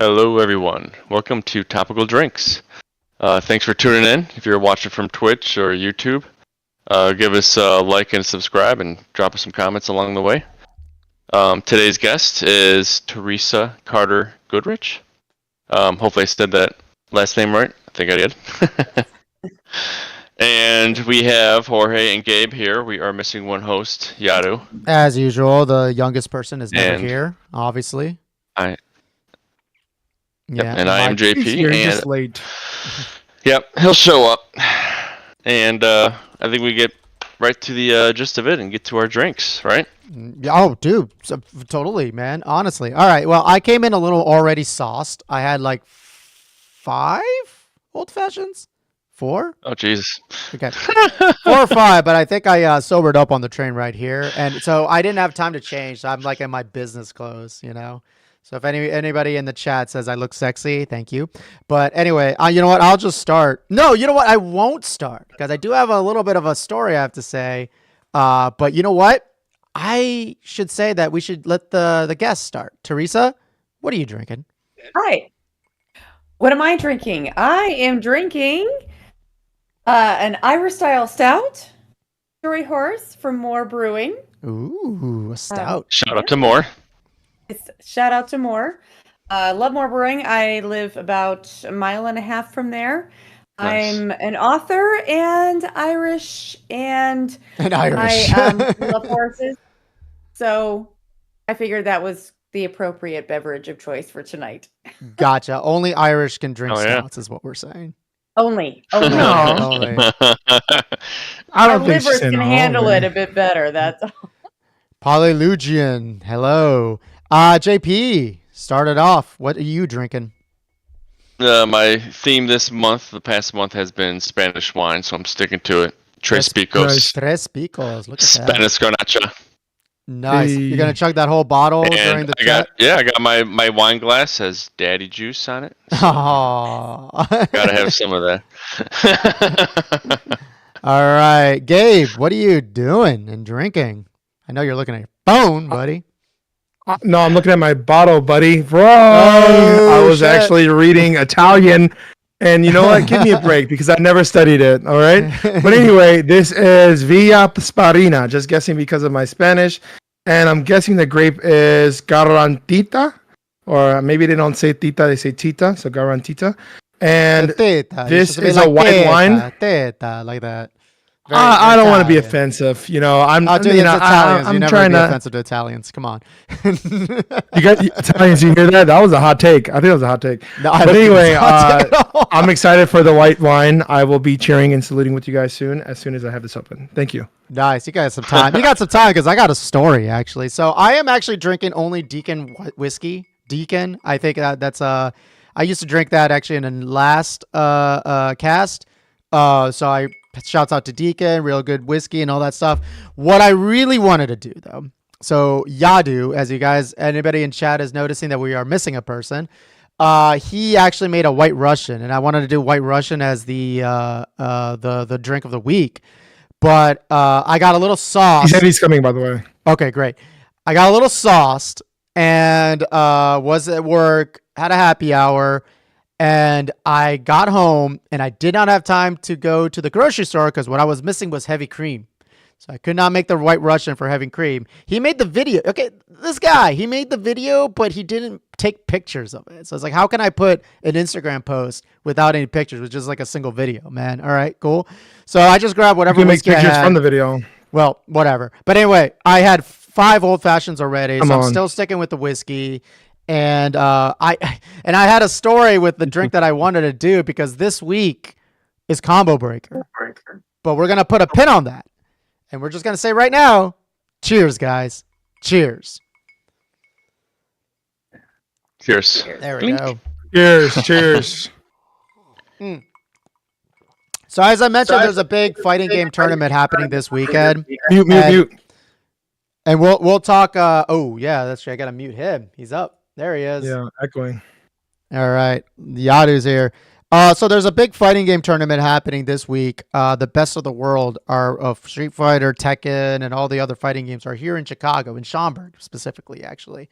Hello, everyone. Welcome to Topical Drinks. Thanks for tuning in. If you're watching from Twitch or YouTube, give us a like and subscribe and drop us some comments along the way. Today's guest is Teresa Carter Goodrich. Hopefully I said that last name right. I think I did. And we have Jorge and Gabe here. We are missing one host, Yadu. As usual, the youngest person is never here, obviously. Yep, and I am JP. You're just late. Yep, he'll show up. And I think we get right to the gist of it and get to our drinks, right? Oh, dude, totally, man. Honestly. All right, well, I came in a little already sauced. I had like 5 old fashions. 4? Oh, Jesus. Okay. 4 or 5, but I think I sobered up on the train right here. And so I didn't have time to change. So I'm like in my business clothes, you know? So if anybody in the chat says I look sexy, thank you. But anyway, you know what? I'll just start. No, you know what? I won't start because I do have a little bit of a story I have to say. But you know what? I should say that we should let the guests start. Teresa, what are you drinking? Hi. What am I drinking? I am drinking an Irish style stout, Story Horse from Moore Brewing. Ooh, a stout. Shout out to Moore. Shout out to Moore. Love Moore Brewing. I live about 1.5 miles from there. Nice. I'm an author and Irish, and I love horses. So I figured that was the appropriate beverage of choice for tonight. Gotcha. Only Irish can drink stouts is what we're saying. Only. No. Only. I don't think livers can handle it a bit better. That's all. Polylugian. Hello. JP, started off. What are you drinking? My theme the past month, has been Spanish wine, so I'm sticking to it. Tres Picos. Tres Picos. Look at Spanish Garnacha. Nice. You're going to chug that whole bottle during the chat? I got my wine glass has daddy juice on it. So gotta have some of that. All right. Gabe, what are you doing and drinking? I know you're looking at your phone, buddy. No, I'm looking at my bottle, buddy. Wrong. I was actually reading Italian. And you know what? Give me a break because I never studied it. All right. But anyway, this is Villa Sparina. Just guessing because of my Spanish. And I'm guessing the grape is Garantita. Or maybe they don't say tita, they say tita. So Garantita. And this is a white wine. Teta, like that. I don't want to be offensive, you know. I'm trying to offensive to Italians. Come on, you got Italians. You hear that? That was a hot take. I think it was a hot take. No, but anyway, I'm excited for the white wine. I will be cheering and saluting with you guys as soon as I have this open. Thank you. Nice. You got some time. You got some time because I got a story actually. So I am actually drinking only Deacon whiskey. Deacon. I think that's I used to drink that actually in the last cast. So I. Shouts out to Deacon, real good whiskey and all that stuff. What I really wanted to do though, so Yadu, as you guys, anybody in chat is noticing that we are missing a person. He actually made a White Russian, and I wanted to do White Russian as the drink of the week, but I got a little sauced. He said he's coming, by the way. Okay, great. I got a little sauced and was at work, had a happy hour. And I got home and I did not have time to go to the grocery store because what I was missing was heavy cream. So I could not make the White Russian for heavy cream. He made the video. Okay, this guy, he made the video, but he didn't take pictures of it. So it's like, how can I put an Instagram post without any pictures, with just like a single video, man? All right, cool. So I just grabbed whatever. You can make pictures from the video. Well, whatever. But anyway, I had 5 old fashions already, so I'm still sticking with the whiskey. And I had a story with the drink that I wanted to do because this week is Combo Breaker. But we're going to put a pin on that. And we're just going to say right now, cheers, guys. Cheers. Cheers. There we go. Cheers. So as I mentioned, there's a big fighting game tournament happening this weekend. Mute. And we'll talk. Oh, yeah, that's right. I got to mute him. He's up. There he is. Yeah, echoing. All right. Yadu's here. So there's a big fighting game tournament happening this week. The best of the world are of Street Fighter, Tekken, and all the other fighting games are here in Chicago, in Schaumburg specifically, actually.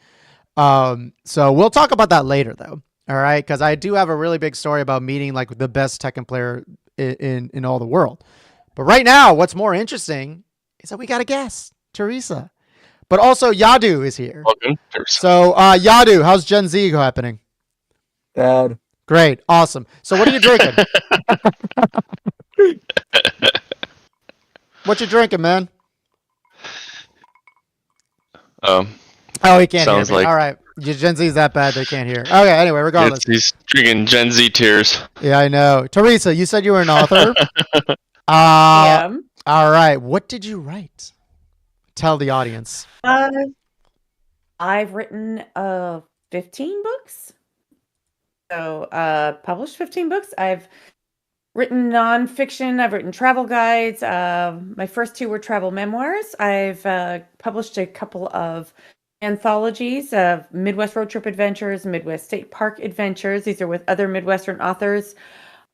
So we'll talk about that later, though. All right, because I do have a really big story about meeting like the best Tekken player in all the world. But right now, what's more interesting is that we got a guest, Teresa. But also Yadu is here. Welcome. So Yadu, how's Gen Z happening? Bad. Great, awesome. So what are you drinking? What you drinking, man? Oh, he can't sounds hear me. like All right, Gen Z is that bad they can't hear. Okay, anyway, regardless. he's drinking Gen Z tears. Yeah, I know. Teresa, you said you were an author. Yeah. All right. What did you write? Tell the audience. I've written 15 books. So published 15 books. I've written nonfiction. I've written travel guides. My first 2 were travel memoirs. I've published a couple of anthologies of Midwest Road Trip Adventures, Midwest State Park Adventures. These are with other Midwestern authors.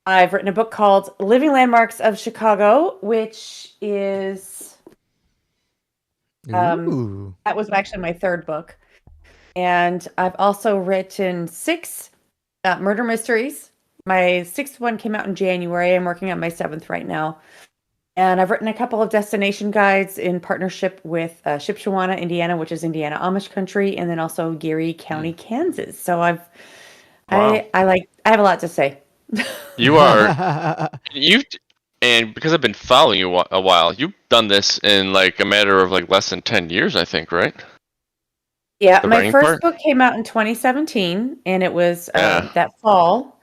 I've written a book called Living Landmarks of Chicago, which is that was actually my 3rd book. And I've also written 6 murder mysteries. My 6th one came out in January. I'm working on my 7th right now. And I've written a couple of destination guides in partnership with Shipshewana, Indiana, which is Indiana Amish country, and then also Geary County, Kansas. So I have a lot to say. You are and because I've been following you a while, you've done this in like a matter of like less than 10 years, I think, right? Yeah, The my writing first part? book came out in 2017, and it was that fall.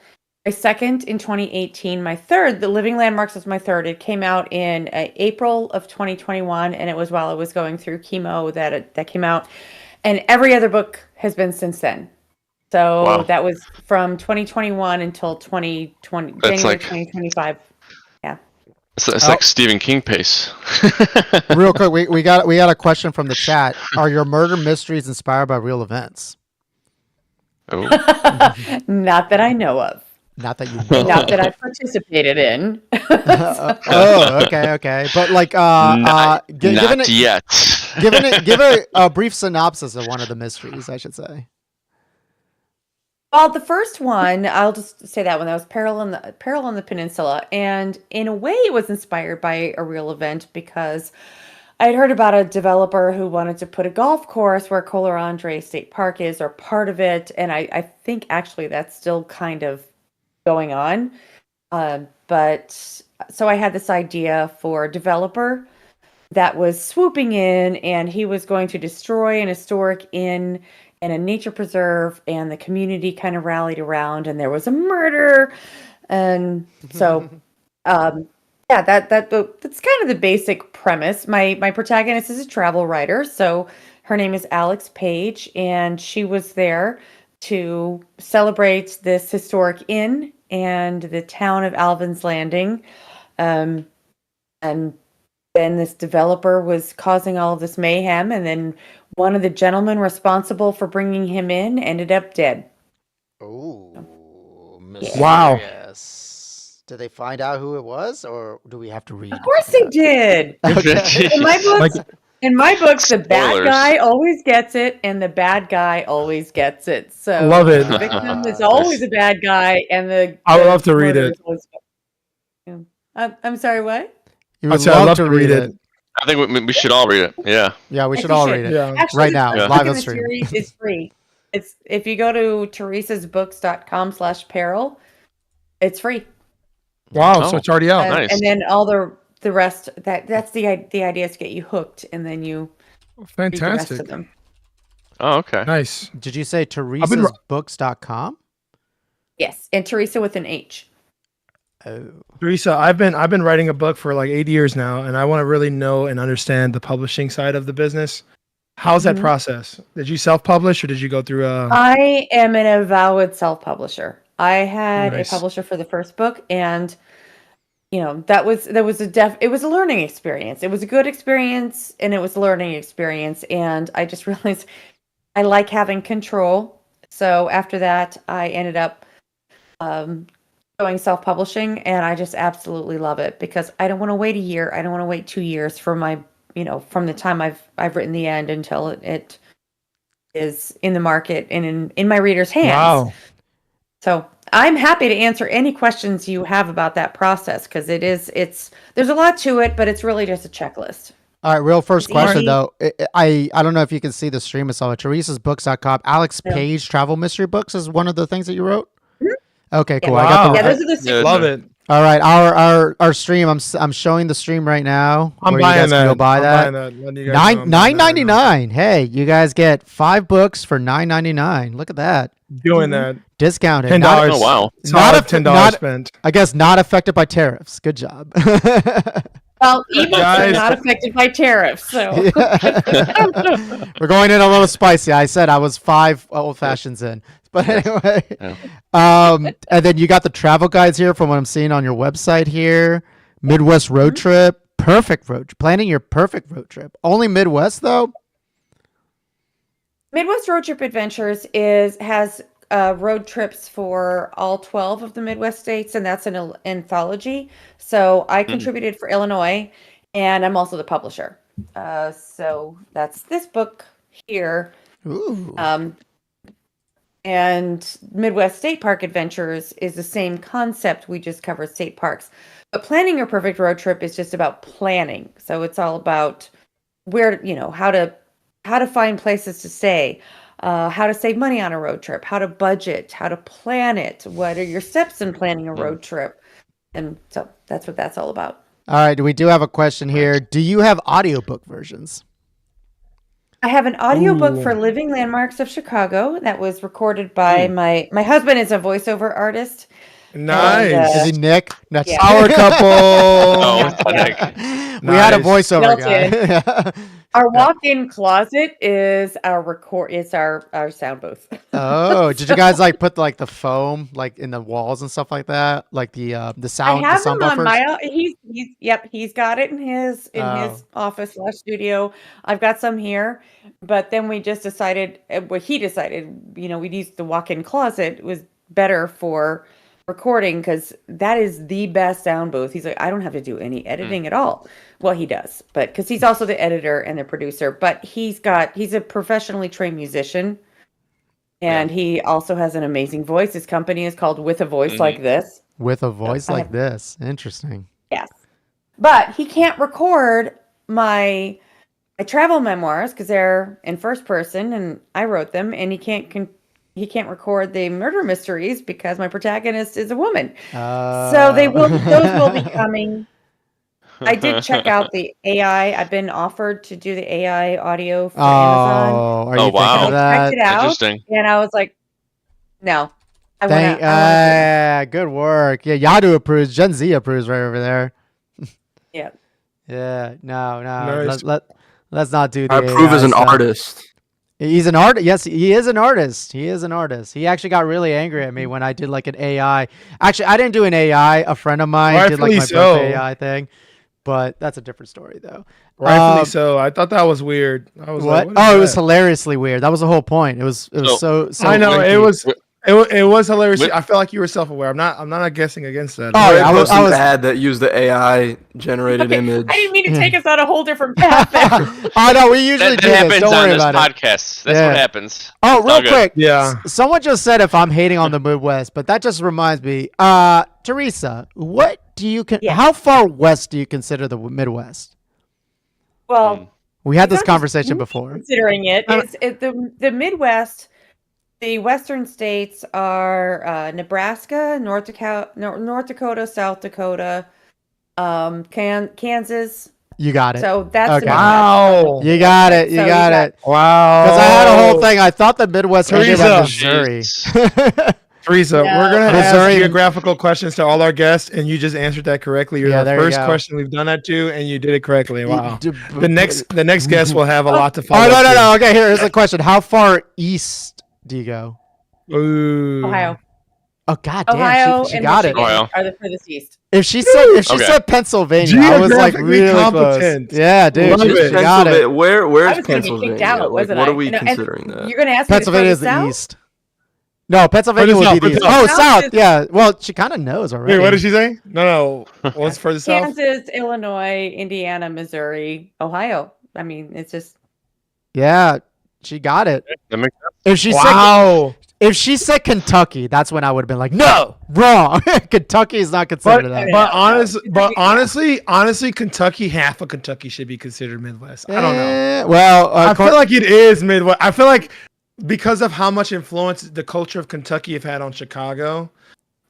My second in 2018. My third, The Living Landmarks, was my third. It came out in April of 2021, and it was while I was going through chemo that came out. And every other book has been since then. So Wow. that was from 2021 until 2020, That's January like 2025. Yeah. it's like Stephen King pace. Real quick, we got a question from the chat. Are your murder mysteries inspired by real events? Oh. Not that I know of. Not that you know. Not that I participated in. Okay. But like, Not give a brief synopsis of one of the mysteries, I should say. Well, the first one, I'll just say that one. That was Peril on the Peninsula, and in a way, it was inspired by a real event because I had heard about a developer who wanted to put a golf course where Kohler Andre State Park is, or part of it, and I think actually that's still kind of going on. But so I had this idea for a developer that was swooping in, and he was going to destroy an historic inn and a nature preserve, and the community kind of rallied around, and there was a murder. And so that's kind of the basic premise. My protagonist is a travel writer, so her name is Alex Page, and she was there to celebrate this historic inn and the town of Alvin's Landing. And then this developer was causing all of this mayhem, and then one of the gentlemen responsible for bringing him in ended up dead. Oh, Wow. mysterious. Did they find out who it was, or do we have to read? Of course they did. Okay. In my books, the bad Spoilers. guy always gets it, and the bad guy always gets it. So Love it. the victim is always a bad guy, and I would the love to read murderer it. is always I'm sorry, what? You would I'd love to read it. it. I think we should all read it. Yeah. Yeah, we I should think all you read should. it. Yeah. Actually, Right now, the live book in on the stream. series is free. It's if you go to teresasbooks.com/peril, it's free. Wow. Oh. So it's already out. Nice. And then all the rest that's the idea is to get you hooked, and then you read the rest Fantastic. of them. Oh, okay. Nice. Did you say teresasbooks.com? Yes, and Teresa with an H. Oh. Teresa, I've been writing a book for like 8 years now, and I want to really know and understand the publishing side of the business. How's that Mhm. process? Did you self-publish or did you go through a? I am an avowed self-publisher. I had Nice. a publisher for the first book, and that was it was a learning experience. It was a good experience, and it was a learning experience, and I just realized I like having control. So after that, I ended up going self-publishing, and I just absolutely love it because I don't want to wait a year. I don't want to wait 2 years for my from the time I've written the end until it is in the market and in my reader's hands. Wow. So I'm happy to answer any questions you have about that process because there's a lot to it, but it's really just a checklist. All right, real first It's question easy. though. I don't know if you can see the stream. It's on teresa'sbooks.com. Alex Yeah. Page travel mystery books is one of the things that you wrote. Mhm. Okay, cool. Yeah. I got Wow. the. Yeah, those are the six. Yeah, Love it. All right, our stream. I'm showing the stream right now. I'm where you buying guys can that. go buy I'm that. buying that. Letting you guys know I'm buying that right now. $9.99. Hey, you guys get 5 books for $9.99. Look at that. Doing that. Discounted. $10. Not, Oh wow. not, Solid a, $10 not spent. I guess not affected by tariffs. Good job. Well, ebooks are Guys. not affected by tariffs, so We're going in a little spicy. I said I was 5 old fashions in. But anyway. And then you got the travel guides here from what I'm seeing on your website here. Midwest road trip. Perfect road. Planning your perfect road trip. Only Midwest though? Midwest Road Trip Adventures has road trips for all 12 of the Midwest states, and that's an anthology. So I contributed for Illinois, and I'm also the publisher. So that's this book here. Ooh. And Midwest State Park Adventures is the same concept. We just cover state parks. But planning your perfect road trip is just about planning. So it's all about how to find places to stay, how to save money on a road trip, how to budget, how to plan it, what are your steps in planning a road trip. And so that's what that's all about. All right, we do have a question here. Do you have audiobook versions? I have an audiobook Ooh. for Living Landmarks of Chicago that was recorded by my husband is a voiceover artist. Nice. Is he Nick? That's Yeah. Power couple. Oh, it's not Nick. We had a Nice. voiceover Built guy. Our walk-in closet is our sound booth. Oh, did you guys like put like the foam like in the walls and stuff like that? Like the sound I have the sound him on buffers? he's got it in his office / studio. I've got some here, but then we just decided he decided, we'd use the walk-in closet. It was better for recording because that is the best sound booth. He's like, I don't have to do any editing at all. Well, he does, but because he's also the editor and the producer, but he's a professionally trained musician, and he also has an amazing voice. His company is called With a Voice Like This. With a voice like this. Interesting. Yes, but he can't record my travel memoirs because they're in first person and I wrote them, and he can't record the murder mysteries because my protagonist is a woman. So those will be coming. I did check out the AI. I've been offered to do the AI audio for Amazon. Are you wow. thinking of I that? checked it out, Interesting. and I was like, no. I wanna Good work. Yeah, Yadu approves. Gen Z approves right over there. yeah. Yeah, no. Nice. Let's not do the I approve AI as an stuff. artist. He's an artist. Yes, he is an artist. He is an artist. He actually got really angry at me when I did like an AI. Actually, I didn't do an AI. A friend of mine did like Rightfully my so. birthday AI thing. But that's a different story, though. Rightfully so. I thought that was weird. I was What? like, what is Oh, it was that? hilariously weird. That was the whole point. It was so. I know blinky. it was hilarious. Wh- I felt like you were self-aware. I'm not guessing against that. Oh, yeah, I was- Posted an ad that used the AI generated Okay, image. I didn't mean to take us on a whole different path there. Oh no, we usually That do this. happens Don't on worry this about it. podcast. That's Yeah. what happens. Oh, It's all real good. quick. Yeah. Someone just said if I'm hating on the Midwest, but that just reminds me. Teresa, what do you Yeah. how far west do you consider the Midwest? Well, We had It's this not just conversation me before. considering it, Uh, the Midwest. The western states are Nebraska, North Dakota, South Dakota, Kansas. You got it. So that's Okay. the Midwest. Wow. You got it. You So you got got- it. Wow. Because I had a whole thing. I thought the Midwest ended at Teresa. Missouri. Teresa, No. we're gonna Missouri- ask geographical questions to all our guests, and you just answered that correctly. You're Yeah, the there you first go. question we've done that to, and you did it correctly. Wow. D- The next guest will have a lot to follow. Oh no up no to. no. Okay, here's the question. How far east do you go? Ooh. Ohio, Oh god damn, Ohio, she and got it. Michigan Ohio. are the furthest east. If she said Okay. Pennsylvania, I was like Geographically really competent. close. Yeah, dude, Love she it. got it. Where's I was going to be Pennsylvania? kicked out, Like, wasn't what I? are we And considering that? You're going to ask me Pennsylvania to is go the south? east. No, Pennsylvania Further would be the south, east. further Oh, south. south. South Yeah. Well, she kind of knows already. Wait, what did she say? No. What's further south? Kansas, Illinois, Indiana, Missouri, Ohio. I mean, it's just Yeah, she got it. That makes sense. If she said Wow. if she said Kentucky, that's when I would have been like, no, wrong. Kentucky is not considered that. Honestly, Kentucky, half of Kentucky should be considered Midwest. I don't know. Well, I feel like it is Midwest. I feel like because of how much influence the culture of Kentucky have had on Chicago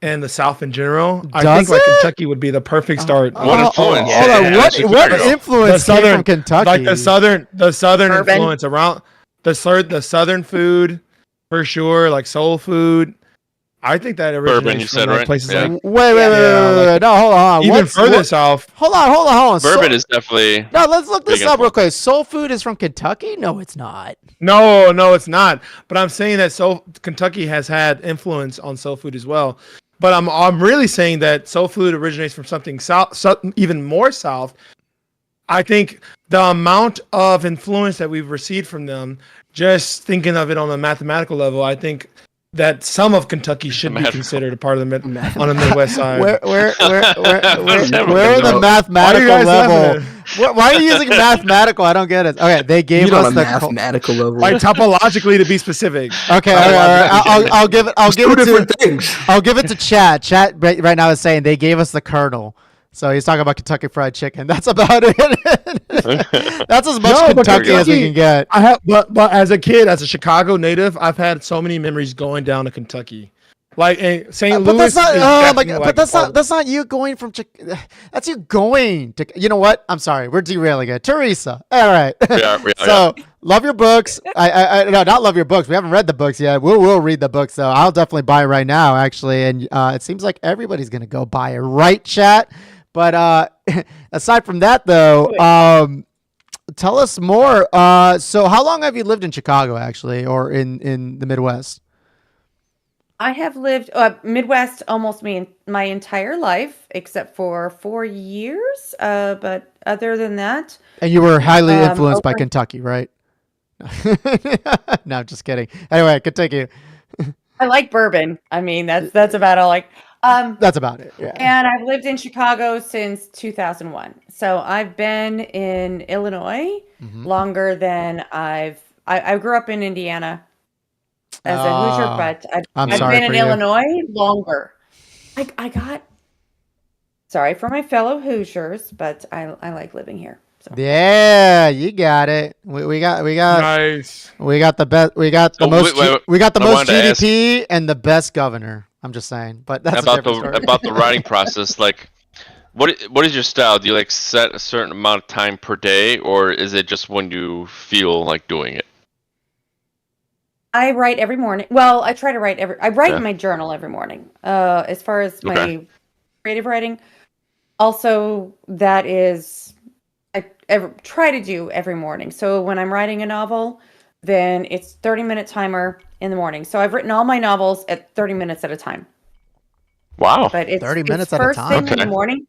and the South in general, I think like Kentucky would be the perfect start. What influence? Hold on, what influence came from Kentucky? Like the southern Bourbon. influence around the southern food for sure, like soul food. I think that originates Bourbon, you from said, like right? places Yeah. like Wait. No, hold on. even further south. Hold on. Bourbon is definitely. No, let's look this big up real influence. quick. Soul food is from Kentucky? No, it's not. No, it's not. But I'm saying that Kentucky has had influence on soul food as well. But I'm really saying that soul food originates from something south, even more south. I think the amount of influence that we've received from them, just thinking of it on a mathematical level, I think that some of Kentucky should be considered a part of the on the Midwest side. Where in the Why are mathematical you guys level? laughing Why are you using mathematical? I don't get it. Okay, they gave You us on a the mathematical level. Like topologically, to be specific. Okay, all right. I'll give it. Two different things. I'll give it to Chad. Chad right now is saying they gave us the kernel. So he's talking about Kentucky Fried Chicken. That's about it. That's as much No, but Kentucky as we can get. I have, but as a kid, as a Chicago native, I've had so many memories going down to Kentucky. Like St. Louis. But that's not. is Oh my definitely God! like But that's a part not. That's not you going from. That's you going to. You know what? I'm sorry. We're derailing it. Teresa. All right. We are, So love your books. I no, not love your books. We haven't read the books yet. We'll read the books though. I'll definitely buy it right now, actually. And it seems like everybody's gonna go buy it, right, chat? But aside from that, though, tell us more. So how long have you lived in Chicago, actually, or in the Midwest? I have lived Midwest almost my entire life, except for 4 years. But other than that, And you were highly influenced by over- Kentucky, right? No, I'm just kidding. Anyway, continue. I like bourbon. I mean, that's about all. That's about it. Yeah. And I've lived in Chicago since 2001. So I've been in Illinois longer than I grew up in Indiana as a Hoosier, but I've sorry been in for you. Illinois longer. I got sorry for my fellow Hoosiers, but I like living here. So. Yeah, you got it. We got nice. we got the best. We got the So, most. wait, We got the I most wanted to ask- GDP and the best governor. I'm just saying, but that's a different story. about the writing process. Like, what is your style? Do you like set a certain amount of time per day, or is it just when you feel like doing it? I write every morning. Well, I try to write I write Yeah. in my journal every morning. As far as my creative writing, also that is I try to do every morning. So when I'm writing a novel, then it's 30-minute timer in the morning. So I've written all my novels at 30 minutes at a time. Wow. But it's 30 it's minutes at a first time? thing in the Okay. morning.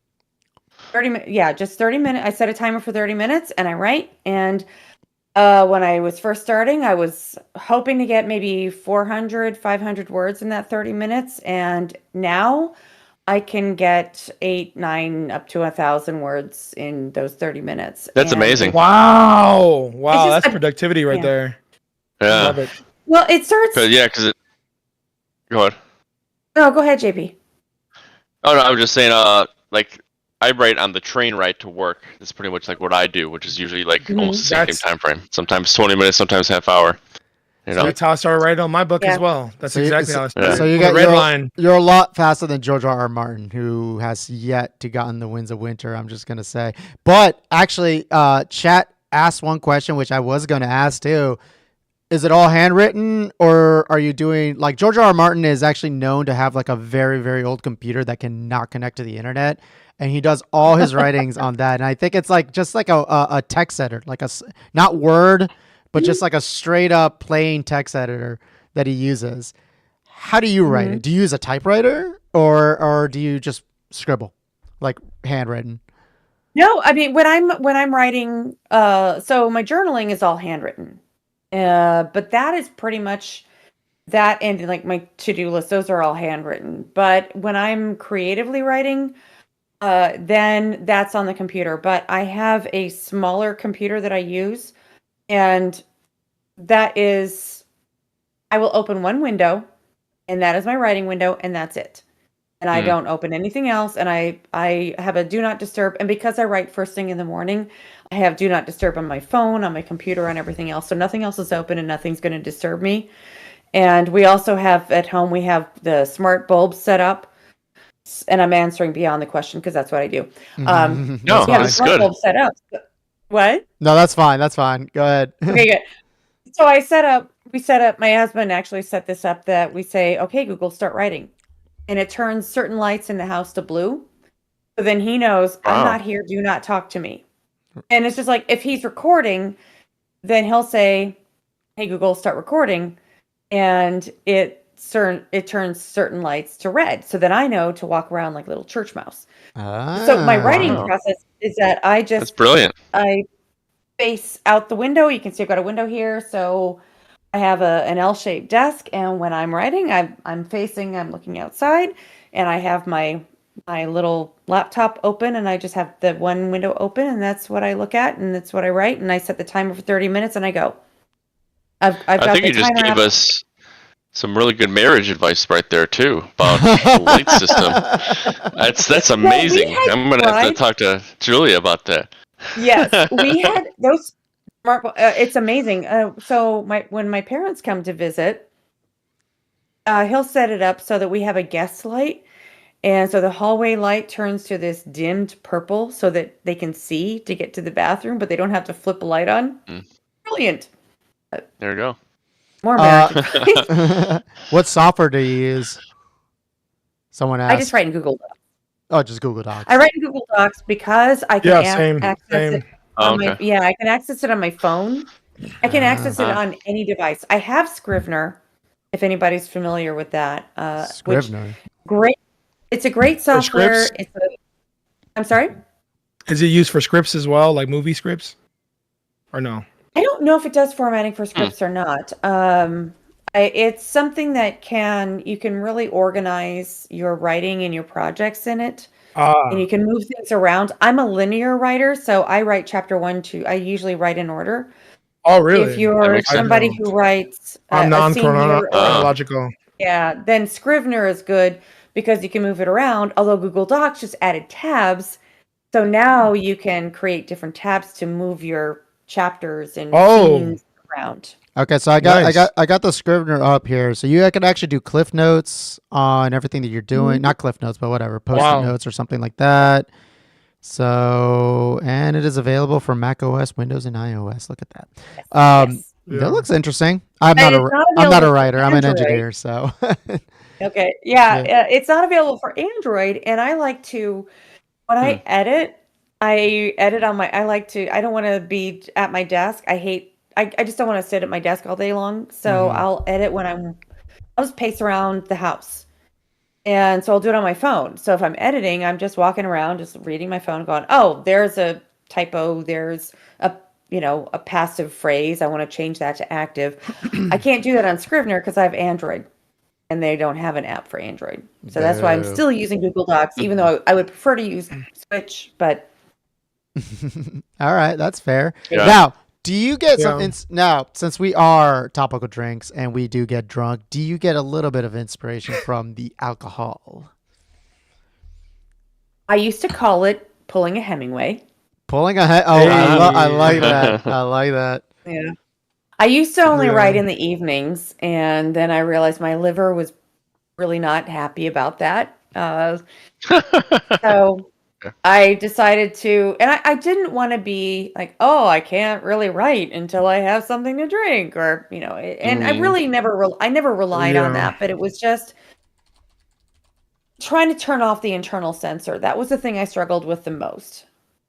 30 minutes. Yeah, just 30 minutes. I set a timer for 30 minutes and I write. And when I was first starting, I was hoping to get maybe 400, 500 words in that 30 minutes. And now I can get 8, 9, up to 1,000 words in those 30 minutes. That's And amazing. Wow. just- That's productivity right yeah. there. I Yeah. love it. Well, it starts. Because it. Go ahead. No, go ahead, JP. Oh no, I was just saying. Like I write on the train ride to work. That's pretty much like what I do, which is usually like almost the same That's- time frame. Sometimes 20 minutes, sometimes half hour. You know. That's how I started writing on my book Yeah. as well. That's So you- exactly how I started. Yeah. So you On got the red line. You're a lot faster than George R.R. Martin, who has yet to gotten the Winds of Winter. I'm just gonna say, but actually, chat asked one question, which I was gonna ask too. Is it all handwritten, or are you doing like George R.R. Martin is actually known to have like a very, very old computer that cannot connect to the internet, and he does all his writings on that. And I think it's like just like a text editor, like not Word, but just like a straight up plain text editor that he uses. How do you write it? Do you use a typewriter or do you just scribble, like handwritten? No, I mean when I'm writing, so my journaling is all handwritten, but that is pretty much that, and like my to-do list, those are all handwritten. But when I'm creatively writing, then that's on the computer. But I have a smaller computer that I use, and that is, I will open one window and that is my writing window, and that's it. And I don't open anything else, and I have a do not disturb. And because I write first thing in the morning, I have do not disturb on my phone, on my computer, on everything else. So nothing else is open, and nothing's going to disturb me. And we also have at home, we have the smart bulbs set up. And I'm answering beyond the question because that's what I do. No, we have the that's smart good. bulb set up. What? No, that's fine. That's fine. Go ahead. Okay, good. So we set up, my husband actually set this up that we say, okay, Google, start writing. And it turns certain lights in the house to blue. So then he knows, I'm Wow. not here. Do not talk to me. And it's just like, if he's recording, then he'll say, hey, Google, start recording. And it turns certain lights to red. So then I know to walk around like a little church mouse. So my writing Wow. process is that I That's brilliant. I face out the window. You can see I've got a window here. So I have an L-shaped desk, and when I'm writing, I'm looking outside, and I have my little laptop open, and I just have the one window open, and that's what I look at, and that's what I write, and I set the timer for 30 minutes, and I go. I've I got think the you just timer gave up. us some really good marriage advice right there too about the light system. That's amazing. had I'm gonna have to tried- talk to Julia about that. Yes, we had those smart. It's amazing. So when my parents come to visit, he'll set it up so that we have a guest light, and so the hallway light turns to this dimmed purple so that they can see to get to the bathroom, but they don't have to flip a light on. Brilliant. There you go. More marriage advice. What software do you use? Someone asked. I just write in Google Docs. Oh, just Google Docs. I write in Google Docs because I can Yeah, access same. it Oh, on okay. I can access it on my phone. I can access it Ah. on any device. I have Scrivener, if anybody's familiar with that. Which Scrivener. great. It's a great software. scripts? I'm sorry? Is it used for scripts as well, like movie scripts? Or no? I don't know if it does formatting for scripts or not. It's something that you can really organize your writing and your projects in it. And you can move things around. I'm a linear writer, so I write chapter 1, 2. I usually write in order. Oh, really? If you're makes sense. somebody who writes I'm a scene here, non-chronological. yeah, then Scrivener is good because you can move it around. Although Google Docs just added tabs, so now you can create different tabs to move your chapters and scenes around. Okay, so I got Nice. I got the Scrivener up here, so you can actually do cliff notes on everything that you're doing. Not cliff notes, but whatever, post-it notes or something like that. So, and it is available for Mac OS, Windows, and iOS. Look at that. Yes. That looks interesting. I'm And not it's a not I'm not a available for writer. I'm an Android. engineer. So, Okay, it's not available for Android, and I like to when I edit. I edit on my. I don't want to be at my desk. I just don't want to sit at my desk all day long. So I'll edit I'll just pace around the house. And so I'll do it on my phone. So if I'm editing, I'm just walking around, just reading my phone, going, oh, there's a typo. There's a passive phrase. I want to change that to active. I can't do that on Scrivener because I have Android and they don't have an app for Android. So that's why I'm Boo. still using Google Docs, even though I would prefer to use Switch, but all right, that's fair. Yeah. Now, do you get Yeah. some? Now, since we are topical drinks and we do get drunk, do you get a little bit of inspiration from the alcohol? I used to call it pulling a Hemingway. Pulling a head. Oh, I like that. I like that. Yeah. I used to only Yeah. write in the evenings, and then I realized my liver was really not happy about that. So I decided to, and I didn't want to be like, oh, I can't really write until I have something to drink, or and I really never relied on Yeah. that, but it was just trying to turn off the internal censor. That was the thing I struggled with the most,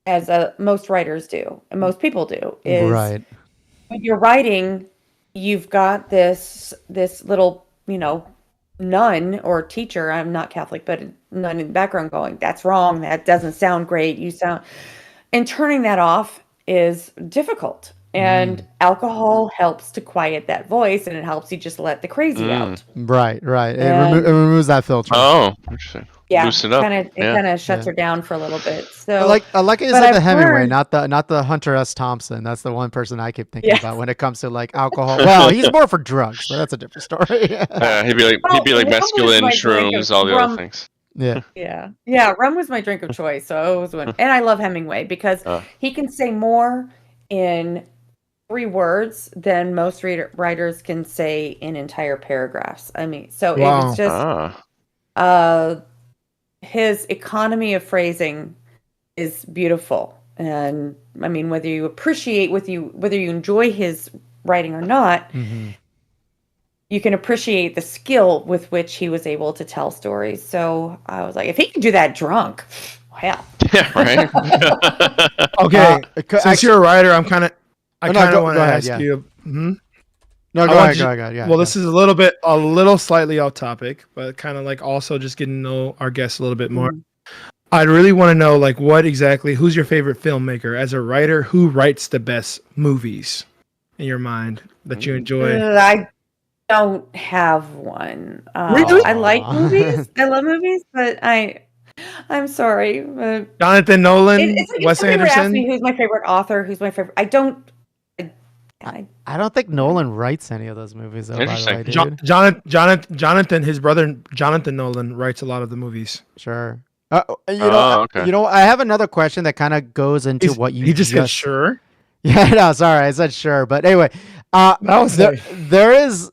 as most writers do, and most people do, is Right. when you're writing, you've got this little, nun or teacher, I'm not Catholic, but a nun in the background going, that's wrong, that doesn't sound great, and turning that off is difficult. And alcohol helps to quiet that voice, and it helps you just let the crazy out. Right. Right. It And- removes that filter. Oh, interesting. Yeah, loosen up. it Yeah. kind of shuts Yeah. her down for a little bit. I So, like you but said the I've Hemingway, learned, not the Hunter S. Thompson. That's the one person I keep thinking yeah. about when it comes to like alcohol. Well, he's more for drugs, but that's a different story. He'd be Well, like rum was mescaline, my drink of shrooms, all the other rum. things. Yeah. Yeah, rum was my drink of choice. So it was one, and I love Hemingway because Uh, he can say more in 3 words than most writers can say in entire paragraphs. I mean, so it Wow. was just uh his economy of phrasing is beautiful. And I mean, whether you appreciate whether you enjoy his writing or not, hmm you can appreciate the skill with which he was able to tell stories. So I was like, if he can do that drunk, well, yeah, right. Okay, Since since you're a writer, I Oh, kind no, of want go to ahead, ask yeah. you. Mhm. No, I go want ahead, you- go ahead. Yeah. Well, this is a little slightly off topic, but kind of like also just getting to know our guests a little bit more. I'd really want to know, like, who's your favorite filmmaker as a writer? Who writes the best movies in your mind that you enjoy? I don't have one. Really? I like Aw. movies. I love movies, but I'm sorry. Jonathan Nolan, It's like if Wes somebody would ask me Anderson. who's my favorite author, who's my favorite. I don't. I don't think Nolan writes any of those movies, though. By the Interesting. way, dude. Jonathan, his brother Jonathan Nolan writes a lot of the movies. Sure. Okay. You know, I have another question that kind of goes into He's- what you he just said sure. Yeah, no, sorry, I said sure, but anyway, That was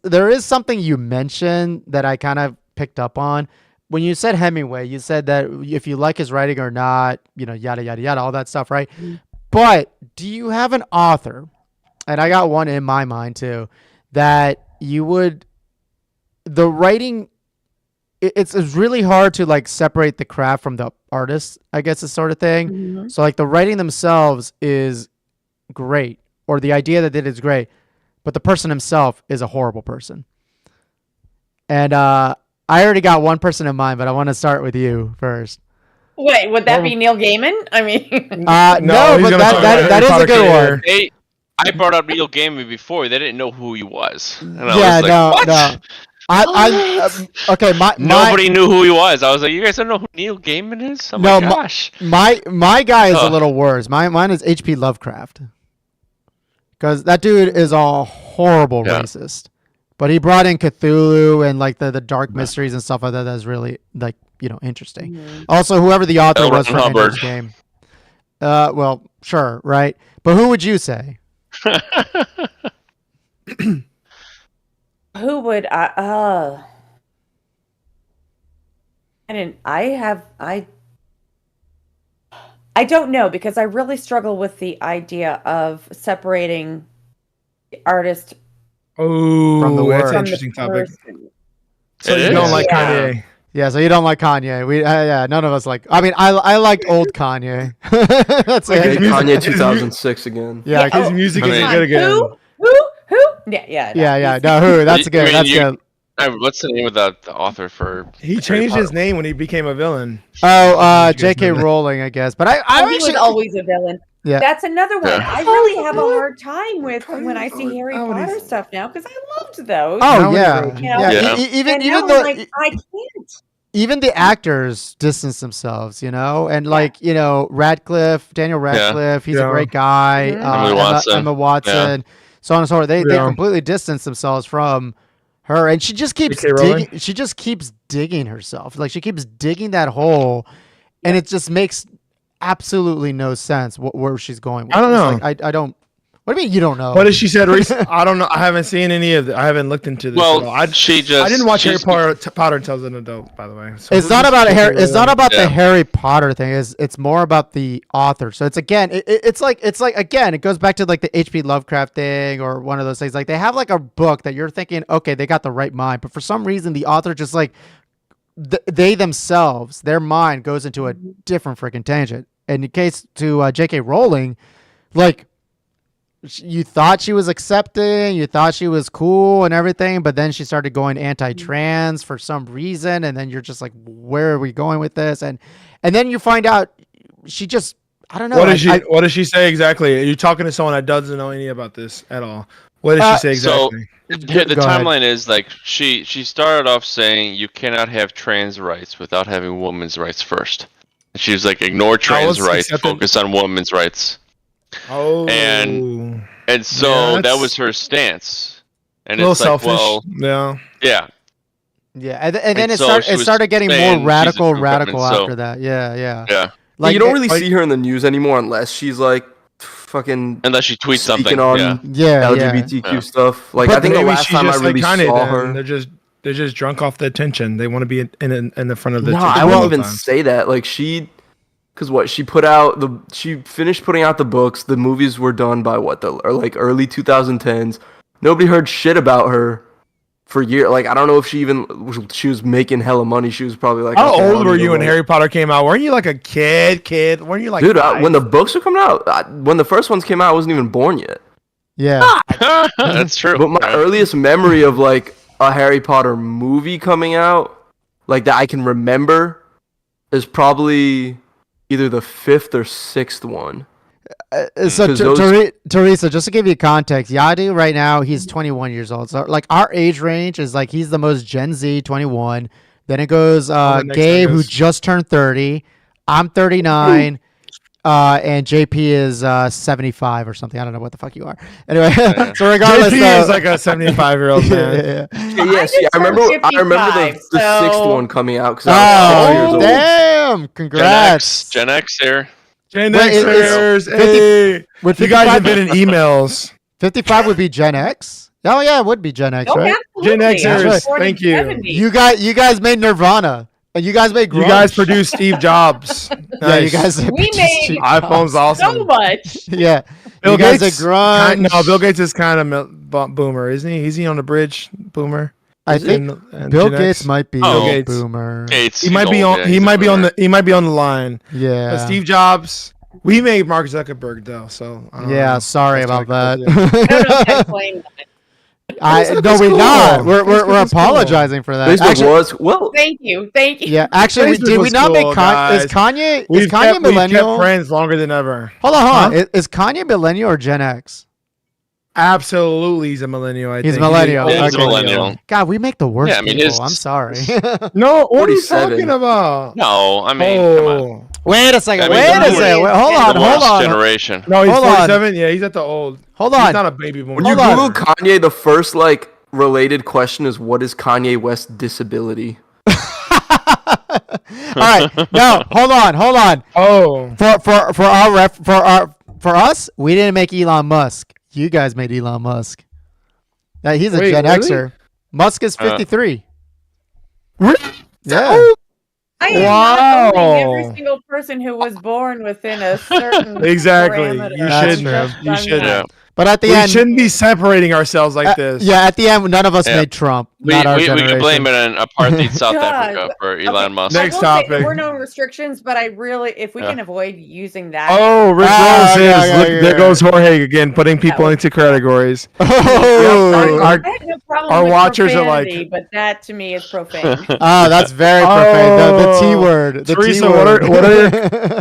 there is something you mentioned that I kind of picked up on when you said Hemingway. You said that if you like his writing or not, you know, yada yada yada, all that stuff, right? But do you have an author? And I got one in my mind too, that you would the writing. It's really hard to like separate the craft from the artist, I guess, this sort of thing. Mhm. So like the writing themselves is great, or the idea that it is great, but the person himself is a horrible person. And I already got one person in mind, but I want to start with you first. Wait, would that be Neil Gaiman? I mean, No, he's but gonna talk about that Harry is a Potter good creator. one. I brought up Neil Gaiman before. They didn't know who he was. And I Yeah, was like, no, what? no. Okay. Nobody knew who he was. I was like, you guys don't know who Neil Gaiman is? Oh No, my gosh. my guy is a Ugh. little worse. Mine is H.P. Lovecraft, because that dude is a horrible Yeah. racist. But he brought in Cthulhu and like the dark mysteries and stuff like that. That's really like, you know, interesting. Also, whoever the author L. was Ron for Hubbard. Ender's Game. Well, sure, right. But who would you say? who would I? I don't know, because I really struggle with the idea of separating the artist Oh, From the that's work. an from the interesting topic. person. So It you don't is. like Yeah. Kanye? Yeah, so you don't like Kanye. Yeah, none of us like. I mean, I liked old Kanye. That's Like it. his Hey, music- Kanye his mu- 2006 again. Yeah, His Oh, music I isn't mean- good again. Who? Yeah. yeah. No, who? That's good. That's good. What's the name of the author for? He Harry changed his Potter? name when he became a villain. Oh, You guys J.K. know that. Rowling, I guess. But I He was actually, always a villain. Yeah. That's another one. Yeah. I really have a hard time with when I see Harry Oh, Potter stuff now, because I loved those. oh Now yeah, when he wrote- yeah. Yeah. Even and even now the I'm like, I can't. even the actors distance themselves, you know, and like you know, Daniel Radcliffe, he's a Yeah. great guy. Mhm. Emily Watson. Emma Watson, so on and so forth. They Yeah. completely distance themselves from her, and she just keeps J.K. Rowling? digging. She just keeps digging herself. Like she keeps digging that hole, and it just makes absolutely no sense where she's going with I don't this. know. Like, I don't. What do you mean you don't know? What has she said recently? I don't know. I haven't seen any of it. I haven't looked into this at all. Well, I didn't watch Harry she's- Potter until I was an adult, by the way. So It's not about Harry. It's not about the Yeah. Harry Potter thing. It's more about the author. So it's again, it's like again, it goes back to like the H.P. Lovecraft thing or one of those things. Like they have like a book that you're thinking, okay, they got the right mind, but for some reason the author just like they themselves, their mind goes into a different freaking tangent. And in case to J.K. Rowling, like you thought she was accepting, you thought she was cool and everything, but then she started going anti-trans for some reason, and then you're just like, where are we going with this? And then you find out she just, I don't know. What does she say exactly? Are you talking to someone that doesn't know any about this at all? What did she say exactly? The Go ahead. timeline is like she started off saying you cannot have trans rights without having women's rights first. She was like, ignore trans rights, focus on women's rights. Oh. And so that was her stance. And a little it's like, selfish. well, Yeah, and then it so she was started getting saying more she's a true radical woman, so- after that. Yeah. yeah. Like, you don't really it- see her in the news anymore unless she's like fucking Unless she tweets speaking something. on Yeah. LGBTQ Yeah. stuff. Like, But I think the maybe last she's time I just really like Kanye saw then. her, They're just drunk off the attention. They want to be in the front of the. no, attention I all wouldn't the even time. say that. Like, she finished putting out the books. The movies were done by like early 2010s. Nobody heard shit about her for years. Like, I don't know if she was making hella money. She was probably like, How okay, I old don't were need you to when work. Harry Potter came out? Weren't you like a kid? Weren't you like? Dude, five? when the books were coming out, when the first ones came out, I wasn't even born yet. Yeah. That's true. But my Yeah. earliest memory of like a Harry Potter movie coming out, like that I can remember, is probably either the 5th or 6th one. So 'Cause those- Teresa, just to give you context, Yadu right now he's 21 years old. So like our age range is like he's the most Gen Z, 21. Then it goes the next Gabe, one who goes- just turned 30. I'm 39. And JP is 75 or something. I don't know what the fuck you are. Anyway, so regardless, JP is like a 75-year-old man. Yeah, see, I remember the 55, 6th so- one coming out because I was 6 years Oh, old. damn! Congrats. Gen X here. Gen Wait, Xers, 50 hey, With you guys 55 have been in emails. 55 would be Gen X. Oh yeah, it would be Gen X, Oh, right? absolutely. Gen I was Xers, born in thank you. 70. You guys made Nirvana, and you guys made grunge. You guys produced Steve Jobs. Yeah, you Nice. guys. We made iPhone's awesome. so much. Yeah, Bill you guys Gates. are grunge. No, Bill Gates is kind of boomer, isn't he? Is he on the bridge, boomer? I think And Bill Gen Gates X? might be Oh. a Gates. boomer. Gates. He he's might be old, on. yeah, he he's might a be on boomer. the. He might be on the line. Yeah. But Steve Jobs. We made Mark Zuckerberg though, so I don't Yeah, know. sorry That's about like- that. I don't know if I claim that. No, we're cool. not. We're Facebook is cool. apologizing for that. Facebook Actually, was well. Thank you. yeah, actually, Facebook did we was not make cool, Kanye? Is guys. Kanye We've Kanye kept millennial? friends longer than ever. Hold on. Is Kanye millennial or Gen X? Absolutely, he's a millennial. I He's think. millennial. Yeah, he's a Okay. millennial. God, we make the worst Yeah, I mean, people. his- I'm sorry. No, what are you 47. talking about? No, I mean, come on. Oh, Wait a second. I mean, Wait a the second. Wait, hold The on. Hold worst on. generation. no, he's Hold on. 47. Yeah, he's at the old. Hold He's on. not a baby boomer. When you Hold on. Google Kanye, the first like related question is, "What is Kanye West's disability?" All right. No, hold on. Oh, For us, we didn't make Elon Musk. You guys made Elon Musk. He's a Wait, Gen really? Xer. Musk is 53. Really? Yeah. I am not owning every single person who was born within a certain Exactly. parameter. You That's shouldn't true. have. You Done shouldn't. Yeah. But at the We end, shouldn't be separating ourselves like this. yeah, at the end, none of us Yeah. made Trump. We not our can generation. blame it on apartheid South God. Africa for Elon Okay. Musk. Next I will say there topic. were no restrictions, but I really, if we Yeah. can avoid using that. Oh, Rick Ah, Ross okay, is. okay, Look, okay, there okay. goes Jorge again, putting people was- into categories. Oh, Our- I had no problem our with watchers are like- profanity, but that to me is profane. oh, that's very profane. The T Oh, word. The Teresa, T word.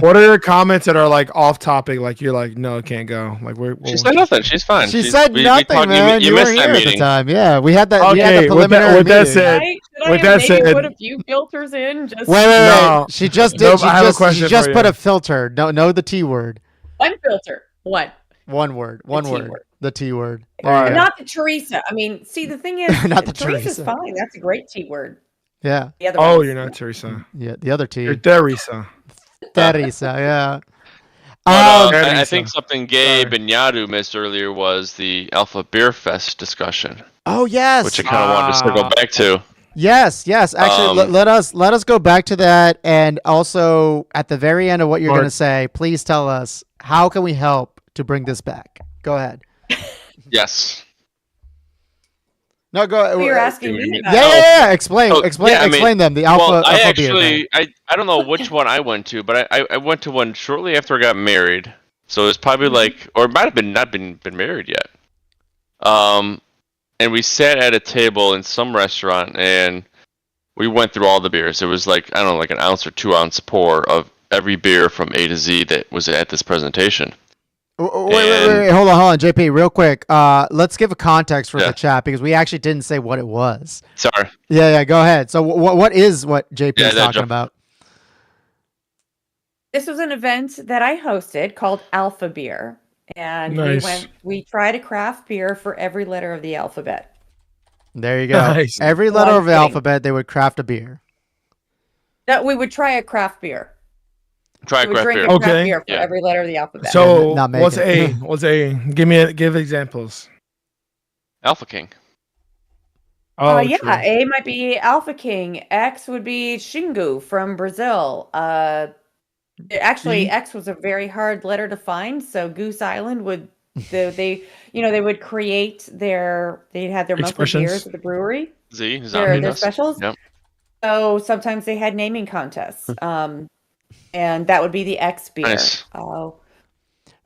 what are your comments that are like off topic? Like you're like, no, it can't go. Like She said nothing. She's fine. She She's- said we nothing, talked- man. You, missed were that here at the meeting. time. Yeah, we had that. we had Okay, the with that- preliminary with that meeting. said- Should I with have that maybe said- put a few filters in? Just Wait. No. She just did. Nope, she I have a just, question she just for put you. a filter. No, the T word. one filter. What? One word. One T word. word. The T word. All right. Not the Teresa. I mean, see, the thing is, Not the Teresa's Teresa. fine. That's a great T word. Yeah. The other Oh, one's- you're not Teresa. Yeah. The other T. You're Teresa. Teresa. Yeah. But, I Teresa. think something Gabe and Yadu missed earlier was the Alpha Beer Fest discussion, Oh yes. which I kind of wanted to circle back to. Yes. Actually, let us go back to that, and also at the very end of what you're Mark. going to say, please tell us how can we help to bring this back. Go ahead. Yes. No, go. You're asking me about Yeah. Explain. Oh, explain. yeah, I mean, explain them. The alpha. Well, I alpha beer actually, thing. I don't know which one I went to, but I went to one shortly after I got married. So it was probably like, or it might have been not been married yet. And we sat at a table in some restaurant, and we went through all the beers. It was like, I don't know, like an ounce or 2 ounce pour of every beer from A to Z that was at this presentation. Wait, hold on, JP, real quick. Let's give a context for Yeah. the chat because we actually didn't say what it was. Sorry. Yeah, go ahead. So what is what JP is talking jump- about? This was an event that I hosted called Alpha Beer, and Nice. we tried a craft beer for every letter of the alphabet. There you go. Nice. Every No, letter I'm of the kidding. alphabet, they would craft a beer. That we would try a craft beer. Try We would craft drink beer. a craft Okay. beer for Yeah. every letter of the alphabet. So not what's A? making it. What's A? Give examples. Alpha King. Oh, yeah, true. A might be Alpha King. X would be Xingu from Brazil. Actually, E? X was a very hard letter to find. So Goose Island would they would create they'd have their monthly Expressions. beers at the brewery, Z. their Zombie Dust. specials. Yep. So sometimes they had naming contests, and that would be the X beer. Nice.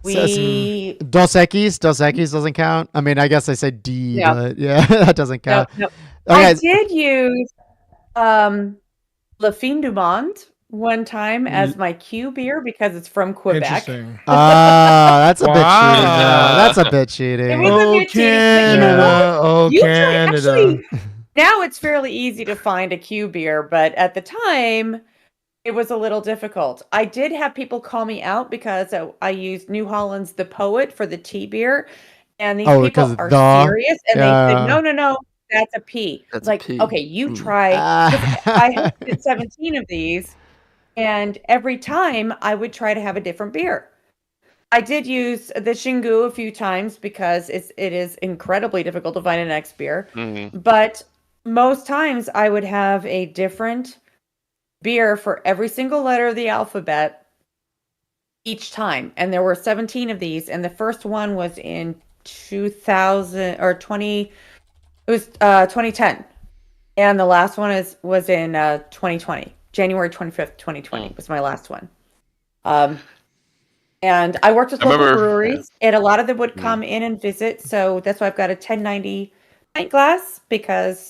We Dos Equis doesn't count. I mean, I guess I said D, Yeah. but yeah, that doesn't count. no. Okay, I did use Le Fin du Monde one time as my Q beer because it's from Quebec. Interesting. that's a bit cheating. Wow. That's a bit It cheating. was a bit cheating, but you know what? Oh, Usually, Canada. actually, now it's fairly easy to find a Q beer, but at the time, it was a little difficult. I did have people call me out because I used New Holland's The Poet for the tea beer, and these because people are the- serious, and yeah. they said, no, that's a P. That's a like, P. okay, you Mm. try. I hosted 17 of these, and every time I would try to have a different beer. I did use the Xingu a few times because it is incredibly difficult to find an X beer. Mhm. But most times I would have a different beer for every single letter of the alphabet each time. And there were 17 of these. And the first one was in 2000 or 20, it was 2010. And the last one was in 2020. January 25th, 2020 was my last one. And I worked with I local remember- breweries, and a lot of them would come in and visit. So that's why I've got a 1090 pint glass because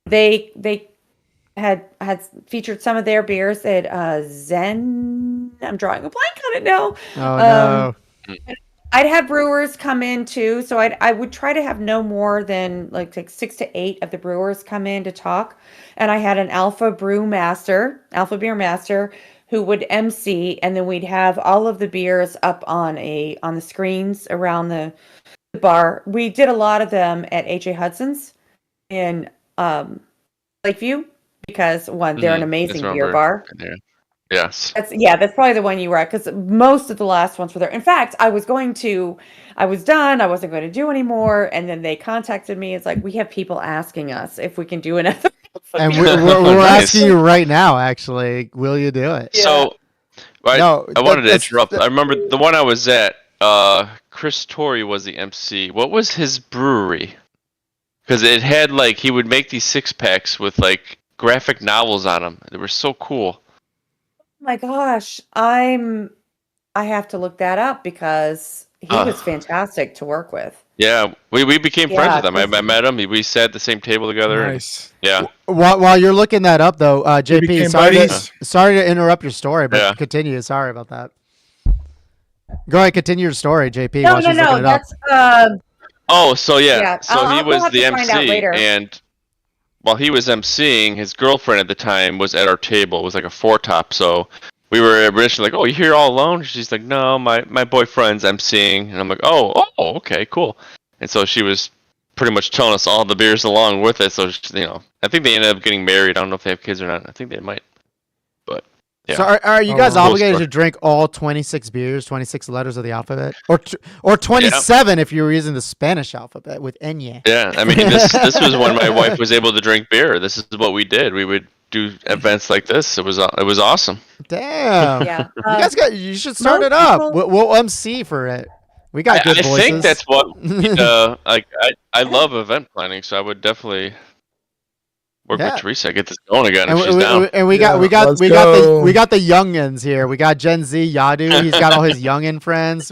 they had featured some of their beers at Zen. I'm drawing a blank on it now. Oh no. I'd have brewers come in too, so I would try to have no more than like 6 to 8 of the brewers come in to talk. And I had an alpha beer master, who would MC, and then we'd have all of the beers up on the screens around the bar. We did a lot of them at H.A. Hudson's in Lakeview because they're an amazing That's beer where bar. Yeah. Yes. That's probably the one you were at because most of the last ones were there. In fact, I was done. I wasn't going to do anymore. And then they contacted me. It's like, we have people asking us if we can do another. And we're Nice. asking you right now, actually, will you do it? Yeah. So, No, I wanted to that's- interrupt. I remember the one I was at. Chris Torrey was the MC. What was his brewery? Because it had he would make these 6-packs with graphic novels on them. They were so cool. Oh my gosh, I have to look that up because he was fantastic to work with. Yeah, we became friends Yeah, with him. I 'cause- met him. We sat at the same table together. and- Nice. yeah. While you're looking that up, though, JP, became sorry buddies? to interrupt your story, but Yeah. continue. Sorry about that. Go ahead, continue your story, JP. No, while she's looking it up. that's Oh, so yeah. Yeah, So I'll he was have the to find out MC, later. and while he was MCing, his girlfriend at the time was at our table. It was like a 4-top. So we were initially like, "Oh, you here all alone?" She's like, "No, my boyfriend's MCing," and I'm like, "Oh, okay, cool." And so she was pretty much telling us all the beers along with it. So I think they ended up getting married. I don't know if they have kids or not. I think they might. But yeah. So are you Oh, guys wow. obligated Cool to drink all 26 beers, 26 letters of the alphabet, or 27 if you were using the Spanish alphabet with ñ? Yeah, I mean, this was when my wife was able to drink beer. This is what we did. We would do events like this. It was awesome. Damn. yeah. You should start most it up. people- We'll MC for it. We got good I voices. think that's what I love event planning, so I would definitely work Yeah. with Teresa, get this going again And if she's down. we got let's the go. youngins here. We got Gen Z Yadu. He's got all his youngin friends.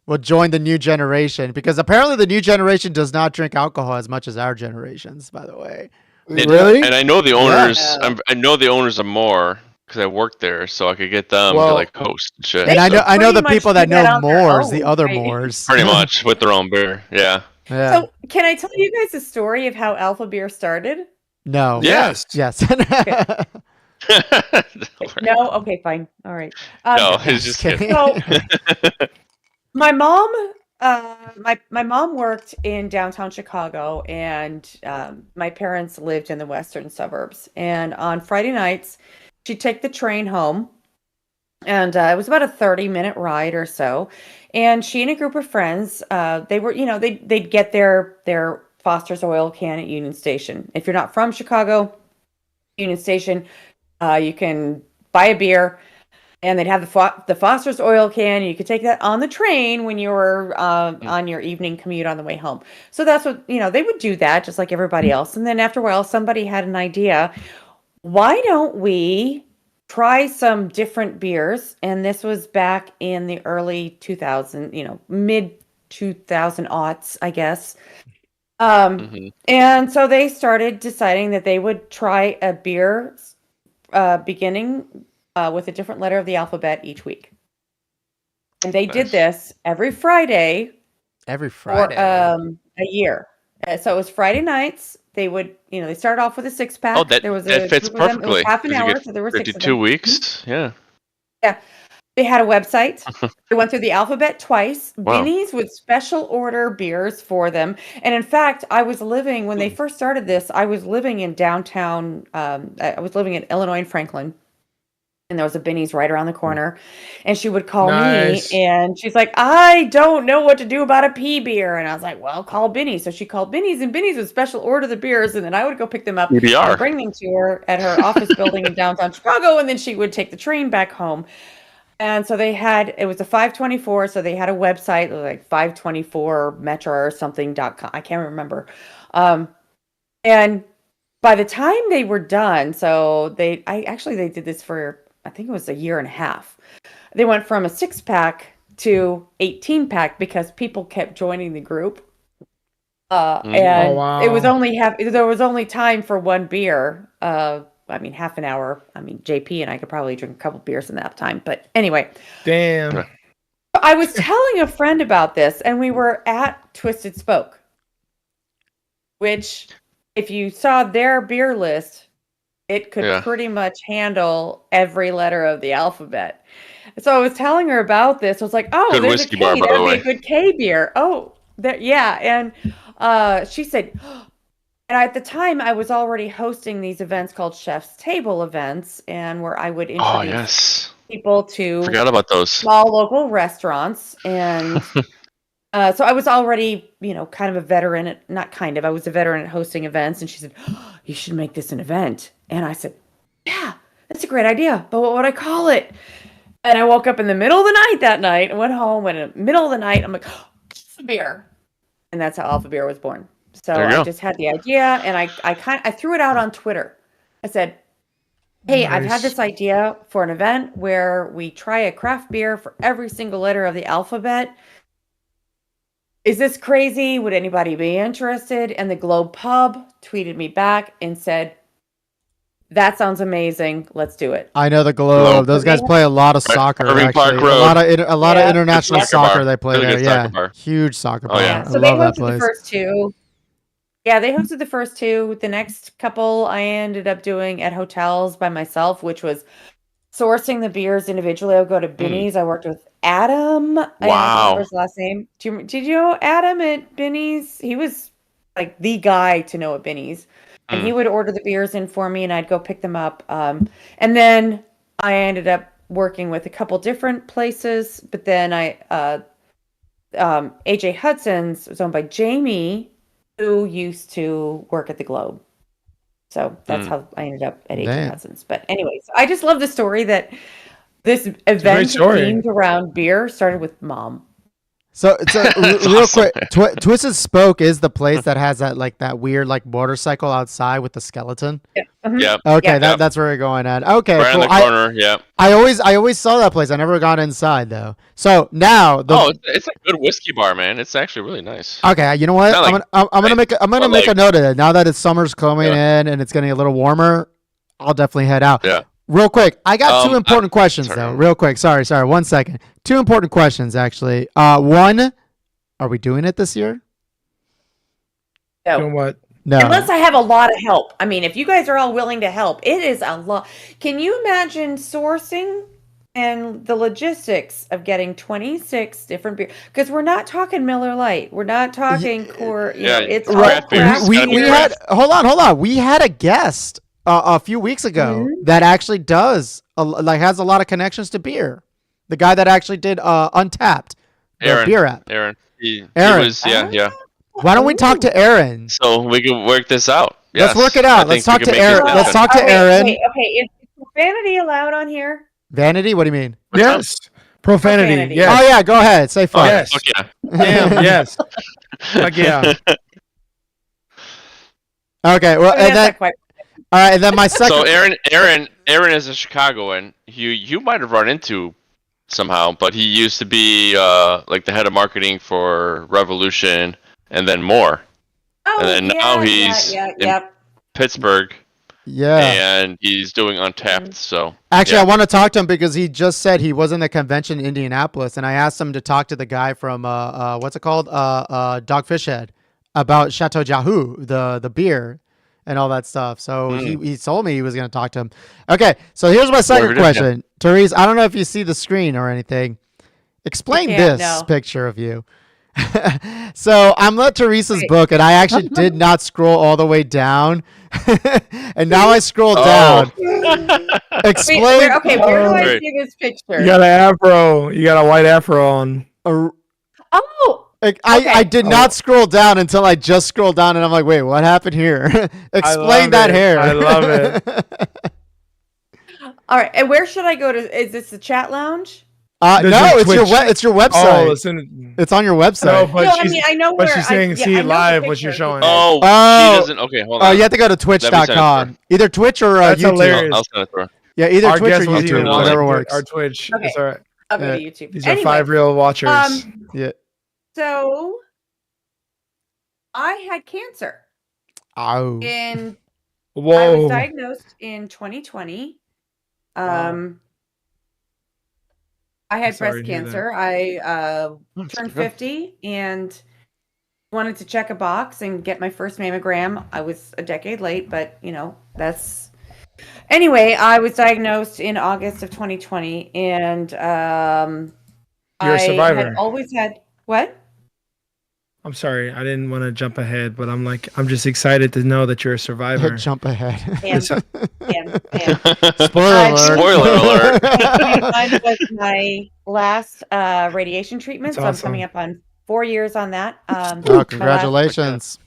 We'll join the new generation because apparently the new generation does not drink alcohol as much as our generations. By the way, It- Really? And I know the owners. Yeah. I know the owners are more because I worked there, so I could get them to Well- like host and shit. And I So, know the pretty people much that do that know on their Moors, the own, other right? Moors. pretty much with their own beer. Yeah. Yeah. So, can I tell you guys a story of how Alpha Beer started? No. Yes. Yes. No? Okay, fine. All right. No, Yes, it's just kidding. So, my mom, my mom worked in downtown Chicago, and my parents lived in the western suburbs. And on Friday nights, she'd take the train home, and it was about a 30-minute ride or so. And she and a group of friends, they were, they'd get their Foster's oil can at Union Station. If you're not from Chicago, Union Station, you can buy a beer. And they'd have the Foster's oil can. You could take that on the train when you were on your evening commute on the way home. So that's what, they would do that just like everybody else. And then after a while, somebody had an idea. Why don't we try some different beers? And this was back in the early 2000, mid 2000 aughts, I guess. And so they started deciding that they would try a beer beginning with a different letter of the alphabet each week. And they did Nice. this every Friday Every for Friday. a year. So it was Friday nights. They would, they started off with a 6-pack. Oh, that there was that fits group of them. It was perfectly. half an 'cause you hour, get so there were 6 of 52 them. weeks. Yeah. They had a website. They went through the alphabet twice. Wow. Binny's would special order beers for them. And in fact, I was living, when they first started this, I was living in downtown, I was living in Illinois and Franklin. And there was a Binny's right around the corner. And she would call Nice. me and she's like, I don't know what to do about a pea beer. And I was like, well, call Binny's. So she called Binny's, and Binny's would special order the beers. And then I would go pick them up PBR. and bring them to her at her office building in downtown Chicago. And then she would take the train back home. And so it was a 524. So they had a website like 524metro or something.com. I can't remember. And by the time they were done, so they did this for, I think it was a year and a half. They went from a 6-pack to 18-pack because people kept joining the group. And Oh, wow. it was there was only time for one beer. Half an hour. JP and I could probably drink a couple beers in that time. But anyway, Damn. I was telling a friend about this, and we were at Twisted Spoke, which, if you saw their beer list, it could pretty much handle every letter of the alphabet. So I was telling her about this. I was like, "Oh, Good there's whiskey a K. bar, by the That'd way. be a good K beer." Oh, yeah. And she said, and at the time, I was already hosting these events called Chef's Table events, and where I would Oh introduce yes. people to Forgot about those. small local restaurants. And so I was already, kind of a veteran at, not kind of, I was a veteran at hosting events. And she said, oh, you should make this an event. And I said, yeah, that's a great idea. But what would I call it? And I woke up in the middle of the night that night and went home. And in the middle of the night, I'm like, Alpha Beer. And that's how Alpha Beer was born. So There you I go. just had the idea, and I threw it out on Twitter. I said, hey, I've had Nice. this idea for an event where we try a craft beer for every single letter of the alphabet. Is this crazy? Would anybody be interested? And the Globe Pub tweeted me back and said, that sounds amazing. Let's do it. I know the Globe. Those guys play a lot of soccer. Irving Actually, Park Road. a lot of international Good soccer soccer bar. they play Really there. good Yeah, soccer bar. huge soccer Oh, bar. yeah. I So they love that hosted the place. first two. Yeah, they hosted the first two. The next couple I ended up doing at hotels by myself, which was sourcing the beers individually. I would go to Binny's. I worked with Adam. I don't Wow. remember his last name. Did you know Adam at Binny's? He was like the guy to know at Binny's. And he would order the beers in for me, and I'd go pick them up. And then I ended up working with a couple different places. But then AJ Hudson's was owned by Jamie, who used to work at the Globe. So that's how I ended up at AJ Damn. Hudson's. But anyways, I just love the story that this event story. themed around beer started with Mom. So real awesome. quick, Twisted Spoke is the place that has that weird motorcycle outside with the skeleton. Mhm. Yep. Okay, Yeah. that's where we're going at. Okay, Right cool. on the corner. Yep. I always saw that place. I never got inside though. So now It's a good whiskey bar, man. It's actually really nice. okay, you know what? Not like- I'm gonna make but make a note of it. Now that it's summer's coming in and it's getting a little warmer, I'll definitely head out. Yeah. Real quick, I got two Um, important questions sorry. though. Real quick, sorry, 1 second. Two important questions actually. One, are we doing it this year? No. Doing what? No. Unless I have a lot of help. I mean, if you guys are all willing to help, it is a lot. Can you imagine sourcing and the logistics of getting 26 different beers? Because we're not talking Miller Lite. We're not talking core. You know, Yeah, it's craft all beer. craft It's gotta be we beer. had hold on. We had a guest a few weeks ago Mhm. that actually does has a lot of connections to beer. The guy that actually did Untapped, the Aaron. beer app. Aaron. He Aaron. was yeah. Why don't we talk to Aaron? So we can work this out. Let's Yes. work it I out. Let's think we talk can to make this Aaron. Let's happen. talk to Aaron. Wait, okay. Is profanity allowed on here? Vanity? What do you mean? Yes. Profanity. Profanity. Yes. Oh yeah, go ahead. Say fuck. Yes. Fuck yeah. Damn. Yes. Like yeah. Okay. Well, I mean, and that's then not quite. all right, and then my second. So Aaron is a Chicagoan. You might have run into somehow, but he used to be like the head of marketing for Revolution, and then more. Oh, And then now he's in Pittsburgh, Yeah. and he's doing Untapped. So Actually, yeah. I want to talk to him because he just said he was in the convention in Indianapolis, and I asked him to talk to the guy from what's it called, Dogfish Head, about Chateau Jahoo, the beer, and all that stuff. So he told me he was going to talk to him. Okay, so here's my second Whoever it is, question, Therese. I don't know if you see the screen or anything. Explain can't, this no. picture of you. So I'm at Teresa's Wait. book, and I actually did not scroll all the way down, and now I scroll Oh. down. Wait, Explain. where do I Great. see this picture? You got an afro. You got a white afro on. a- Oh, I did not scroll down until I just scrolled down, and I'm like, wait, what happened here? Explain love that it. hair. I love it. all right. And where should I go to? Is this the chat lounge? There's No, a it's your Twitch. it's your Oh, website. listen. It's on your No, website. but No, I she's, mean I know but where. she's saying see I it know the live what you're picture. showing. Oh, Oh. she doesn't. Okay, hold Oh, on. you have to go to Let me send it to twitch.com. her. Either Twitch or That's YouTube. hilarious. I'll send it to her. Yeah, either Our Twitch or guest wasn't YouTube, even on whatever watching works. our Twitch. Okay. It's all right. I'll go to Yeah. YouTube. These Anyway, are 5 real watchers. Yeah. So I had cancer Oh. in. I Whoa. was diagnosed in 2020. I had Sorry breast to hear cancer. I turned 50 and wanted to check a box and get my first mammogram. I was a decade late, but that's anyway. I was diagnosed in August of 2020, and You're a I survivor. had always had what? I'm sorry, I didn't want to jump ahead, but I'm just excited to know that you're a survivor. Jump ahead. And, Spoiler alert. Spoiler alert. 2021 was my last radiation treatment, That's so I'm awesome. coming up on 4 years on that. Oh, congratulations.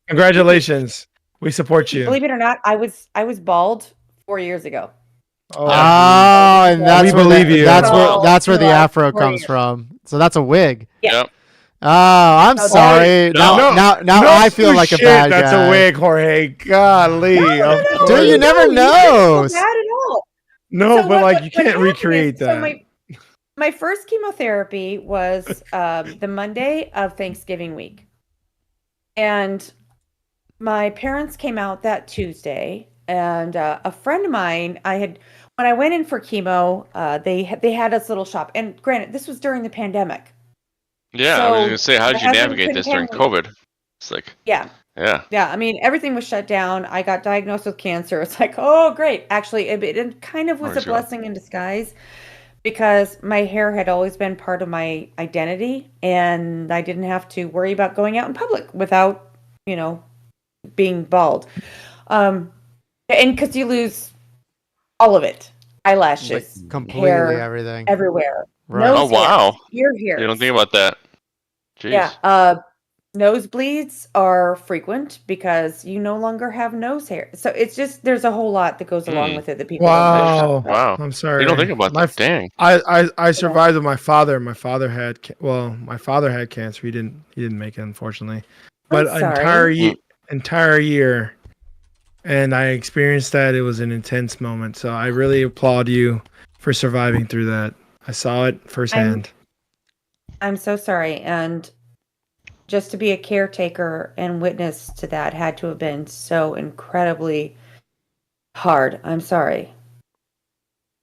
Congratulations. We support you. Believe it or not, I was bald 4 years ago. Oh, Oh, and that's We where believe you. That's where the Oh, afro for comes you. from. So that's a wig. Yeah. Yep. Oh, I'm No, sorry. no. Now no I feel like a shit, bad that's guy. a wig, Jorge. Golly. No, of Dude, course. you never you know. didn't feel bad at all. No, So but what- like you what can't happened recreate is- that. So my first chemotherapy was the Monday of Thanksgiving week, and my parents came out that Tuesday. And a friend of mine, when I went in for chemo, they had this little shop. And granted, this was during the pandemic. Yeah, I So, was gonna say, how did you my husband navigate this during couldn't COVID? It's like, Yeah. yeah. Yeah, I mean, everything was shut down. I got diagnosed with cancer. It's like, oh, great. Actually, it kind of was Praise a God. blessing in disguise because my hair had always been part of my identity, and I didn't have to worry about going out in public without, being bald. And because you lose all of it, eyelashes, Completely hair, everything. everywhere. Right. Nose Oh, wow. hairs, ear hairs. You don't think about that. Jeez. Yeah. Nosebleeds are frequent because you no longer have nose hair. So it's just there's a whole lot that goes along with it that people don't know. Wow. Wow. I'm sorry. You don't think about My that. Dang. I survived with my father. My father had cancer. He didn't make it, unfortunately. But I'm sorry. entire year, and I experienced that. It was an intense moment. So I really applaud you for surviving through that. I saw it firsthand. I'm so sorry. And just to be a caretaker and witness to that had to have been so incredibly hard. I'm sorry.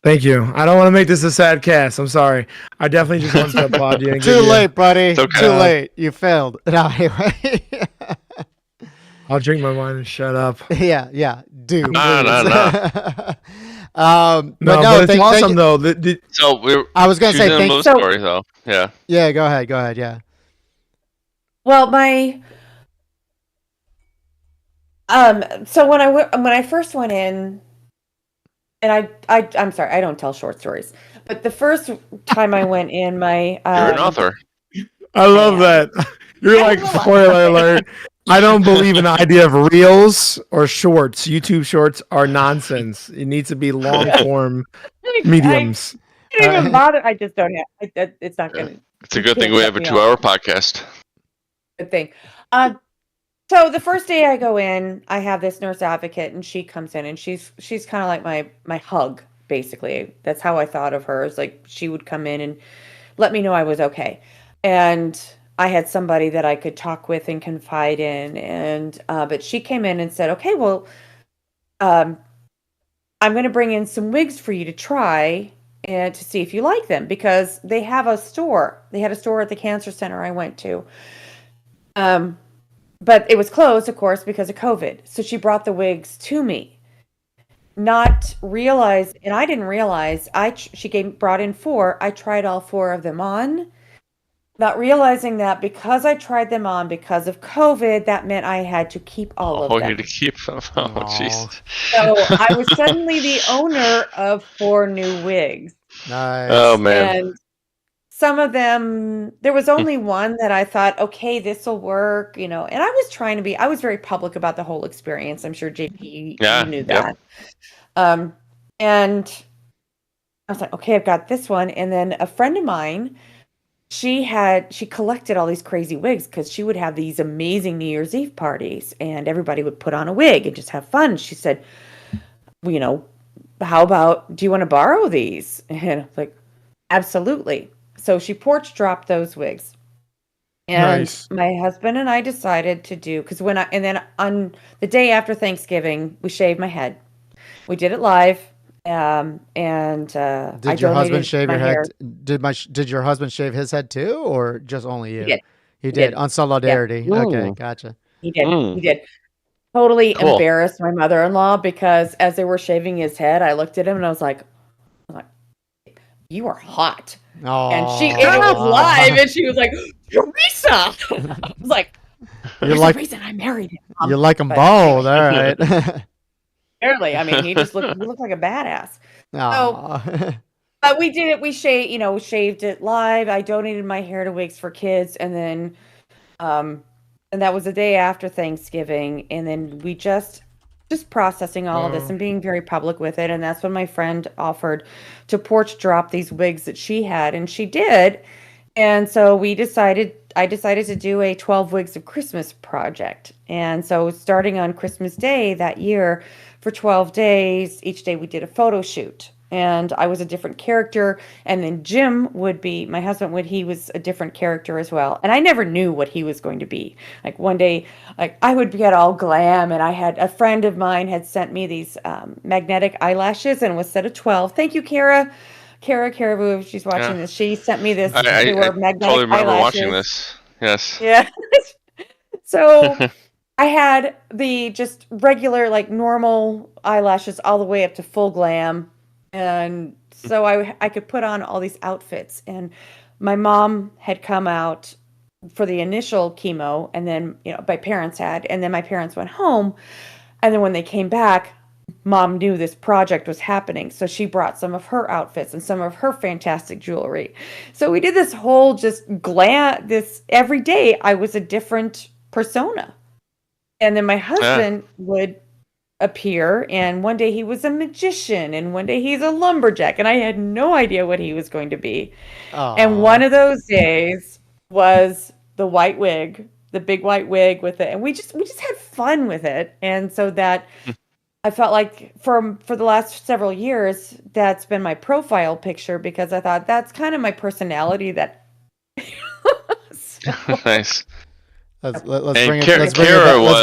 Thank you. I don't want to make this a sad cast. I'm sorry. I definitely just wanted to applaud you. And Too give you- late, buddy. It's okay. Too late. You failed. No, anyway. I'll drink my wine and shut up. yeah. Do. No, please. No, but but it's thank awesome you. though. So we're I was gonna say choosing thank. those So- stories though. Yeah. Yeah, go ahead. Yeah. Well, so when I first went in, and I'm sorry, I don't tell short stories, but the first time I went in, my You're an author. I love that. You're like, spoiler alert. I don't believe in the idea of reels or shorts. YouTube shorts are nonsense. It needs to be long form mediums. I don't even bother. I just don't have. It's not gonna. It's a good thing we have a me 2-hour podcast. Good thing. So the first day I go in, I have this nurse advocate, and she comes in, and she's kind of like my hug, basically. That's how I thought of her. It's like she would come in and let me know I was okay, and I had somebody that I could talk with and confide in, and but she came in and said, "Okay, well, I'm going to bring in some wigs for you to try." And to see if you like them, because they have a store. They had a store at the cancer center I went to. But it was closed, of course, because of COVID. So she brought the wigs to me, not realize, and I didn't realize. Brought in 4. I tried all 4 of them on, not realizing that because I tried them on because of COVID, that meant I had to keep all of Oh, them. you had to keep them. Oh, jeez. So I was suddenly the owner of 4 new wigs. Nice. Oh man. And some of them, there was only one that I thought, okay, this will work, and I was very public about the whole experience. I'm sure JP, Yeah, you knew yep. that. And I was like, okay, I've got this one. And then a friend of mine, she collected all these crazy wigs because she would have these amazing New Year's Eve parties and everybody would put on a wig and just have fun. She said, well, how about, do you want to borrow these? And I was like, absolutely. So she porch dropped those wigs. And Nice. my husband and I decided to do, because then on the day after Thanksgiving, we shaved my head. We did it live. I Did your husband donated shave my your hair. head? Did your husband shave his head too, or just only you? He did. He did on solidarity. Yeah. Okay, Ooh. gotcha. He did. Mm. He did. Totally Cool. embarrassed my mother-in-law because as they were shaving his head, I looked at him and I was like, you are hot. Oh, And it was live, and she was like, Teresa! I was like, You're there's like- a reason I married him. Mom." you like him But bald, all right. Barely. I mean, he looked like a badass. Aw. But we did it. We shaved it live. I donated my hair to Wigs for Kids, and then, and that was the day after Thanksgiving, and then we just processing all of this and being very public with it, and that's when my friend offered to porch drop these wigs that she had, and she did, and so I decided to do a 12 Wigs of Christmas project, and so starting on Christmas Day that year, for 12 days, each day we did a photo shoot. And I was a different character. And then Jim my husband he was a different character as well. And I never knew what he was going to be. Like one day, like I would get all glam. And I had a friend of mine had sent me these magnetic eyelashes and was set of 12. Thank you, Kara. Kara Caribou, if she's watching this. She sent me this. I magnetic totally remember eyelashes. watching this. Yes. Yeah. So I had the just regular, like normal eyelashes all the way up to full glam. And so I could put on all these outfits. And my mom had come out for the initial chemo, and then, my parents had, and then my parents went home. And then when they came back, Mom knew this project was happening. So she brought some of her outfits and some of her fantastic jewelry. So we did this whole just every day I was a different persona. And then my husband would appear, and one day he was a magician, and one day he's a lumberjack, and I had no idea what he was going to be. Aw. And one of those days was the white wig, the big white wig with it, and we just had fun with it. And so that I felt like for the last several years, that's been my profile picture, because I thought that's kind of my personality. That Nice. Let's And bring it. Kara Let's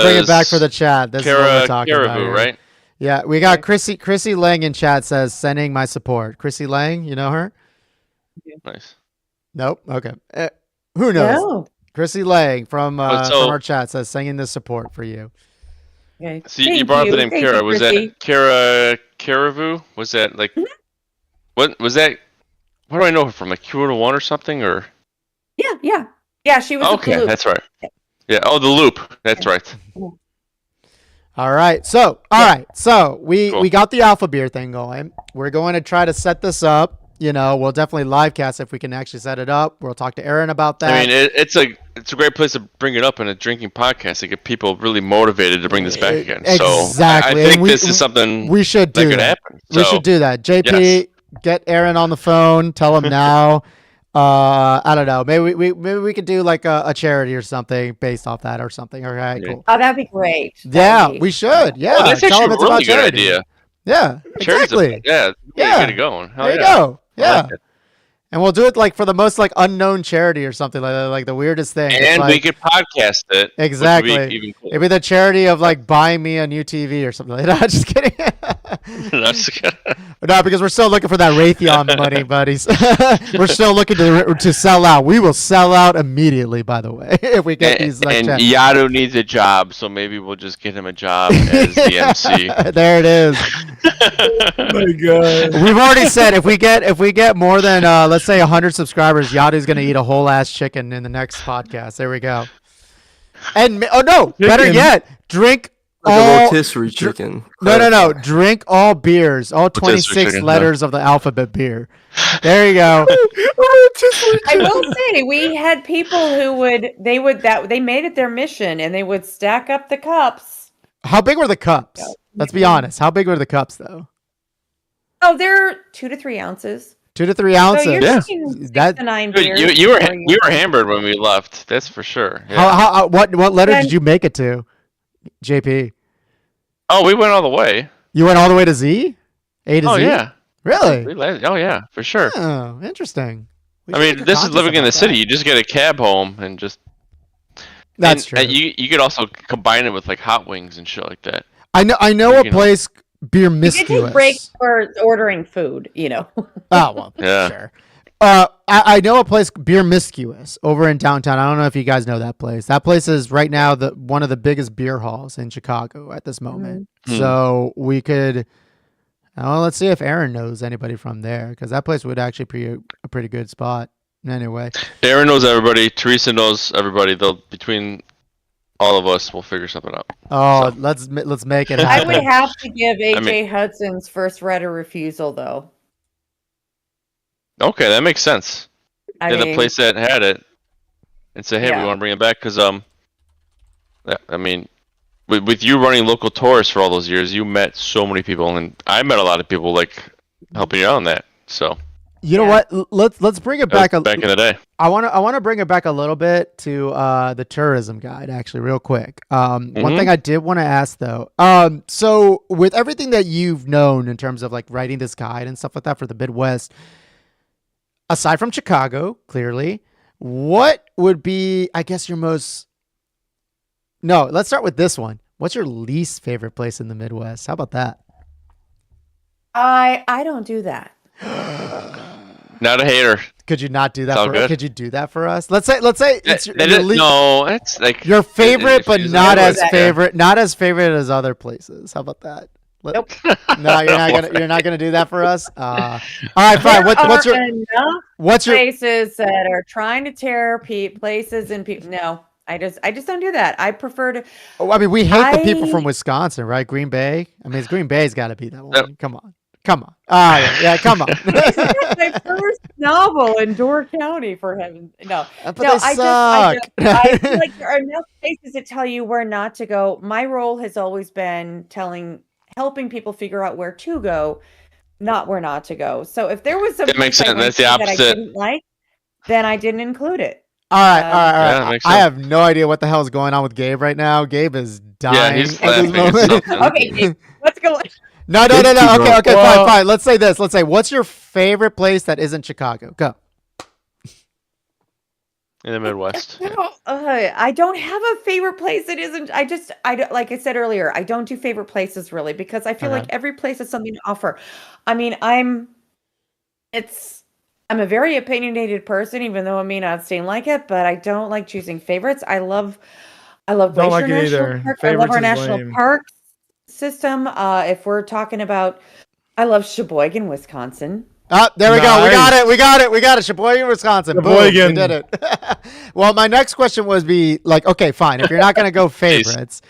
bring it back for was the chat. This is what we're talking about Caribou, here. right? Yeah, we got Okay. Chrissy Lang in chat says sending my support. Chrissy Lang, you know her? Nice. Nope. Okay. Who knows? No. Chrissy Lang from So, our chat says sending the support for you. Okay. so you Thank brought up the you. name Thank you, Kara. Was that Chrissy. Kara Karavu? Was that like Mhm. what was that? Where do I know her from? Like Q1 or something? Or Yeah. She was at the okay, loop. that's right. Yeah. Oh, the loop. That's right. All right. So, we Cool. got the alpha beer thing going. We're going to try to set this up. You know, we'll definitely live cast if we can actually set it up. We'll talk to Aaron about that. I mean, it's a great place to bring it up in a drinking podcast to get people really motivated to bring this back again. Exactly. So I And think this is something we should that do could that. happen. We So should do that. JP, yes. get Aaron on the phone. Tell him now. I don't know. Maybe we could do like a charity or something based off that or something. All right, Yeah. cool. Oh, that'd be great. Yeah, we should. Yeah, Oh, that's tell actually him a it's about really good charity. idea. Yeah, Charity's exactly. yeah, Yeah. get it going. Hell There you yeah. go. I Yeah. like it. And we'll do it like for the most like unknown charity or something like that, like the weirdest thing. It's And like, we could podcast it. exactly. Which would be even cool. Maybe the charity of like buying me a new TV or something like that. Just kidding. That's No, because we're still looking for that Raytheon money, buddies. We're still looking to sell out. We will sell out immediately, by the way, if we get these. Like, and checks. Yato needs a job, so maybe we'll just get him a job as the MC. There it is. Oh my god. We've already said if we get more than let's say 100 subscribers, Yadu's gonna eat a whole ass chicken in the next podcast. There we go. And oh no, better Chicken. yet, drink Like a all. rotisserie chicken. No. Drink all beers, all 26 chicken, letters of the alphabet beer. There you go. I will say we had people who they made it their mission and they would stack up the cups. How big were the cups? Let's be honest. How big were the cups though? Oh, they're 2 to 3 ounces. 2 to 3 ounces. So you're Yeah. drinking 6 That- to 9 Dude, beers. you were before we were hammered when we left. That's for sure. Yeah. What letter Then- did you make it to, JP? Oh, we went all the way. You went all the way to Z? A to Oh Z? yeah. Really? Oh yeah, for sure. Oh, interesting. We I should mean, make a this is contest living in about the city. that. You just get a cab home and just. That's true. You could also combine it with like hot wings and shit like that. I know you a can- place beer You can take breaks miscuous. for ordering food, you know. Oh well, Yeah. sure. I know a place beer miscuous over in downtown. I don't know if you guys know that place. That place is right now one of the biggest beer halls in Chicago at this moment. Mhm. So we could. Well, let's see if Aaron knows anybody from there because that place would actually be a pretty good spot. Anyway, Aaron knows everybody. Teresa knows everybody. They'll between all of us, we'll figure something out. oh, So. let's make it I happen. would have to give AJ mean- Hudson's first right of refusal, though. Okay, that makes sense. I Yeah, the mean, place that had it, and say, hey, Yeah. we want to bring it back because yeah, I mean, with you running local tours for all those years, you met so many people, and I met a lot of people like helping you out on that. So You know Yeah. what? Let's bring it that back was back in the day. I want to bring it back a little bit to the tourism guide, actually, real quick. One Mhm. thing I did want to ask though, so with everything that you've known in terms of like writing this guide and stuff like that for the Midwest, aside from Chicago, clearly, what would be, I guess, your most? No, let's start with this one. What's your least favorite place in the Midwest? How about that? I don't do that. Not a hater. Could you not do that? It's all For, good. could you do that for us? Let's say it's your, That your is- least. no, it's like Your favorite, but it's not as Yeah. favorite, not as favorite as other places. How about that? Nope. No, you're not gonna do that for us. All right, fine. What's There your are enough what's your? places that are trying to tear places and people? No, I just don't do that. I prefer to. Oh, I mean, we hate the people I- from Wisconsin, right? Green Bay. I mean, Green Bay's got to be that one. Yep. Come on. Yeah, come on. My first novel in Door County, for heaven. No, But no, they I suck. feel like there are enough places that tell you where not to go. My role has always been helping people figure out where to go, not where not to go. So if there was some That makes place I sense. went That's the to that I opposite. didn't like, then I didn't include it. All right. Yeah, that makes I sense. have no idea what the hell is going on with Gabe right now. Gabe is dying Yeah, he's at this laughing at moment. something. Okay, Dave, let's go. No. Gabe's too Okay, drunk. fine, fine. Let's say this. Let's say, what's your favorite place that isn't Chicago? Go. in the Midwest. I don't have a favorite place that isn't. Like I said earlier, I don't do favorite places really because I feel Okay. like every place has something to offer. I mean, I'm a very opinionated person, even though it may not seem like it, but I don't like choosing favorites. I love Don't like Glacier it National either. Park. I love Favorites our is national lame. park system. If we're talking about, I love Sheboygan, Wisconsin. There we go. We got Nice. it. We got it. We got it. Sheboygan, Wisconsin. Boom. We Sheboygan. did it. Well, my next question was be like, okay, fine. If you're not gonna go favorites, let's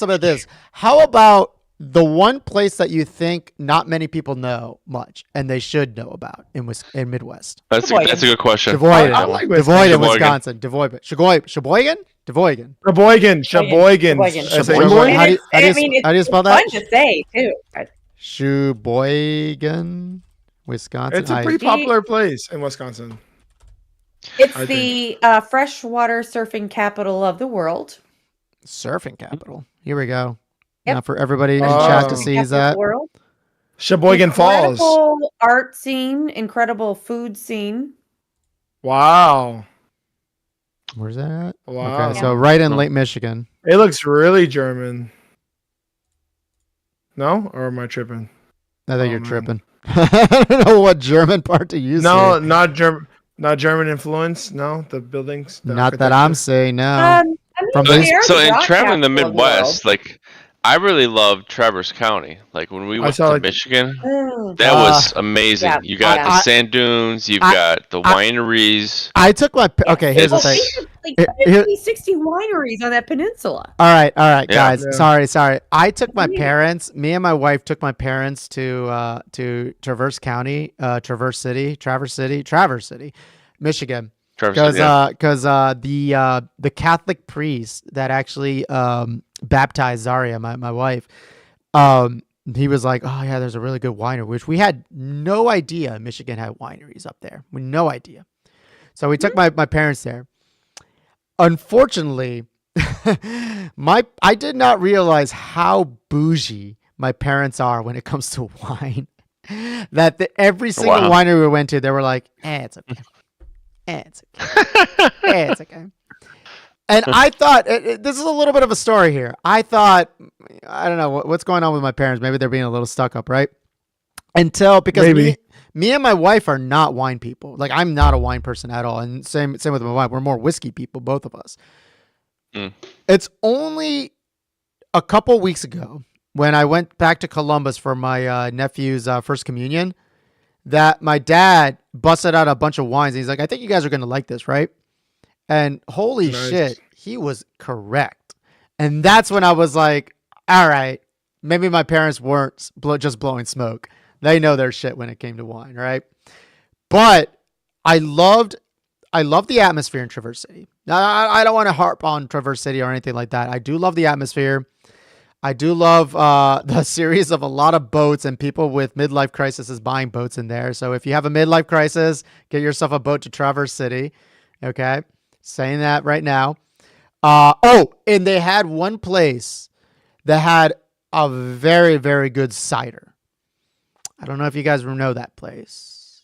look at this. How about the one place that you think not many people know much and they should know about in Midwest? That's a good question. Sheboygan. I like Sheboygan, Wisconsin. Wisconsin. Sheboygan. Sheboygan? Sheboygan. Sheboygan. Sheboygan. Sheboygan. How do you spell that? Fun to say too. Sheboygan, Wisconsin. It's a pretty popular place in Wisconsin. It's I the freshwater surfing capital of the world. Surfing capital. Here we go. Yep. Now for everybody in Oh. chat to Surfing see capital of that. the world. Sheboygan Falls. Incredible art scene, incredible food scene. Wow. Where's that at? Wow. Okay, so right in No. Lake Michigan. It looks really German. No? Or am I tripping? I think Oh, you're man. tripping. I don't know what German part to use. No, here. not German. Not German influence. No, the buildings. The Not that I'm architecture? saying no. I mean, From they this- are So the in rock traveling the capital of Midwest, like I really love Traverse County. Like when we went saw, to like- Michigan, world. that was amazing. yeah, You got yeah. the sand dunes, you've I- got the wineries. I took my okay. Here's the thing. Like Here- 50, 60 wineries on that peninsula. All right, Yeah. guys. Yeah. Sorry. I took my Yeah. parents. Me and my wife took my parents to Traverse County, Traverse City, Michigan. Traverse, yeah. Because the Catholic priest that actually baptized Zaria, my wife, he was like, oh yeah, there's a really good winery, which we had no idea Michigan had wineries up there. We had no idea. So we took my parents there. Unfortunately, I did not realize how bougie my parents are when it comes to wine. That every single Wow. winery we went to, they were like, it's okay. It's okay. It's okay. And I thought, this is a little bit of a story here. I thought, I don't know what's going on with my parents. Maybe they're being a little stuck up, right? Because Maybe. me and my wife are not wine people. Like I'm not a wine person at all. And same with my wife. We're more whiskey people, both of us. Mm. It's only a couple weeks ago when I went back to Columbus for my nephew's first communion that my dad busted out a bunch of wines. And he's like, I think you guys are going to like this, right? And holy Nice. shit, he was correct. And that's when I was like, all right, maybe my parents weren't just blowing smoke. They know their shit when it came to wine, right? But I loved the atmosphere in Traverse City. Now, I don't want to harp on Traverse City or anything like that. I do love the atmosphere. I do love the series of a lot of boats and people with midlife crises buying boats in there. So if you have a midlife crisis, get yourself a boat to Traverse City. Okay? Saying that right now. And they had one place that had a very, very good cider. I don't know if you guys know that place.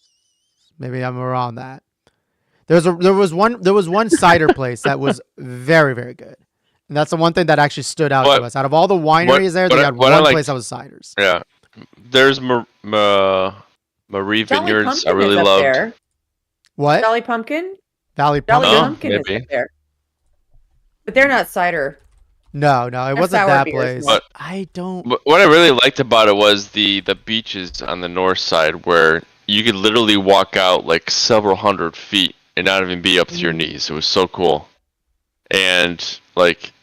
Maybe I'm wrong on that. There was one cider place that was very, very good. And that's the one thing that actually stood out to us. Out of all the wineries there, they had one place that was ciders. Yeah. There's Marie Jolly Vineyards. I Pumpkin really is up loved. there. What? Jolly Pumpkin? Valley Jolly Pumpkin? Pumpkin is maybe. up there. But they're not cider. No, it They're wasn't sour that beers, place. But- I don't. But what I really liked about it was the beaches on the north side where you could literally walk out like several hundred feet and not even be up to your knees. It was so cool. And like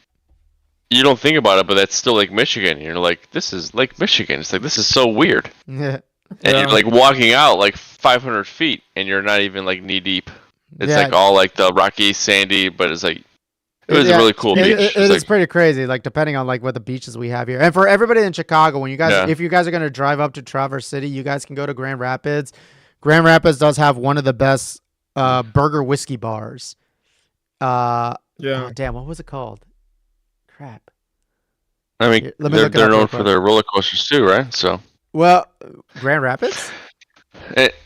you don't think about it, but that's still Lake Michigan. You're like, this is Lake Michigan. It's like this is so weird. Yeah. And Yeah. you're like walking out like 500 feet and you're not even like knee deep. It's Yeah. like all like the rocky, sandy, but it's like it was Yeah, a really cool beach. It It's is like, pretty crazy, like depending on like what the beaches we have here. And for everybody in Chicago, when you guys, Yeah. if you guys are gonna drive up to Traverse City, you guys can go to Grand Rapids. Grand Rapids does have one of the best burger whiskey bars. Yeah. Oh, damn, what was it called? Crap. I mean, Here, let me they're look it up real known quick. for their roller coasters too, right? So Well, Grand Rapids.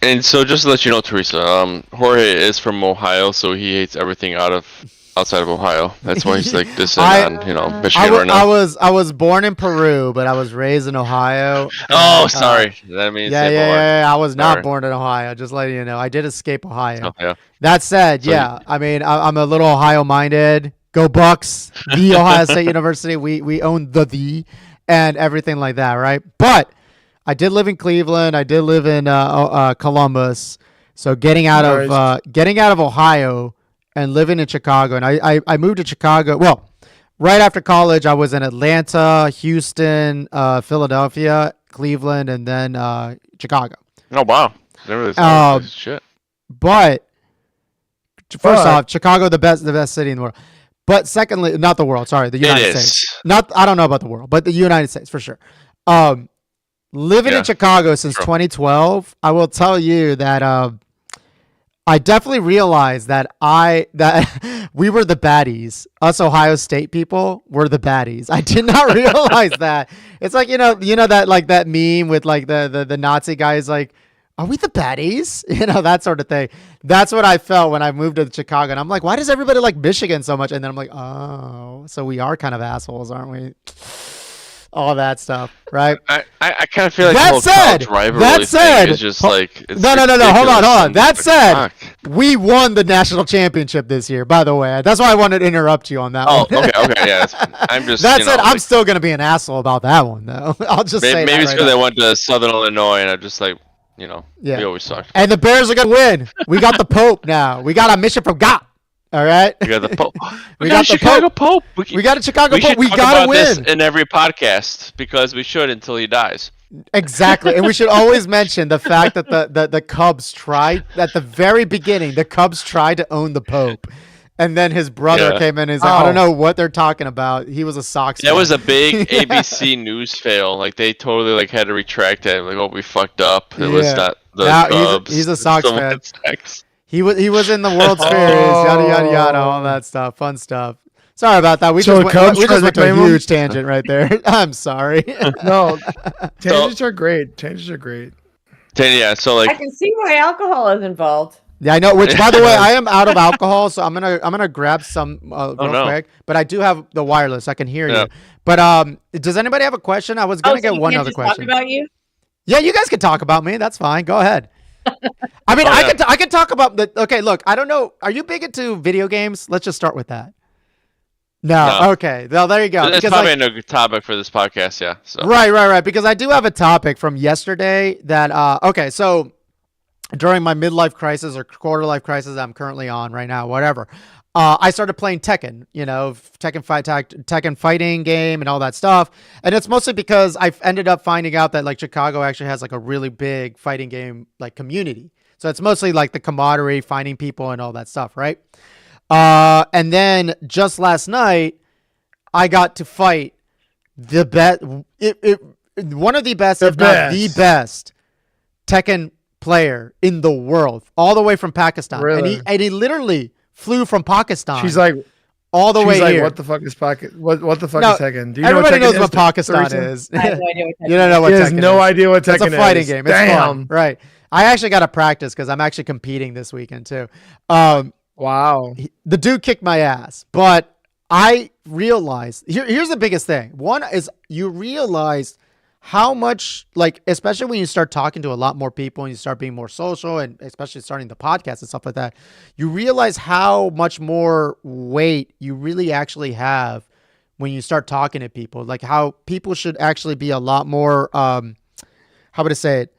And so just to let you know, Teresa, Jorge is from Ohio, so he hates everything outside of Ohio. That's why he's like dissing on Michigan right now. I was born in Peru, but I was raised in Ohio. Oh, And, sorry. That means yeah. I was not Sorry. born in Ohio. Just letting you know, I did escape Ohio. Oh, yeah. That said, So yeah, I mean, I'm a little Ohio minded. Go Bucks! The Ohio State University. We own the and everything like that, right? But I did live in Cleveland. I did live in Columbus. So getting out of Ohio and living in Chicago, and I moved to Chicago. Well, right after college, I was in Atlanta, Houston, Philadelphia, Cleveland, and then Chicago. Oh wow. Never really thought of this shit. But first off, Chicago the best city in the world. But secondly, not the world. Sorry, the United States. I don't know about the world, but the United States for sure. Living in Chicago since 2012, I will tell you that I definitely realized that we were the baddies. Us Ohio State people were the baddies. I did not realize that. It's like you know that like that meme with like the Nazi guys like, are we the baddies? That sort of thing. That's what I felt when I moved to Chicago. And I'm like, why does everybody like Michigan so much? And then I'm like, oh, so we are kind of assholes, aren't we? All that stuff, right? I kind of feel like the whole college rivalry thing is just like... No. Hold on. That said, we won the national championship this year, by the way. That's why I wanted to interrupt you on that one. Oh, okay, yeah. I'm just... That said, I'm still going to be an asshole about that one, though. I'll just say maybe it's because I went to Southern Illinois and I'm just like... we always suck. And the Bears are going to win. We got the Pope now. We got a mission from God. All right. We got the Pope. we got the Chicago Pope. We got a Chicago Pope. We got to win. This in every podcast because we should until he dies. Exactly. And we should always mention the fact that the Cubs tried at the very beginning, the Cubs tried to own the Pope. And then his brother came in and he's like, I don't know what they're talking about. He was a Sox fan. That was a big ABC news fail. Like they totally like had to retract that. Like, we fucked up. It was not the Cubs. He's a Sox fan. He was in the World Series, yada, all that stuff, fun stuff. Sorry about that. We just went to a huge tangent right there. I'm sorry. No, tangents are great. Yeah, so like I can see why alcohol is involved. Yeah, I know. Which, by the way, I am out of alcohol, so I'm gonna grab some real quick. But I do have the wireless. I can hear you. But does anybody have a question? I was gonna get one other question. Talk about you? Yeah, you guys can talk about me. That's fine. Go ahead. I mean, I could talk about the. Okay, look, I don't know. Are you big into video games? Let's just start with that. No. Okay. Well, there you go. It's probably a good topic for this podcast. Yeah. So. Right. Because I do have a topic from yesterday that. Okay, so during my midlife crisis or quarter life crisis I'm currently on right now, whatever. I started playing Tekken, Tekken fighting game and all that stuff. And it's mostly because I've ended up finding out that like Chicago actually has like a really big fighting game like community. So it's mostly like the camaraderie, finding people and all that stuff, right? And then just last night, I got to fight the best, one of the best, if not the best Tekken player in the world, all the way from Pakistan. Really? And he literally flew from Pakistan. She's like all the way here. What the fuck is What the fuck is Tekken? Do you everybody know knows what Pakistan is. I have no idea what Tekken You don't know what Tekken is. He has no idea what Tekken is. It's a fighting game. It's Damn. fun. Right. I actually got to practice because I'm actually competing this weekend too. Wow. The dude kicked my ass, but I realized here's the biggest thing. One is you realize how much, like, especially when you start talking to a lot more people and you start being more social and especially starting the podcast and stuff like that, you realize how much more weight you really actually have when you start talking to people. Like how people should actually be a lot more, how would I say it?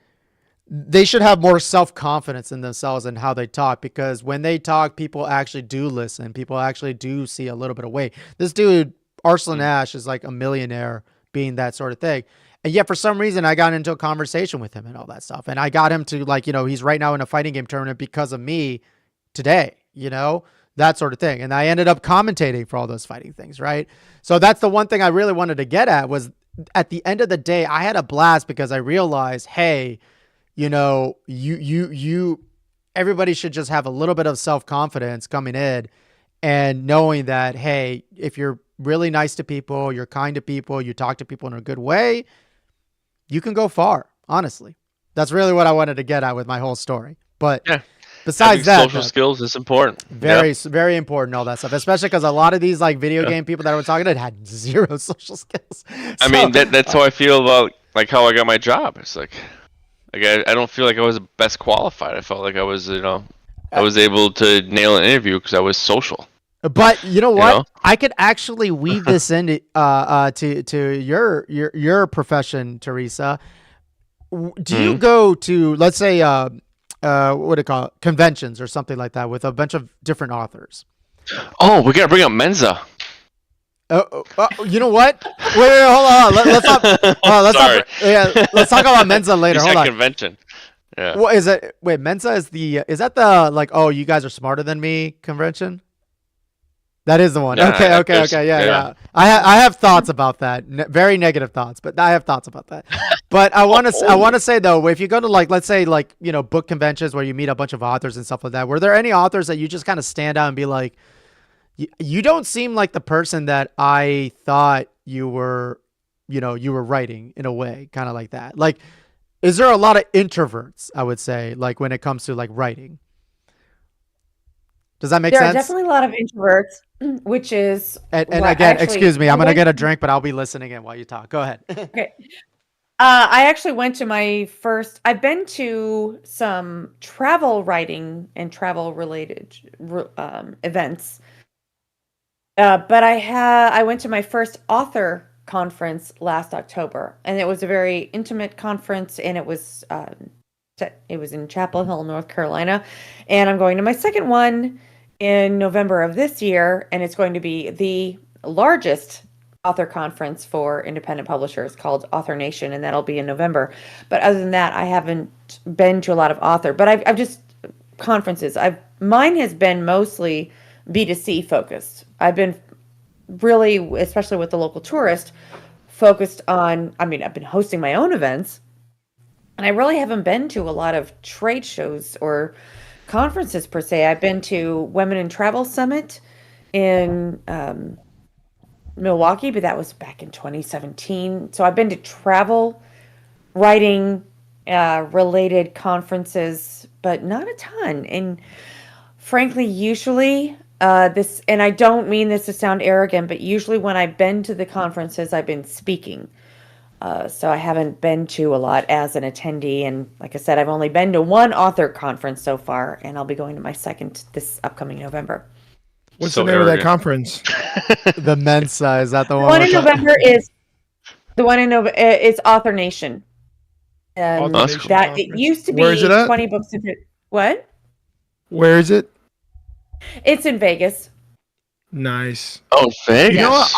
They should have more self-confidence in themselves and how they talk, because when they talk, people actually do listen. People actually do see a little bit of weight. This dude, Arslan Ash, is like a millionaire being that sort of thing. And yet for some reason I got into a conversation with him and all that stuff. And I got him to like, he's right now in a fighting game tournament because of me today, that sort of thing. And I ended up commentating for all those fighting things. Right. So that's the one thing I really wanted to get at was at the end of the day, I had a blast because I realized, hey, everybody should just have a little bit of self-confidence coming in and knowing that, hey, if you're really nice to people, you're kind to people, you talk to people in a good way, you can go far, honestly. That's really what I wanted to get at with my whole story. But Yeah. besides Having that, social skills is important. very important, all that stuff, especially because a lot of these like video game people that were talking to had zero social skills. I mean, that's how I feel about like how I got my job. It's like I don't feel like I was best qualified. I felt like I was, I was able to nail an interview because I was social. But you know what? You know? I could actually weave this into to your profession, Teresa. Do you go to, let's say, what do you call it, conventions or something like that with a bunch of different authors? Oh, we gotta bring up Mensa. You know what? Wait, hold on. Let's not. Sorry. Let's talk about Mensa later. You Hold said on. convention. Yeah. What is it? Wait, Mensa is that the like? Oh, you guys are smarter than me convention? That is the one. Yeah, Okay. Yeah. I have thoughts about that. Very negative thoughts, but I have thoughts about that. But I want to say though, if you go to like, let's say like, book conventions where you meet a bunch of authors and stuff like that, were there any authors that you just kind of stand out and be like, you don't seem like the person that I thought you were, you were writing in a way, kind of like that. Like, is there a lot of introverts, I would say, like when it comes to like writing? Does that make There sense? are definitely a lot of introverts, which is And what again, actually- excuse me, I'm gonna get a drink, but I'll be listening in while you talk. Go ahead. Okay. I actually went to my first. I've been to some travel writing and travel related events, but I went to my first author conference last October, and it was a very intimate conference, and it was in Chapel Hill, North Carolina, and I'm going to my second one in November of this year, and it's going to be the largest author conference for independent publishers called Author Nation, and that'll be in November. But other than that, I haven't been to a lot of author, but I've just conferences. Mine has been mostly B2C focused. I've been really, especially with the local tourist, focused on, I've been hosting my own events, and I really haven't been to a lot of trade shows or conferences per se. I've been to Women in Travel Summit in Milwaukee, but that was back in 2017. So I've been to travel writing related conferences, but not a ton. And frankly, usually and I don't mean this to sound arrogant, but usually when I've been to the conferences, I've been speaking. So I haven't been to a lot as an attendee. And like I said, I've only been to one author conference so far, and I'll be going to my second this upcoming November. What's So the name of that arrogant. conference? The Mensa, is that the one? One we're in talking- November is the one in November. It's Author Nation. And Author Nation that Conference. it used to be Where is it at? 20 books. What? Where is it? It's in Vegas. Nice. Oh, Vegas. You know what?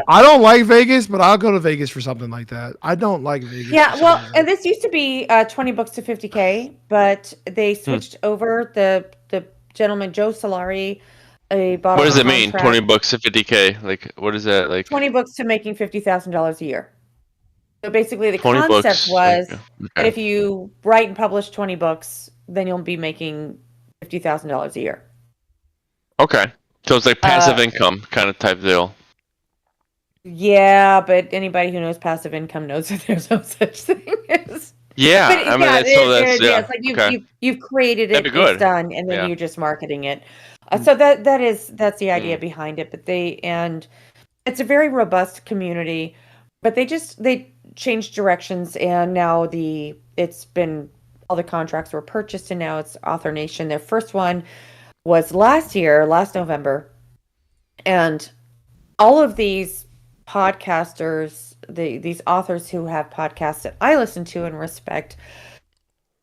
I don't like Vegas, but I'll go to Vegas for something like that. I don't like Vegas. Yeah, for well, some and reason. this used to be 20 books to 50K, but they switched over. The gentleman Joe Solari, bought What a does it mean? contract. 20 bucks to 50K. Like, what is that? Like 20 books to making $50,000 a year. So basically, the 20 concept books. was Okay. that if you write and publish 20 books, then you'll be making $50,000 a year. Okay. So it's like passive income kind of type deal. Yeah, but anybody who knows passive income knows that there's no such thing as. Yeah. But I mean, that's, so that's, yeah. it's like Okay. you've created it, That'd be good. it's done, and then Yeah. you're just marketing it. So that's the idea behind it. But it's a very robust community. But they changed directions, and now all the contracts were purchased, and now it's Author Nation. Their first one was last November, and all of these podcasters, these authors who have podcasts that I listen to and respect,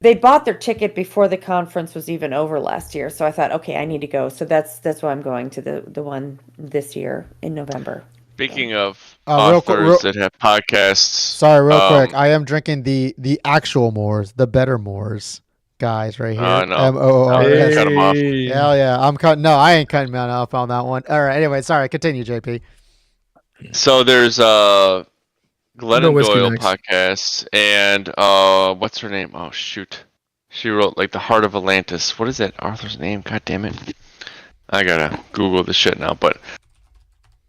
they bought their ticket before the conference was even over last year. So I thought, okay, I need to go. So that's why I'm going to the one this year in November. Speaking of real authors that have podcasts. Sorry, real quick. I am drinking the actual Moors, the better Moors, guys, right here. No. MOORS. Cut 'em off. Hell yeah, I'm cutting. No, I ain't cutting mine off on that one. All right. Anyway, sorry. Continue, JP. So there's Glennon No whiskey Doyle next. podcast, and what's her name? Oh shoot, she wrote like The Heart of Atlantis. What is that author's name? God damn it! I gotta Google this shit now. But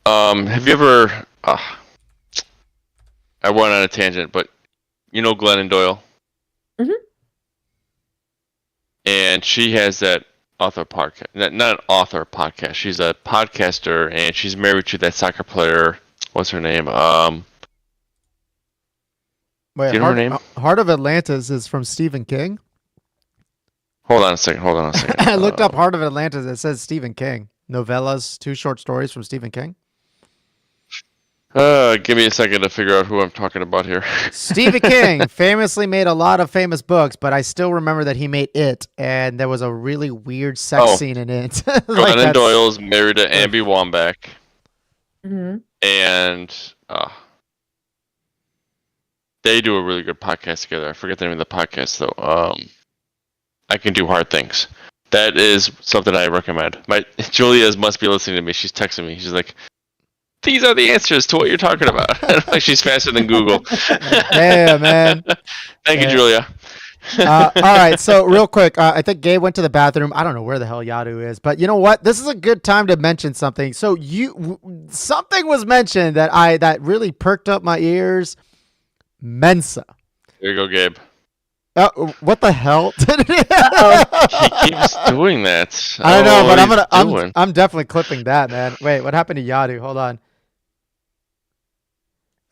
have you ever? I went on a tangent, but you know Glennon Doyle. Mhm. and she has that author podcast. Not an author podcast. She's a podcaster, and she's married to that soccer player. What's her name? Wait, do you know her name? Heart of Atlantis is from Stephen King. Hold on a second. I looked up Heart of Atlantis. It says Stephen King. Novellas, 2 short stories from Stephen King. Give me a second to figure out who I'm talking about here. Stephen King famously made a lot of famous books, but I still remember that he made It, and there was a really weird sex scene in it. Glennon Doyle's married to Amby Wambach. Mm-hmm. And they do a really good podcast together. I forget the name of the podcast, though. I Can Do Hard Things. That is something I recommend. Julia must be listening to me. She's texting me. She's like, these are the answers to what you're talking about. Like she's faster than Google. Yeah, man. Thank you, Julia. All right, so real quick, I think Gabe went to the bathroom. I don't know where the hell Yadu is, but you know what? This is a good time to mention something. So something was mentioned that really perked up my ears. Mensa. There you go, Gabe. What the hell? He keeps doing that. I don't know, but I'm definitely clipping that, man. Wait, what happened to Yadu? Hold on.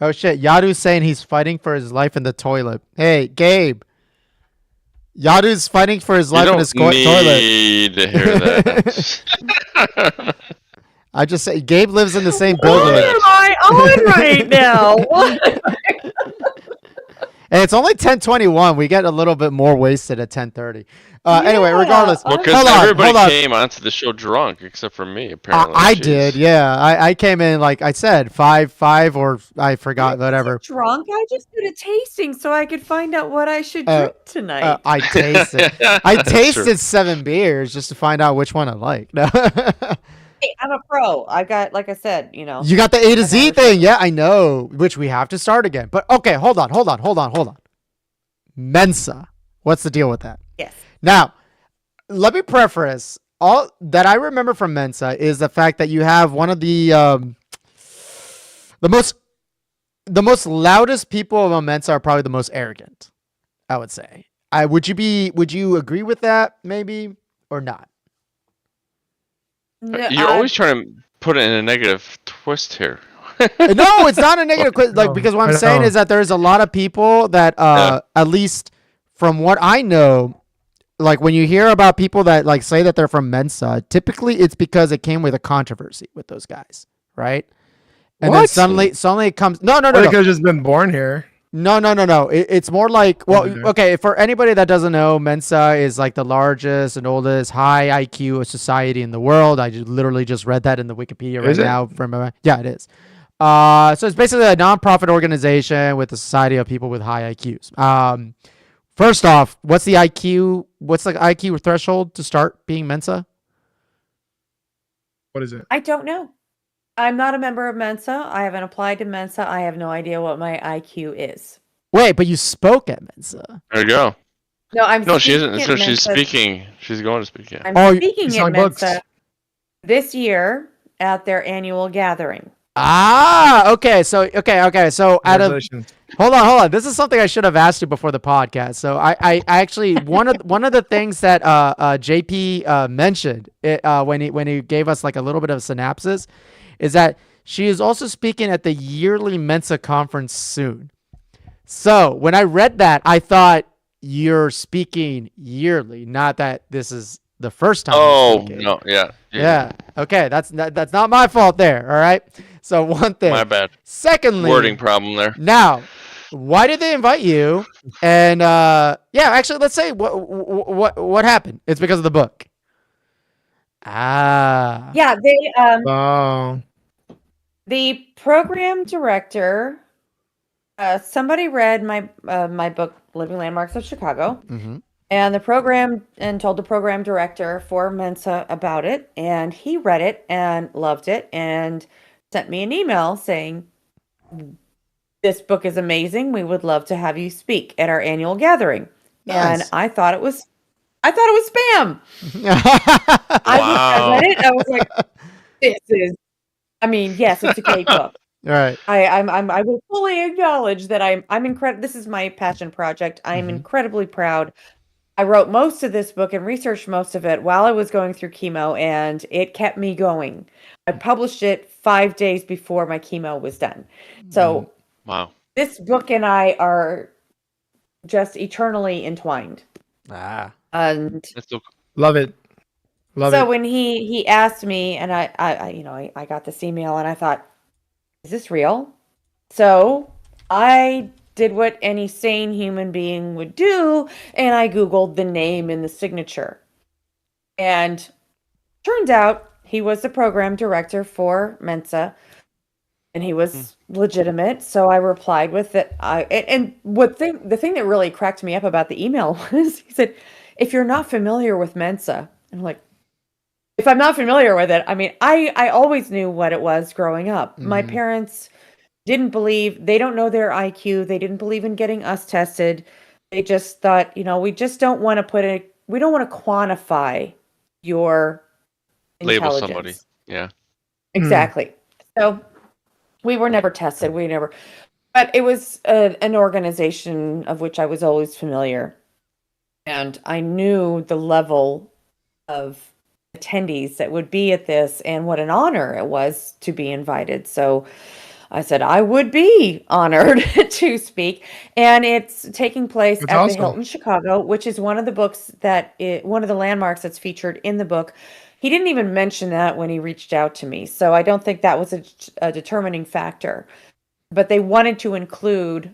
Oh shit, Yadu's saying he's fighting for his life in the toilet. Hey, Gabe. Yadu's fighting for his life in his toilet. You don't need to hear that. I just say Gabe lives in the same building. What am I on right now? What? And it's only 10:21. We get a little bit more wasted at 10:30. Anyway, regardless. Well, because everybody came onto the show drunk except for me, apparently. I did, yeah. I came in, like I said, 5 or I forgot, whatever. Drunk? I just did a tasting so I could find out what I should drink tonight. I tasted 7 beers just to find out which one I like. No. Hey, I'm a pro. I got, like I said, You got the A to Z thing. Yeah, I know, which we have to start again. But okay, hold on. Mensa. What's the deal with that? Yes. Now, let me preface all that I remember from Mensa is the fact that you have one of the most loudest people of Mensa are probably the most arrogant, I would say. Would you agree with that maybe or not? No, You're always trying to put it in a negative twist here. No, it's not a negative because what I'm saying is that there's a lot of people that at least from what I know, like when you hear about people that like say that they're from Mensa, typically it's because it came with a controversy with those guys, right? And then suddenly it comes no. They could have just been born here. No. It's more like, well, okay, for anybody that doesn't know, Mensa is like the largest and oldest high IQ society in the world. I literally just read that in the Wikipedia right now. Yeah, it is. So it's basically a nonprofit organization with a society of people with high IQs. First off, what's the IQ threshold to start being Mensa? What is it? I don't know. I'm not a member of Mensa. I haven't applied to Mensa. I have no idea what my IQ is. Wait, but you spoke at Mensa. There you go. No, she isn't. So she's speaking. She's going to speak. Yeah. I'm speaking at Mensa this year at their annual gathering. Okay. So out of hold on. This is something I should have asked you before the podcast. So I actually one of the things that JP mentioned when he gave us like a little bit of a synopsis is that she is also speaking at the yearly Mensa conference soon. So when I read that, I thought you're speaking yearly, not that this is the first time. Oh no, yeah. Okay, that's not my fault there. All right. So one thing. My bad. Secondly, wording problem there. Now, why did they invite you? And actually, let's say what happened. It's because of the book. Yeah, they the program director. Somebody read my book, Living Landmarks of Chicago, and told the program director for Mensa about it, and he read it and loved it and sent me an email saying, "This book is amazing. We would love to have you speak at our annual gathering." Nice. And I thought it was spam. I read it. I was like, "This is." I mean, yes, it's a great book. All right. I will fully acknowledge that I'm incredible. This is my passion project. I am incredibly proud I wrote most of this book and researched most of it while I was going through chemo, and it kept me going. I published it 5 days before my chemo was done. So Wow. this book and I are just eternally entwined. And That's so Love it. Love so it. when he asked me, and I got this email, and I thought, is this real? So I did what any sane human being would do, and I Googled the name in the signature. And turned out he was the program director for Mensa, and he was legitimate. So I replied with it. The thing that really cracked me up about the email was he said, "If you're not familiar with Mensa," and I'm like, if I'm not familiar with it, I mean, I always knew what it was growing up. My parents didn't believe, they don't know their IQ. They didn't believe in getting us tested. They just thought, we just don't want to we don't want to quantify your label intelligence. somebody. Yeah. Exactly. So we were never tested. But it was an organization of which I was always familiar. And I knew the level of attendees that would be at this and what an honor it was to be invited. So I said I would be honored to speak, and it's taking place That's at awesome. the Hilton Chicago, which is one of the books one of the landmarks that's featured in the book. He didn't even mention that when he reached out to me, so I don't think that was a determining factor. But they wanted to include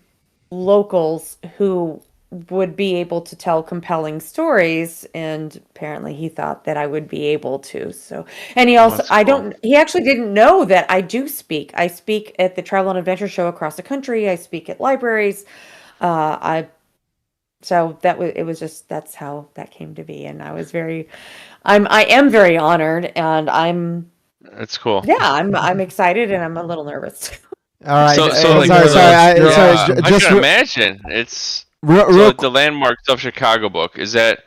locals who would be able to tell compelling stories, and apparently he thought that I would be able to. So, and he also, that's he actually didn't know that I do speak. I speak at the Travel and Adventure Show across the country. I speak at libraries. So that's how that came to be. And I am very honored, and That's cool. I'm excited, and I'm a little nervous. All right. So, sorry. I Just can imagine it's real the Landmarks of Chicago book. Is that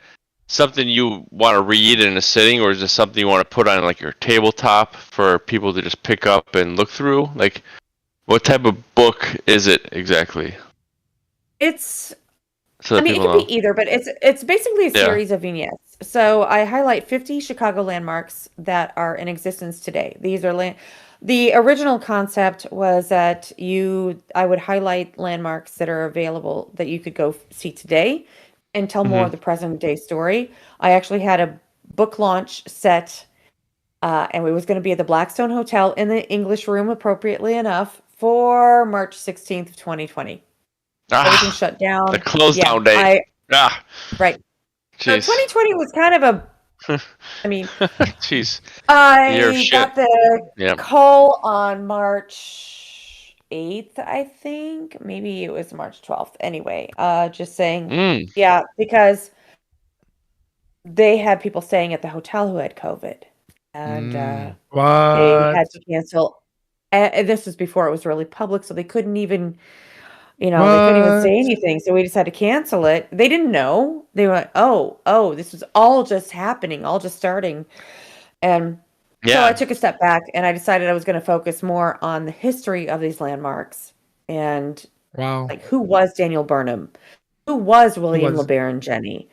something you want to read in a sitting, or is this something you want to put on like your tabletop for people to just pick up and look through? Like, what type of book is it exactly? It's So that I mean, it people could know. be either, but it's basically a Yeah. series of vignettes. So I highlight 50 Chicago landmarks that are in existence today. These are the original concept was that I would highlight landmarks that are available that you could go see today and tell more of the present day story. I actually had a book launch set, and it was going to be at the Blackstone Hotel in the English Room, appropriately enough, for March 16th of 2020. Everything shut down. The close down date. Right. So Jeez. 2020 was kind of I mean, Jeez. Year of I shit. got the Yeah. call on March 8th, I think. Maybe it was March 12th. Anyway, just saying, yeah, because they had people staying at the hotel who had COVID, and they had to cancel. And this was before it was really public, so they couldn't even. They couldn't even say anything, so we just had to cancel it. They didn't know. They were like, oh, this was all just happening, all just starting. And so I took a step back, and I decided I was going to focus more on the history of these landmarks and like who was Daniel Burnham? Who was William LeBaron Jenney?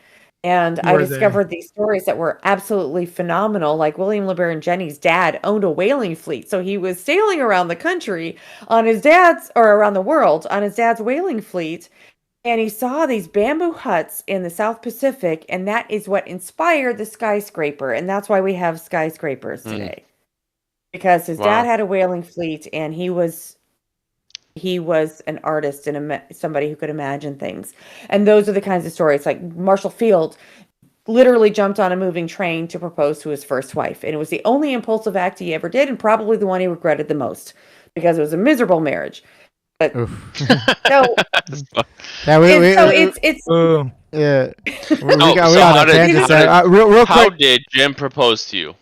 And I discovered these stories that were absolutely phenomenal. Like William LeBaron Jenney's dad owned a whaling fleet. So he was sailing around the country on around the world on his dad's whaling fleet. And he saw these bamboo huts in the South Pacific. And that is what inspired the skyscraper. And that's why we have skyscrapers today. Because his dad had a whaling fleet, and he was an artist and somebody who could imagine things. And those are the kinds of stories. Like Marshall Field literally jumped on a moving train to propose to his first wife. And it was the only impulsive act he ever did, and probably the one he regretted the most, because it was a miserable marriage. But so it's yeah. Real quick. How did Jim propose to you?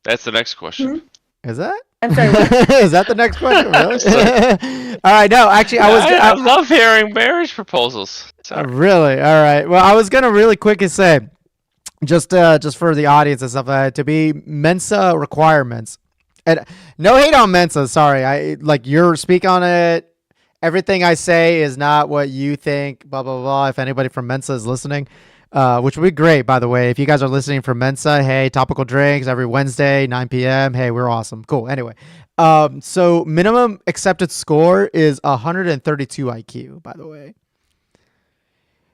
That's the next question. Is that? I'm sorry. What? Is that the next question? Really? All right. No, actually, I love hearing marriage proposals. Really? All right. Well, I was gonna really quickly say, just for the audience and stuff, to be Mensa requirements, and no hate on Mensa. Sorry, you're speak on it. Everything I say is not what you think. Blah blah blah. If anybody from Mensa is listening, which would be great, by the way. If you guys are listening from Mensa, hey, Topical Drinks every Wednesday, 9 p.m. Hey, we're awesome. Cool. Anyway, so minimum accepted score is 132 IQ, by the way.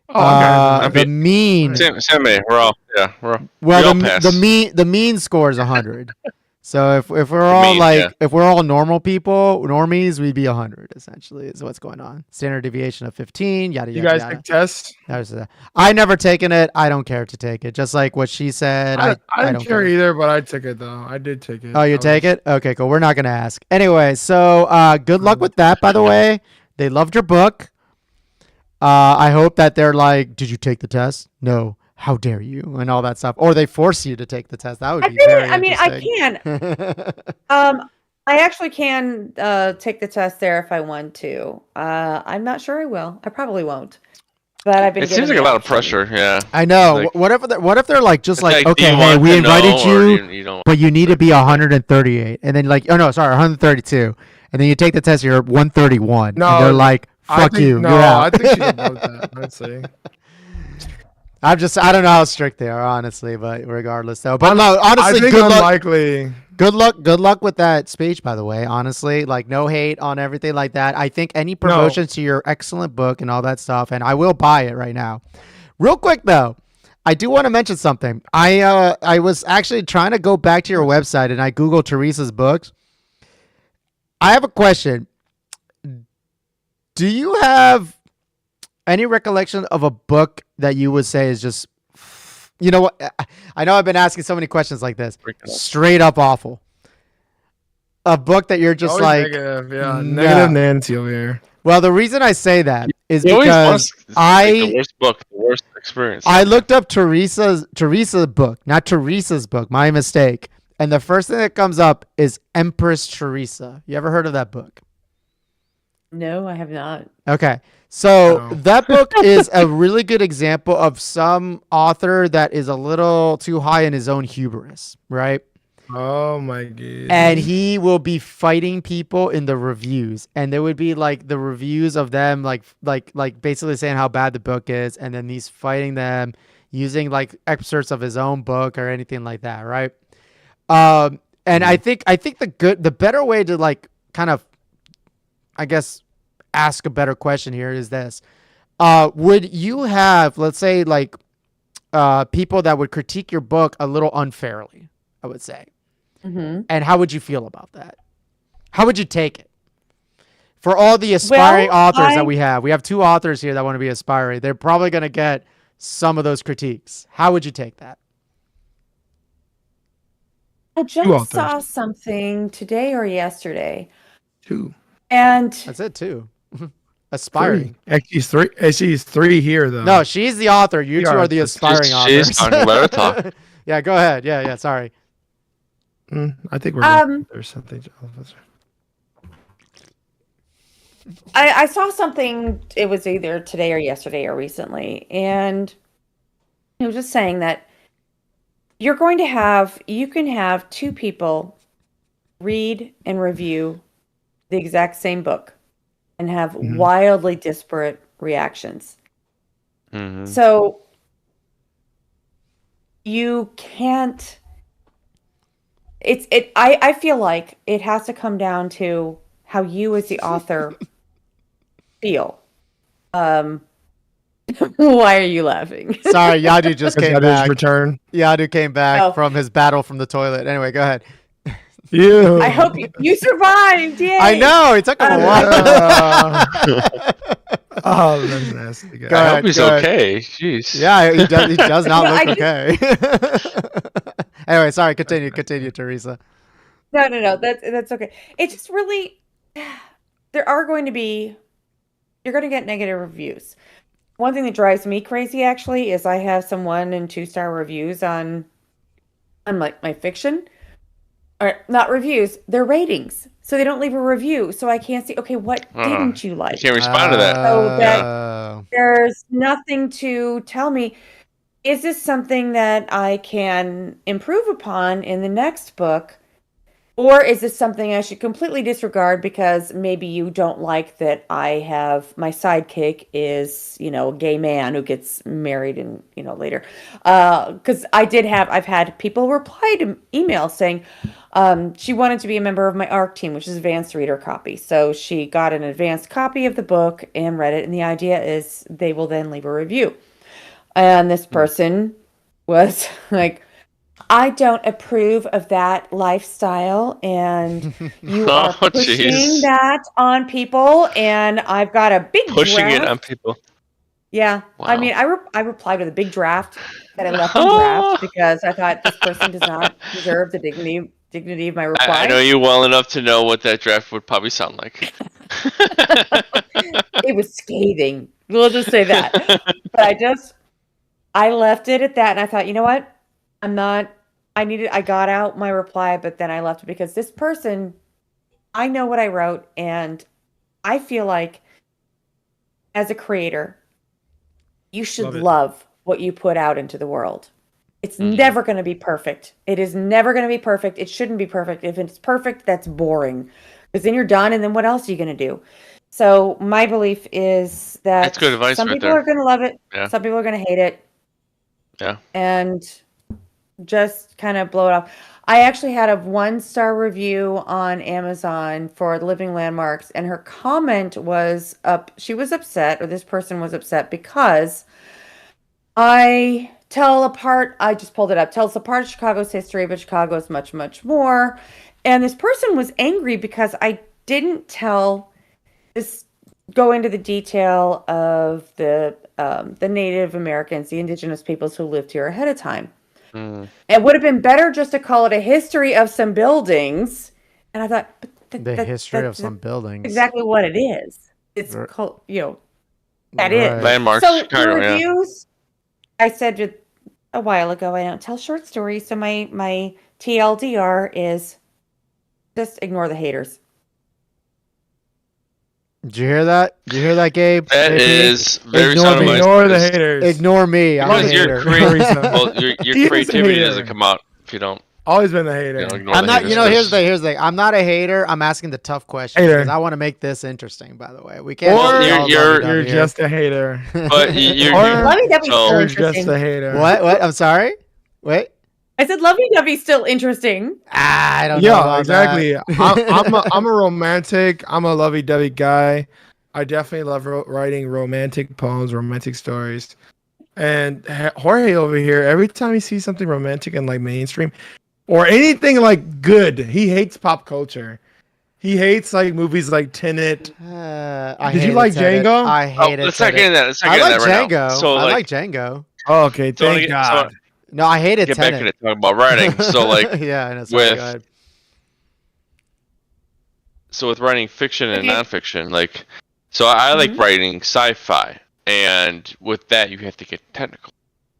Oh, okay. The mean, Same me. We're all well, we all pass. the mean score is 100. So if we're all mean, like yeah. if we're all normal people, normies, we'd be 100 essentially is what's going on. Standard deviation of 15, yada You yada guys yada. take tests? I never taken it. I don't care to take it. Just like what she said. I I didn't care either, but I took it though. I did take it. Oh, you take it? Okay, cool. We're not gonna ask. Anyway, so good luck with that. By the way, they loved your book. I hope that they're like, did you take the test? No. How dare you? And all that stuff. Or they force you to take the test. That would be very interesting. I actually can take the test there if I want to. I'm not sure I will. I probably won't. But I've been. It seems like a lot of pressure. Yeah. I know. Like, what if they're like just like, do okay, you hey, want we to invited know, or you, don't? but you need to be 138, and then like, oh no, sorry, 132, and then you take the test, you're 131, No, and they're like, fuck you, No, you're out. I think she's above that. I'd say. I don't know how strict they are, honestly, but regardless, though. But no, honestly, I think good luck. unlikely. Good luck with that speech, by the way. Honestly, like no hate on everything like that. I think any promotions to your excellent book and all that stuff, and I will buy it right now. Real quick though, I do want to mention something. I was actually trying to go back to your website and I Googled Teresa's books. I have a question. Do you have any recollection of a book that you would say is just, you know what? I know I've been asking so many questions like this. Straight up awful. A book that you're just Always like, negative, yeah, nah. negative Nancy over here. Well, the reason I say that is He always because wants to take the worst book, the worst experience. I looked up Teresa's book, not Teresa's book. My mistake. And the first thing that comes up is Empress Teresa. You ever heard of that book? No, I have not. Okay. So No. that book is a really good example of some author that is a little too high in his own hubris, right? Oh my god. And he will be fighting people in the reviews, and there would be like the reviews of them like basically saying how bad the book is, and then he's fighting them using like excerpts of his own book or anything like that, right? And I think the better way to like kind of, I guess, ask a better question here is this: would you have, let's say, like people that would critique your book a little unfairly? I would say. Mm-hmm. And how would you feel about that? How would you take it? For all the aspiring authors that we have 2 authors here that want to be aspiring. They're probably going to get some of those critiques. How would you take that? I just saw something today or yesterday. 2. And that's it too. Aspiring. 3. Actually, she's 3 here though. No, she's the author. You 2 are the aspiring authors. She's talking. Let her talk. Yeah, go ahead. Yeah. Sorry. I think we're there's something. I saw something. It was either today or yesterday or recently, and it was just saying that you can have 2 people read and review the exact same book and have wildly disparate reactions. Mm-hmm. So you can't. I feel like it has to come down to how you as the author feel. Why are you laughing? Sorry, Yadu just came back. Return. Yadu came back from his battle from the toilet. Anyway, go ahead. You. I hope you survived. Yay. I know. It took him a while. Oh, that's nasty. I hope he's okay. Jeez. Yeah, he does not look okay. Anyway, sorry. Continue, Teresa. No. That's okay. It's just really, you're going to get negative reviews. One thing that drives me crazy actually is I have some 1- and 2-star reviews on like my fiction, or not reviews, they're ratings. So they don't leave a review, so I can't see. Okay, what didn't you like? You can't respond to that. So that there's nothing to tell me. Is this something that I can improve upon in the next book? Or is this something I should completely disregard because maybe you don't like that I have my sidekick is, a gay man who gets married and, later. Because I've had people reply to emails saying she wanted to be a member of my ARC team, which is advanced reader copy. So she got an advanced copy of the book and read it. And the idea is they will then leave a review. And this person was like, I don't approve of that lifestyle, and you are pushing jeez. that on people, and I've got a big Pushing it draft. on people. Yeah, I Wow. mean, I replied with a big draft that I left in draft because I thought this person does not deserve the dignity of my reply. I know you well enough to know what that draft would probably sound like. It was scathing. We'll just say that. But I left it at that, and I thought, you know what? I got out my reply, but then I left it because this person, I know what I wrote, and I feel like as a creator, you should love what you put out into the world. It's never going to be perfect. It is never going to be perfect. It shouldn't be perfect. If it's perfect, that's boring. Because then you're done, and then what else are you going to do? So my belief is that That's good advice some right people there. are going to love it. Yeah. Some people are going to hate it. Yeah. And just kind of blow it off. I actually had a 1-star review on Amazon for Living Landmarks, and her comment was she was upset, or this person was upset because I just pulled it up, tells a part of Chicago's history, but Chicago is much, much more. And this person was angry because I didn't go into the detail of the Native Americans, the indigenous peoples who lived here ahead of time. It would have been better just to call it a history of some buildings. And I thought, The history of some buildings. exactly what it is. It's called, that is. Landmarks, So Chicago, the reviews, I said a while ago, I don't tell short stories. So my TLDR is just ignore the haters. Did you hear that? Did you hear that, Gabe? That JP? is very Ignore sound me. advice. Ignore the haters. Ignore me. I'm a Because your, hater. your He is a creativity hater. doesn't come out if you don't Always been the hater. ignore I'm the not. haters. Here's the thing. I'm not a hater. I'm asking the tough questions Hater. because I want to make this interesting. By the way, we can't. Or just be all you're lovey-dovey You're here. just a hater. But you're Or- Lovey Dovey's so- still You're interesting. just a hater. What? I'm sorry. Wait. I said Lovey Dovey's still interesting. I don't know. Yeah, about exactly. that. I'm a romantic. I'm a lovey-dovey guy. I definitely love writing romantic poems, romantic stories. And Jorge over here, every time he sees something romantic and like mainstream or anything like good, he hates pop culture. He hates like movies like Tenet. I Did you hated like Tenet. Django? I hated let's not Tenet. get into that. Let's not I get into like that right Django. now. So I like, like Django. Oh, okay, so thank God. No, I hated get back Tenet. into talking about writing. So like, yeah, I know. Sorry, with- go ahead. so with writing fiction and Okay. nonfiction, like, so I like writing sci-fi, and with that you have to get technical.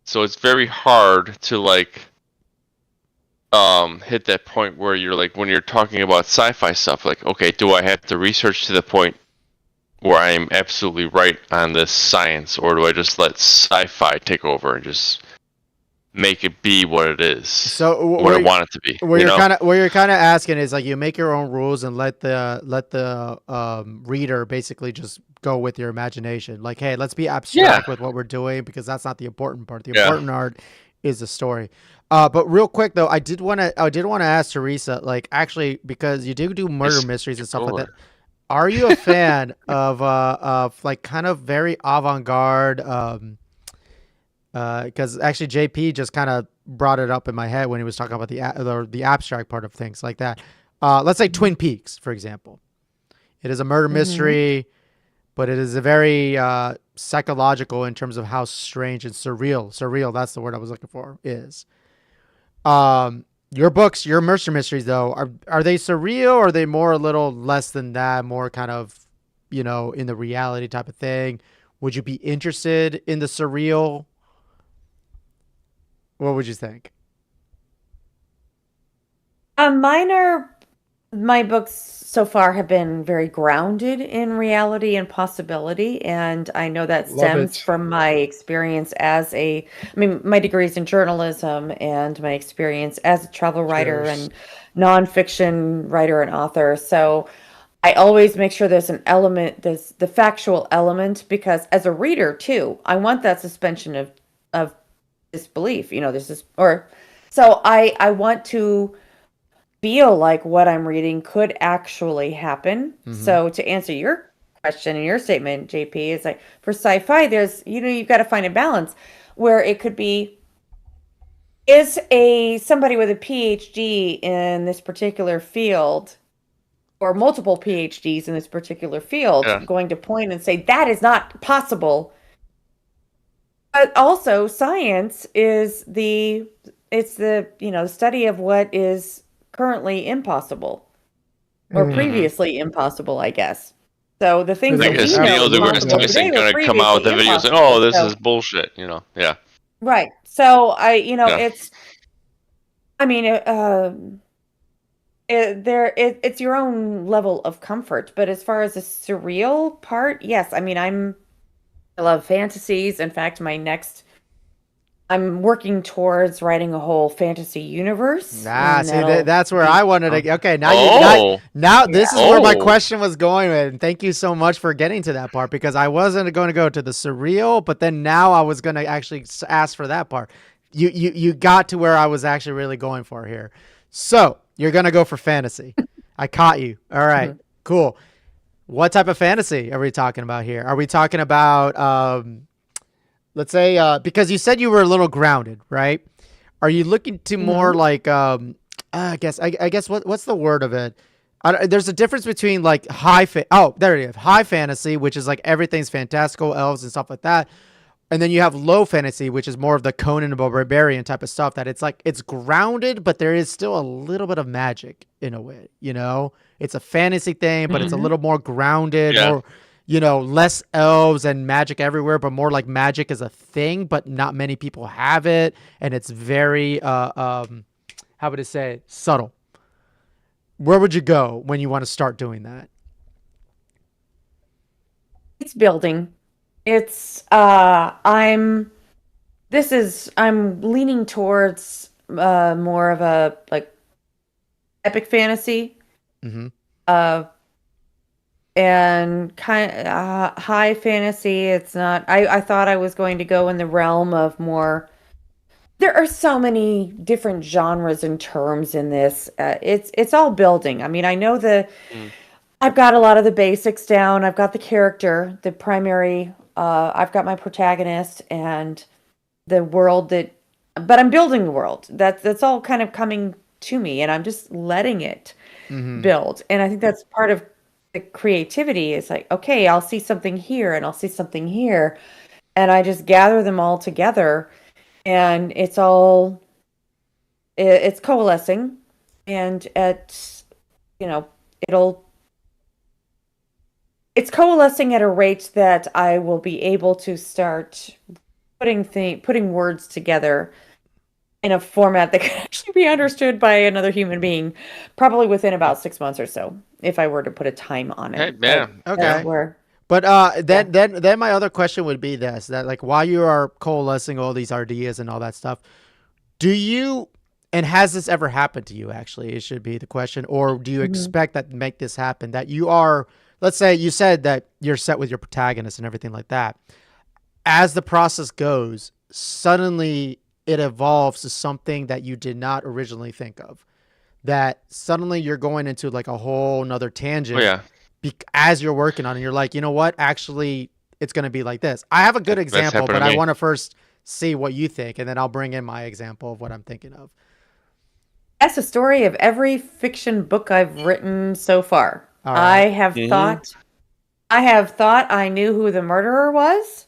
So it's very hard to like hit that point where you're like, when you're talking about sci-fi stuff, like, okay, do I have to research to the point where I'm absolutely right on this science, or do I just let sci-fi take over and just make it be what it is, So what I want it to be? What you know? you're kind of asking is like you make your own rules and let the reader basically just go with your imagination. Like, hey, let's be abstract with what we're doing because that's not the important part. The important part is the story. But real quick though, I did want to ask Teresa, like, actually, because you do murder mysteries and stuff like that. Are you a fan of like kind of very avant-garde? Because actually JP just kind of brought it up in my head when he was talking about the abstract part of things like that. Let's say Twin Peaks, for example. It is a murder mystery, but it is a very psychological in terms of how strange and surreal. That's the word I was looking for. Is your books, your murder mysteries though, are they surreal, or are they more a little less than that, more kind of, in the reality type of thing? Would you be interested in the surreal? What would you think? Mine are My books so far have been very grounded in reality and possibility, and I know that Love stems it. from my experience I mean, my degrees in journalism and my experience as a travel writer Cheers. and nonfiction writer and author. So I always make sure there's an element, there's the factual element, because as a reader too, I want that suspension of disbelief. This is or so I want to feel like what I'm reading could actually happen. Mm-hmm. So to answer your question and your statement, JP, is like for sci-fi, there's you've got to find a balance where it could be is a somebody with a PhD in this particular field or multiple PhDs in this particular field Yeah. going to point and say that is not possible. But also science is the study of what is currently impossible or Mhm. previously impossible, I guess. So the things Like that as we know Neil as deGrasse possible Absolutely. Tyson today were gonna come out with previously a video saying, "Oh, impossible. this So is bullshit," Yeah. right. So Yeah. I mean, it's your own level of comfort. But as far as the surreal part, yes. I mean, I love fantasies. In fact, I'm working towards writing a whole fantasy universe, Ah, and see, that'll that's where be I wanted to. Okay, Oh. now this yeah. is where my Oh. question was going with. And thank you so much for getting to that part because I wasn't going to go to the surreal, but then now I was going to actually ask for that part. You got to where I was actually really going for here. So you're going to go for fantasy. I caught you. All right, Mhm. cool. What type of fantasy are we talking about here? Are we talking about let's say because you said you were a little grounded, right? Are you looking to more Mhm. like I guess what's the word of it? There's a difference between like there it is, high fantasy, which is like everything's fantastical, elves and stuff like that, and then you have low fantasy, which is more of the Conan the Barbarian type of stuff. That it's like it's grounded, but there is still a little bit of magic in a way. It's a fantasy thing, but it's a Mhm. little more grounded, Yeah. more less elves and magic everywhere, but more like magic is a thing, but not many people have it, and it's very how would I say subtle. Where would you go when you want to start doing that? It's building. It's I'm leaning towards more of a like epic fantasy Mm-hmm. uh and kind high fantasy. It's not I thought I was going to go in the realm of more. There are so many different genres and terms in this. It's all building. I mean, I know Mm. I've got a lot of the basics down. I've got the character, the primary. I've got my protagonist and the world but I'm building the world. That's all kind of coming to me, and I'm just letting it Mm-hmm. build. And I think that's part of the creativity. Is like, okay, I'll see something here, and I'll see something here, and I just gather them all together, and it's coalescing, and you know, it'll it's coalescing at a rate that I will be able to start putting words together in a format that can actually be understood by another human being, probably within about 6 months or so, if I were to put a time on Hey, it. yeah. But that's Yeah. Okay. where, But yeah. then my other question would be this: that like while you are coalescing all these ideas and all that stuff, do you and has this ever happened to you? Actually, it should be the question, or do you Mhm. expect that to make this happen? That you are, let's say, you said that you're set with your protagonist and everything like that. As the process goes, suddenly it evolves to something that you did not originally think of. That suddenly you're going into like a whole nother Oh tangent yeah. as you're working on it. You're like, you know what? Actually, it's going to be like this. I have a good That's example, happened but to I me. want to first see what you think, and then I'll bring in my example of what I'm thinking of. That's the story of every fiction book I've written so far. All right. Hmm. I have thought I knew who the murderer was.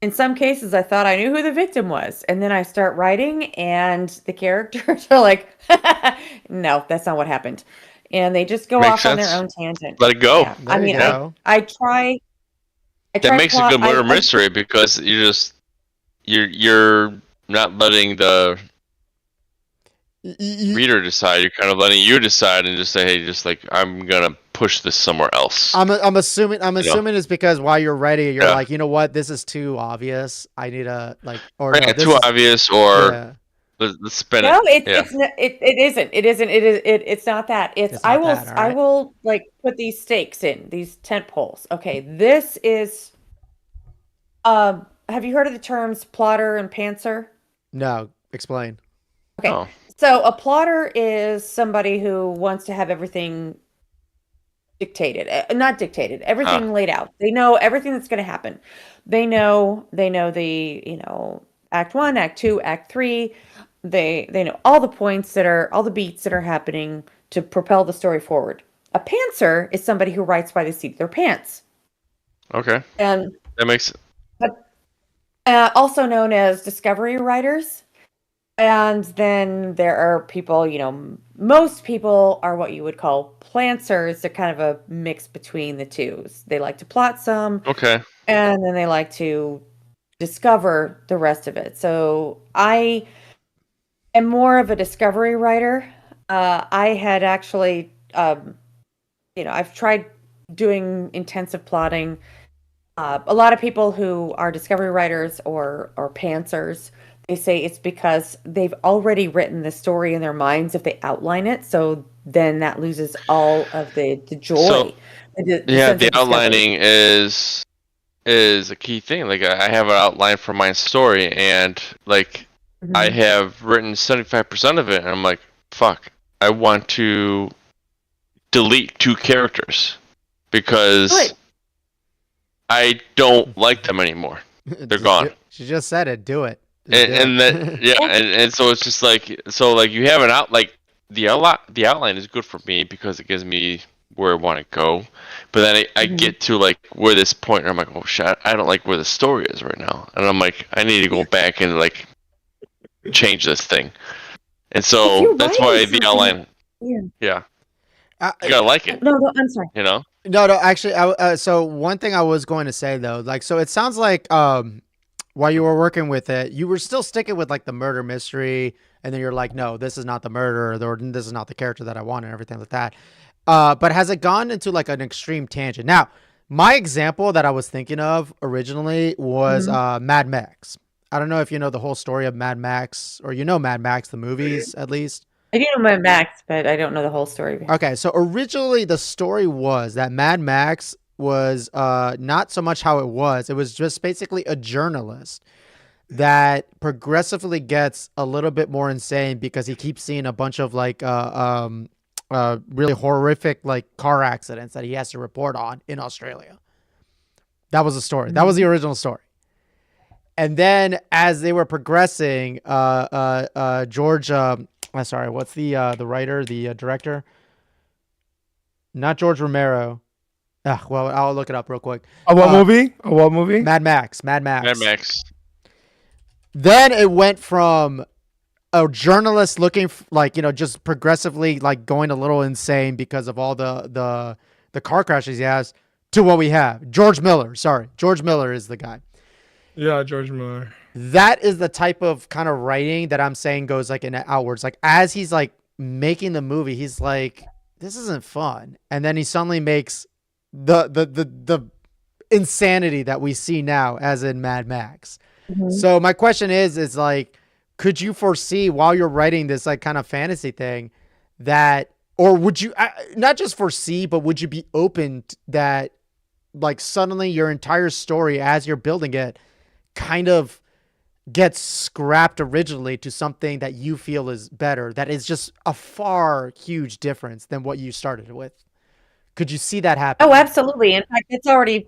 In some cases, I thought I knew who the victim was. And then I start writing, and the characters are like, no, that's not what happened. And they just go Makes off on their sense. own tangent. Let it go. Yeah. I There you mean, Yeah. go. I That try makes a plot, good murder mystery because you're not letting the reader decide. You're kind of letting you decide and just say, hey, just like I'm gonna push this somewhere else. I'm assuming it's because while you're writing it, you're Yeah. like, you know what, this is too obvious. I need to or no, Yeah, this too is obvious, or yeah. let's spin No, it. Yeah. it isn't. It's not that. It's It's not that, all I right? will like put these stakes in, these tent poles. Okay, this is have you heard of the terms plotter and pantser? No, explain. Okay. Oh. So a plotter is somebody who wants to have everything dictated, not dictated, everything laid out. They know everything that's going to happen. They know the, act 1, act 2, act 3. They know all the points all the beats that are happening to propel the story forward. A pantser is somebody who writes by the seat of their pants. Okay. And That makes also known as discovery writers. And then there are people, most people are what you would call plantsers. They're kind of a mix between the two. They like to plot some, okay. and then they like to discover the rest of it. So I am more of a discovery writer. I had actually, I've tried doing intensive plotting. A lot of people who are discovery writers or pantsers, they say it's because they've already written the story in their minds if they outline it. So then that loses all of the joy. So, the yeah, sense the of discovery. outlining is a key thing. Like I have an outline for my story, and like I have written 75% of it, and I'm like, fuck, I want to delete 2 characters because I don't like them anymore. They're gone. She just said it. Do it. And that yeah, and so it's just like you have an the outline is good for me because it gives me where I want to go, but then I get to like where this point and I'm like, oh shit, I don't like where the story is right now, and I'm like, I need to go back and like change this thing, and so that's why the outline, yeah, you gotta like it, No, I'm sorry. No, actually, so one thing I was going to say though, like, so it sounds like while you were working with it, you were still sticking with like the murder mystery, and then you're like, no, this is not the murderer, or this is not the character that I want, and everything like that. But has it gone into like an extreme tangent? Now, my example that I was thinking of originally was Mad Max. I don't know if you know the whole story of Mad Max, or Mad Max, the movies at least. I do know Mad Max, but I don't know the whole story. Okay, so originally the story was that Mad Max was not so much how it was just basically a journalist that progressively gets a little bit more insane because he keeps seeing a bunch of like really horrific like car accidents that he has to report on in Australia. That was the story. That was the original story. And then as they were progressing, George sorry, what's the writer, the director? Not George Romero. Well, I'll look it up real quick. What movie? What movie? Mad Max. Mad Max. Then it went from a journalist looking just progressively like going a little insane because of all the car crashes he has to what we have. George Miller. Sorry. George Miller is the guy. Yeah, George Miller. That is the type of kind of writing that I'm saying goes like in outwards. Like as he's like making the movie, he's like, this isn't fun. And then he suddenly makes the insanity that we see now as in Mad Max. So my question is like, could you foresee while you're writing this like kind of fantasy thing that, or would you not just foresee, but would you be open that like suddenly your entire story as you're building it kind of gets scrapped originally to something that you feel is better, that is just a far huge difference than what you started with? Could you see that happen? Oh, absolutely. In fact,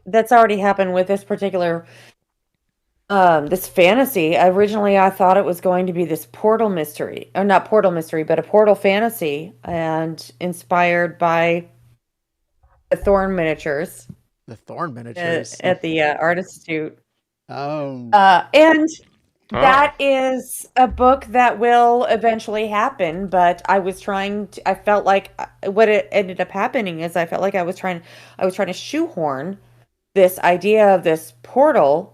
that's already happened with this particular this fantasy. Originally I thought it was going to be this portal mystery, or not portal mystery, but a portal fantasy, and inspired by the Thorn miniatures. The Thorn miniatures at the Art Institute. Oh. And that is a book that will eventually happen, but I felt like what it ended up happening is I felt like I was trying to shoehorn this idea of this portal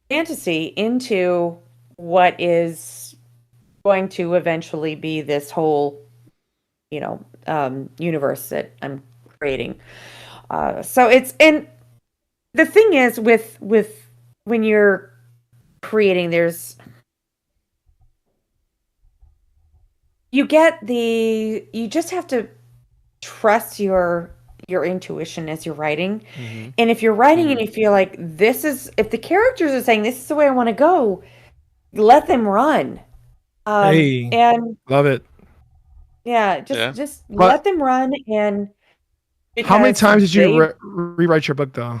fantasy into what going to eventually be this whole, universe that I'm creating. So it's, and the thing is with when you're creating, you just have to trust your intuition as you're writing. Mhm. And if you're writing and you feel like if the characters are saying this is the way I want to go, let them run. Hey, And love it. yeah, Yeah. just But let them run. And how many because times did you they rewrite your book though?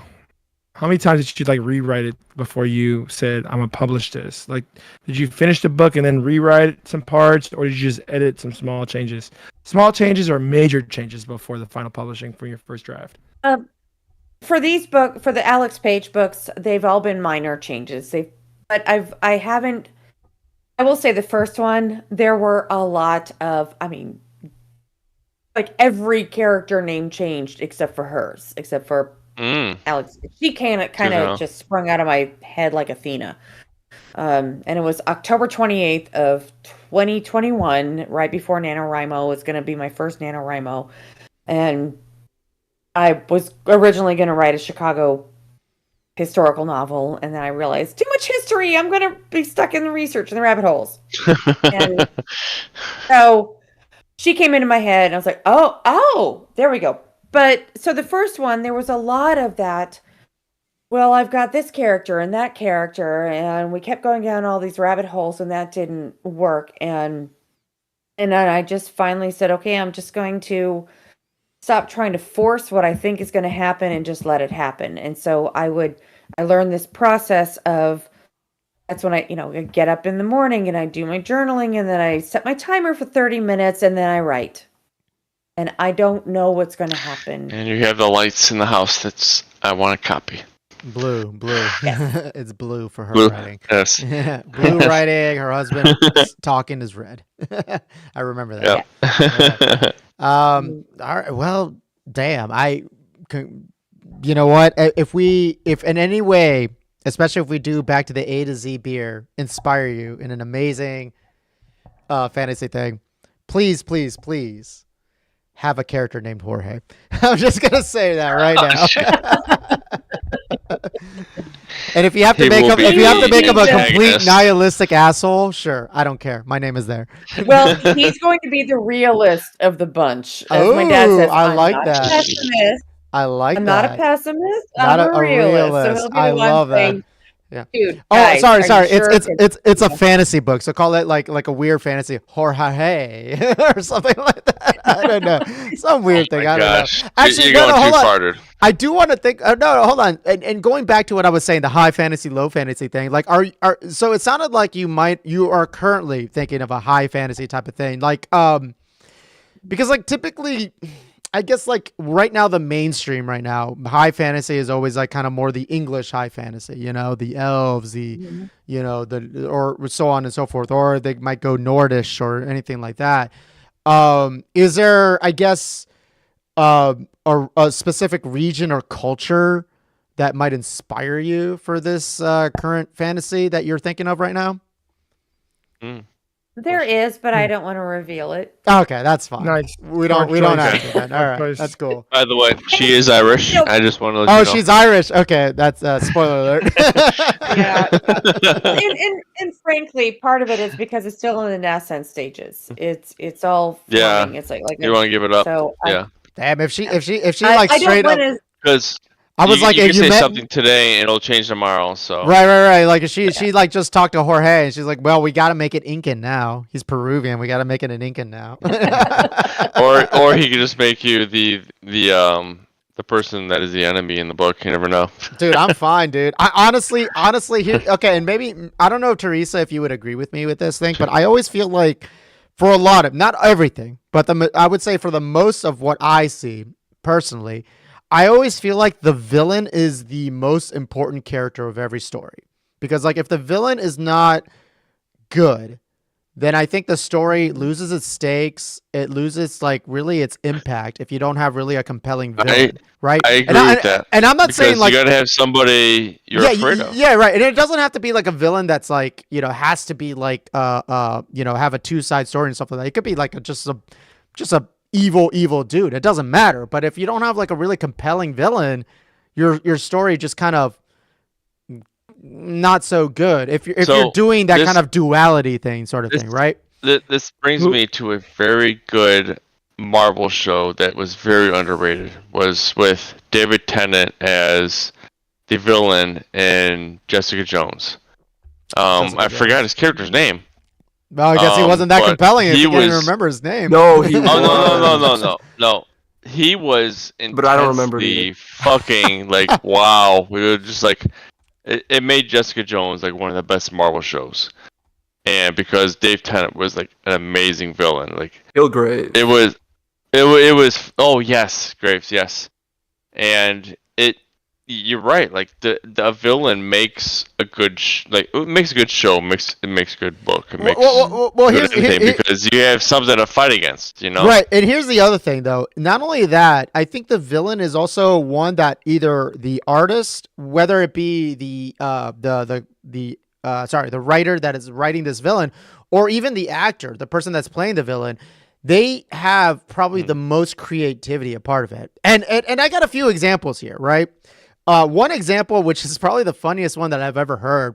How many times did you like rewrite it before you said I'm gonna publish this? Like, did you finish the book and then rewrite some parts, or did you just edit some small changes? Small changes or major changes before the final publishing for your first draft? for the Alex Page books, they've all been minor changes. But I haven't. I will say the first one, there were a lot of. I mean, like every character name changed except for hers, except for Alex. She kind of just sprung out of my head like Athena. And it was October 28th of 2021, right before NaNoWriMo was going to be my first NaNoWriMo. And I was originally going to write a Chicago historical novel, and then I realized too much history. I'm going to be stuck in the research and the rabbit holes. And so she came into my head, and I was like, oh, there we go. But so the first one, there was a lot of that. Well, I've got this character and that character, and we kept going down all these rabbit holes, and that didn't work. And then I just finally said, okay, I'm just going to stop trying to force what I think is going to happen and just let it happen. And so I learned this process of, that's when I get up in the morning and I do my journaling, and then I set my timer for 30 minutes, and then I write. And I don't know what's going to happen. And you have the lights in the house I want a copy. Blue. Yes. It's blue for her Blue. writing. Yes. Blue writing. Her husband talking is red. I remember that. Yep. All right. Well, damn. You know what? If in any way, especially if we do Back to the A to Z beer, inspire you in an amazing fantasy thing, please have a character named Jorge. I'm just gonna say that right now. And if you have to make him a complete nihilistic asshole, sure, I don't care. My name is there. Well, he's going to be the realist of the bunch. As my dad says, I like I'm not that. a pessimist. I like I'm that. not a pessimist. Not I'm a realist. So he'll be the I one love that. saying, Yeah. dude. Oh, guys, sorry. are you sure? It's a fantasy book, so call it like a weird fantasy Jorge or something like that. I don't know, some weird thing. I don't know. Actually, you're no, going hold too on. farted. I do want to think. No, hold on. And going back to what I was saying, the high fantasy, low fantasy thing. Like, so it sounded like you are currently thinking of a high fantasy type of thing, like because like typically, I guess like right now, the mainstream right now, high fantasy is always like kind of more the English high fantasy, the elves, or so on and so forth, or they might go Nordish or anything like that. Is there, I guess, a specific region or culture that might inspire you for this current fantasy that you're thinking of right now? There is, but I don't want to reveal it. Okay, that's fine. Nice. We don't have choice. to then. All right, Choice. that's cool. By the way, she is Irish. I just want to let you know. She's Irish. Okay, that's spoiler alert. Yeah. and frankly, part of it is because it's still in the nascent stages. It's all Yeah. forming. It's like You want to give it up? So Yeah. Damn, if she I like don't straight up, wanna- Because I was like, you if can you say met, something today and it'll change tomorrow. So right. Like she like just talked to Jorge and she's like, well, we got to make it Incan now. He's Peruvian. We got to make it an Incan now. or he could just make you the person that is the enemy in the book. You never know. Dude, I'm fine, dude. I honestly here. Okay, and maybe I don't know, Teresa, if you would agree with me with this thing, but I always feel like for a lot of, not everything, but I would say for the most of what I see personally, I always feel like the villain is the most important character of every story. Because like if the villain is not good, then I think the story loses its stakes. It loses like really its impact if you don't have really a compelling villain, right? I agree with that. And I'm not saying like you gotta have somebody you're afraid of. Yeah, right. And it doesn't have to be like a villain that's like, has to be like have a two-side story and stuff like that. It could be like just a evil dude. It doesn't matter. But if you don't have like a really compelling villain, your story just kind of not so good. If you're doing that kind of duality thing sort of thing, right? This brings me to a very good Marvel show that was very underrated. Was with David Tennant as the villain in Jessica Jones. I forgot his character's name. Well, I guess he wasn't that compelling if you can't even remember his name. No, he no. He was intensely but I don't remember fucking like wow. We were just like it made Jessica Jones like one of the best Marvel shows. And because Dave Tennant was like an amazing villain, like Kilgrave. It was oh yes, Graves, yes. And you're right, like the villain makes a good it makes a good show, it makes a good book. It makes here's because you have something to fight against, Right, and here's the other thing though. Not only that, I think the villain is also one that either the artist, whether it be the writer that is writing this villain, or even the actor, the person that's playing the villain, they have probably the most creativity a part of it. And I got a few examples here, right? One example, which is probably the funniest one that I've ever heard,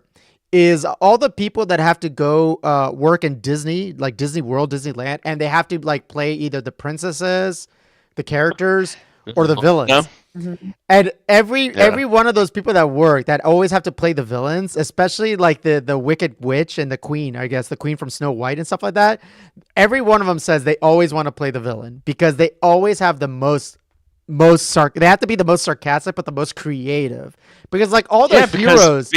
is all the people that have to go work in Disney, like Disney World, Disneyland, and they have to like play either the princesses, the characters, or the villains. Yeah. Mm-hmm. And every one of those people that work that always have to play the villains, especially like the Wicked Witch and the Queen, I guess the Queen from Snow White and stuff like that. Every one of them says they always want to play the villain because they always have the they have to be the most sarcastic but the most creative, because like all the heroes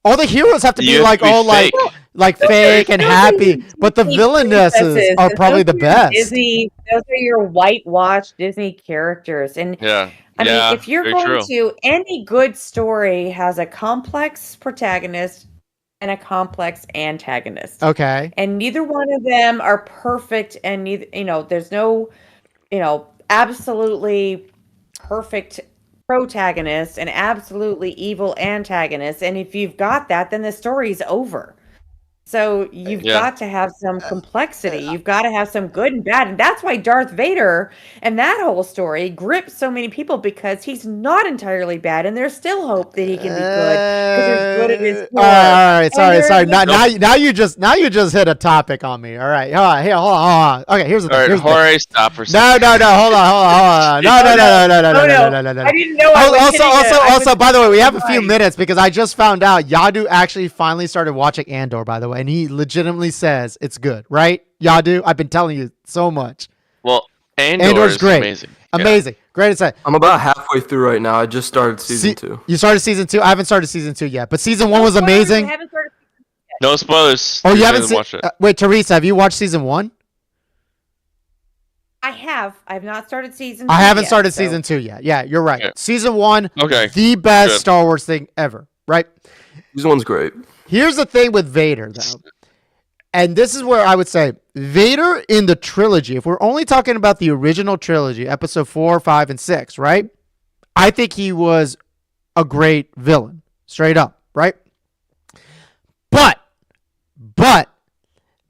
all the heroes have to be like all fake. like fake and happy, but the villainesses are probably the best. Disney, those are your whitewashed Disney characters. And I mean, if you're going to, any good story has a complex protagonist and a complex antagonist. Okay. And neither one of them are perfect, and neither, there's no, absolutely perfect protagonist and absolutely evil antagonist. And if you've got that, then the story's over. So you've got to have some complexity. You've got to have some good and bad. And that's why Darth Vader and that whole story grips so many people, because he's not entirely bad. And there's still hope that he can be good, because he's good at his core. All right. Sorry. Now you just hit a topic on me. All right. Hold on. Okay, here's the thing. Jorge, stop for a second. No. Hold on. No. I didn't know. Also, by the way, we have a few minutes because I just found out Yadu actually finally started watching Andor, by the way. And he legitimately says it's good, right? Yadu, I've been telling you so much. Well, Andor's great. Amazing. Great to say. I'm about halfway through right now. I just started season 2. You started season 2? I haven't started season 2 yet, but season 1 was amazing. No spoilers. Oh, you haven't seen it? Wait, Teresa, have you watched season 1? I have. I have not started season 2 I haven't started season 2 yet. Yeah, you're right. Yeah. Season 1, the best Star Wars thing ever, right? Season 1's great. Here's the thing with Vader, though. And this is where I would say Vader in the trilogy, if we're only talking about the original trilogy, episode 4, 5, and 6, right? I think he was a great villain, straight up, right? But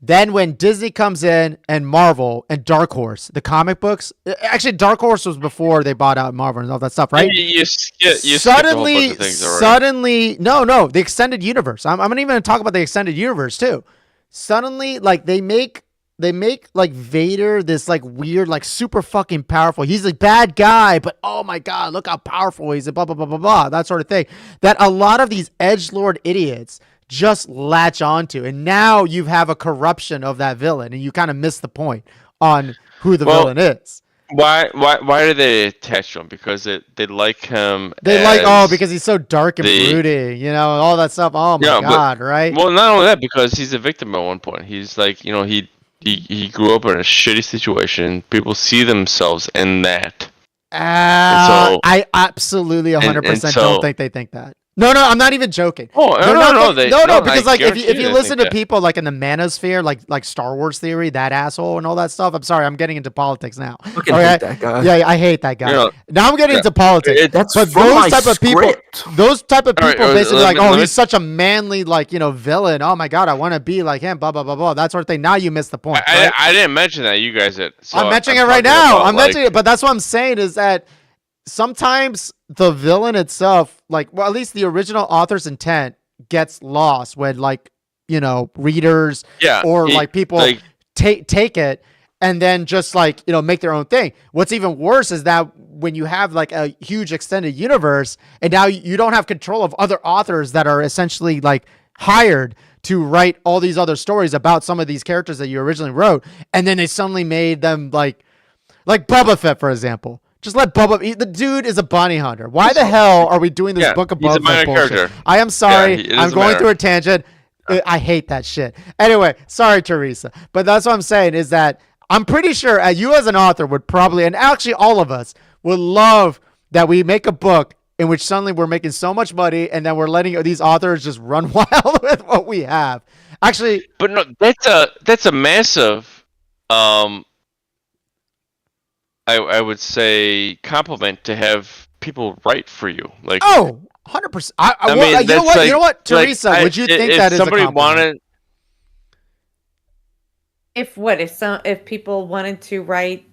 then when Disney comes in and Marvel and Dark Horse, the comic books, actually Dark Horse was before they bought out Marvel and all that stuff, right? You suddenly, the extended universe. I'm not even going to talk about the extended universe too. Suddenly, like they make like Vader this like weird, like super fucking powerful. He's a bad guy, but oh my god, look how powerful he is, and blah blah blah blah blah, that sort of thing. That a lot of these edgelord idiots just latch onto, and now you have a corruption of that villain, and you kind of miss the point on who the villain is. Why do they attach to him? Because they like him. Because he's so dark and brooding, all that stuff. Oh my god, right? Well, not only that, because he's a victim at one point. He's like, he grew up in a shitty situation. People see themselves in that. I absolutely 100% don't think they think that. No, I'm not even joking. Oh, They're no, not no, thinking- they, no, because I like if you guarantee they listen think to that. people like in the manosphere, like Star Wars theory, that asshole and all that stuff. I'm sorry, I'm getting into politics now. Fucking Okay? hate that guy. Yeah, I hate that guy. You know, Now I'm getting yeah. into politics. That's but from those my type of people, script. those type of All right, people basically like, let me- he's such a manly, like, villain. Oh my god, I want to be like him. Blah blah blah blah. That sort of thing. Now you missed the point. Right? I didn't mention that. You guys did. So I'm mentioning it talking right now. about, I'm like, mentioning it, but that's what I'm saying is that sometimes the villain itself, like, well, at least the original author's intent gets lost when, like, readers Yeah, or like people like- take it and then just like, make their own thing. What's even worse is that when you have like a huge extended universe and now you don't have control of other authors that are essentially like hired to write all these other stories about some of these characters that you originally wrote, and then they suddenly made them like Boba Fett, for example. Just let the dude is a bounty hunter. Why the hell are we doing this Yeah, book of he's a Boba minor Fett bullshit? character. I am sorry. Yeah, it I'm doesn't going matter. through a tangent. I hate that shit. Anyway, sorry, Teresa. But that's what I'm saying is that I'm pretty sure you as an author would probably, and actually all of us, would love that we make a book in which suddenly we're making so much money and then we're letting these authors just run wild with what we have. Actually, But no, that's a massive, I would say, compliment to have people write for you. Like, 100%. I Well, mean, you know that's what? like- You know what, like, Teresa? Would you think if that is a somebody compliment? wanted? If people wanted to write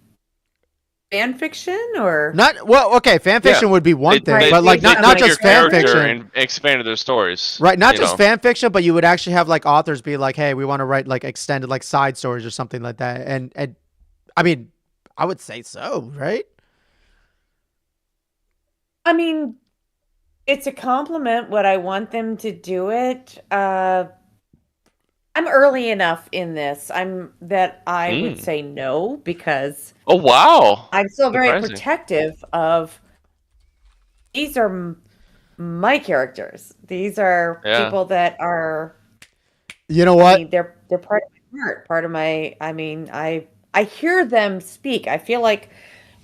fan fiction or Okay, fan fiction would be one thing, they- but like they not took just your fan character fiction. and expanded their stories. Right, not you just know? fan fiction, but you would actually have like authors be like, "Hey, we want to write like extended like side stories or something like that." And I mean, I would say so, right? I mean, it's a compliment. Would I want them to do it? I'm early enough in this. I would say no because Oh wow! I'm still very Surprising. protective of. These are my characters. These are Yeah. people that are. You know I what? mean, they're part of my heart. Part of my. I mean, I hear them speak. I feel like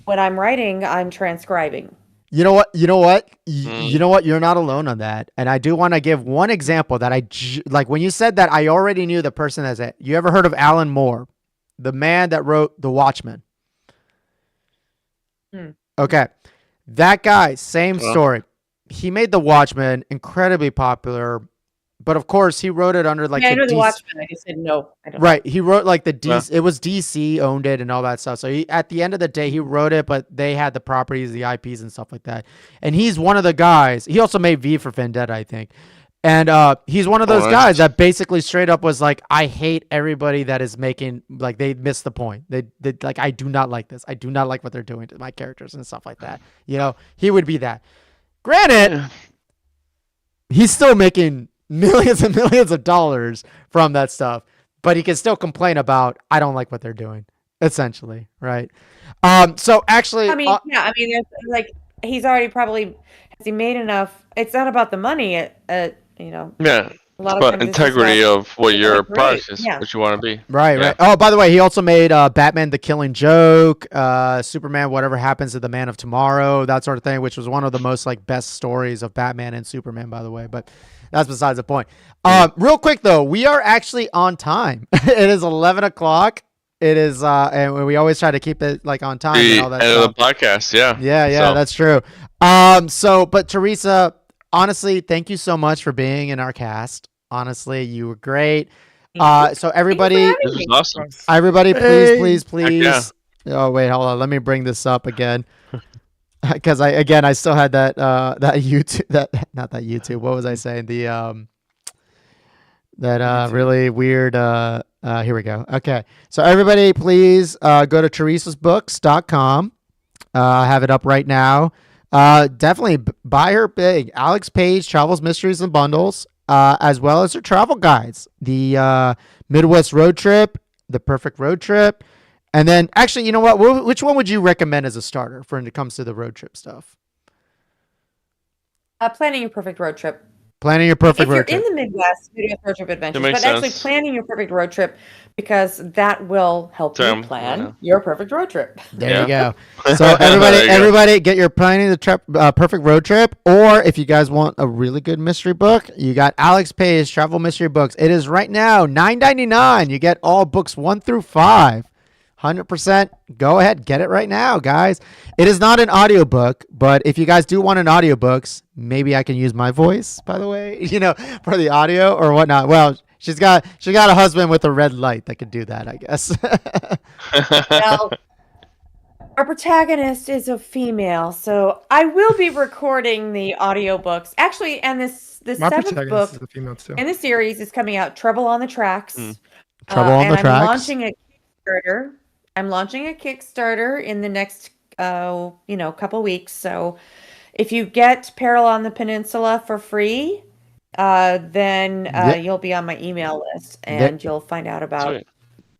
when I'm writing, I'm transcribing. You know what? You know what? Mm. You know what? You're not alone on that. And I do want to give one example that like when you said that I already knew the person that's it. You ever heard of Alan Moore, the man that wrote The Watchmen? Okay. That guy, same story. He made The Watchmen incredibly popular, but of course he wrote it under like Yeah, I the know the DC Watchmen. I just said no. I don't. Right. He wrote like the DC. Yeah. It was DC owned it and all that stuff. So at the end of the day, he wrote it, but they had the properties, the IPs, and stuff like that. And he's one of the guys. He also made V for Vendetta, I think. And he's one of those nice. guys that basically straight up was like, I hate everybody that is making like they missed the point. They like I do not like this. I do not like what they're doing to my characters and stuff like that. He would be that. Granted, he's still making millions and millions of dollars from that stuff, but he can still complain about I don't like what they're doing, essentially, right? So actually, I mean, yeah. I mean, it's like he's already probably has he made enough. It's not about the money. Yeah, A lot but of times it's integrity about- of what your great, product is, yeah. what you want to be. right, Yeah. right. Oh, by the way, he also made Batman: The Killing Joke, Superman: Whatever Happens to the Man of Tomorrow, that sort of thing, which was one of the most like best stories of Batman and Superman, by the way. But that's besides the point. Real quick though, we are actually on time. It is 11 o'clock. It is, and we always try to keep it like on time The and all that end stuff. of the podcast, yeah. Yeah, So- that's true. But Teresa, honestly, thank you so much for being in our cast. Honestly, you were great. So everybody, This was awesome. Hey. please. Oh wait, hold on. Let me bring this up again. Because I still had that YouTube not that YouTube. What was I saying? The really weird here we go. Okay. So everybody please go to teresasbooks.com. I have it up right now. Definitely buy her big Alex Page Travels, Mysteries, and Bundles, as well as her travel guides. The Midwest Road Trip, The Perfect Road Trip. And then, actually, you know what? Which one would you recommend as a starter when it comes to the road trip stuff? Planning your perfect road trip. Planning your If perfect you're road in trip. the Midwest, video road trip adventures, makes but actually sense. planning your perfect road trip because that will help you Sam, plan yeah. your perfect road trip. There you Yeah. go. So There you go. everybody, get your planning the trip, perfect road trip. Or if you guys want a really good mystery book, you got Alex Pay's Travel Mystery Books. It is right now $9.99. You get all books 1 through 5. 100%. Go ahead, get it right now, guys. It is not an audiobook, but if you guys do want an audiobooks, maybe I can use my voice, by the way, for the audio or whatnot. Well, she got a husband with a red light that could do that, I guess. Now, our protagonist is a female, so I will be recording the audiobooks. Actually, and the My seventh protagonist book is a female too. in the series is coming out, Trouble on the Tracks. Trouble on the and Tracks. I'm launching a Kickstarter. I'm launching a Kickstarter in the next couple weeks. So if you get Peril on the Peninsula for free, then Yeah. you'll be on my email list and you'll find out about Sweet.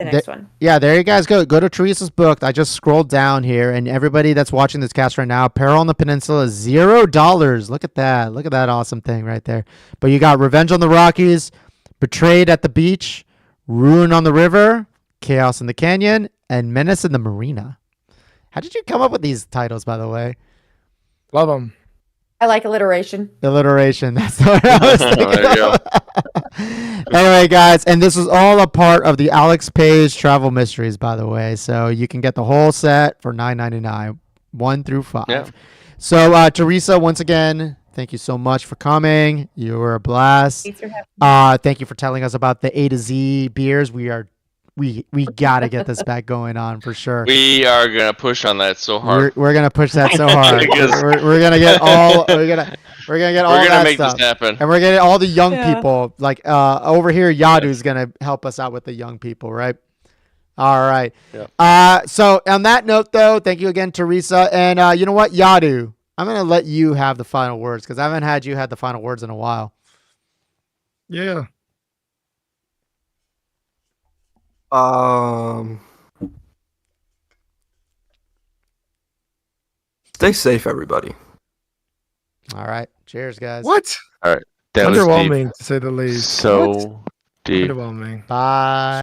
the next one. Yeah, there you guys go. Go to Teresa's book. I just scrolled down here, and everybody that's watching this cast right now, Peril on the Peninsula is $0. Look at that. Look at that awesome thing right there. But you got Revenge on the Rockies, Betrayed at the Beach, Ruin on the River, Chaos in the Canyon, and Menace in the Marina. How did you come up with these titles, by the way? Love them. I like alliteration. Alliteration. That's what I was thinking. There you go. Anyway, guys, and this is all a part of the Alex Page Travel Mysteries, by the way. So you can get the whole set for $9.99, 1 through 5. Yeah. So, Teresa, once again, thank you so much for coming. You were a blast. Thanks for having me. Thank you for telling us about the A to Z beers. We gotta get this back going on for sure. We are gonna push on that so hard. We're gonna push that so hard. Because- we're gonna get all we're gonna get all We're gonna that make stuff. this happen. And we're getting all the young Yeah. people, like over here, Yadu's gonna help us out with the young people, right? All right. Yep. So on that note, though, thank you again, Teresa. And you know what, Yadu, I'm gonna let you have the final words because I haven't had you had the final words in a while. Yeah. Stay safe, everybody. All right. Cheers, guys. What? That was deep. Underwhelming to say the least. So What? deep. Underwhelming. Bye.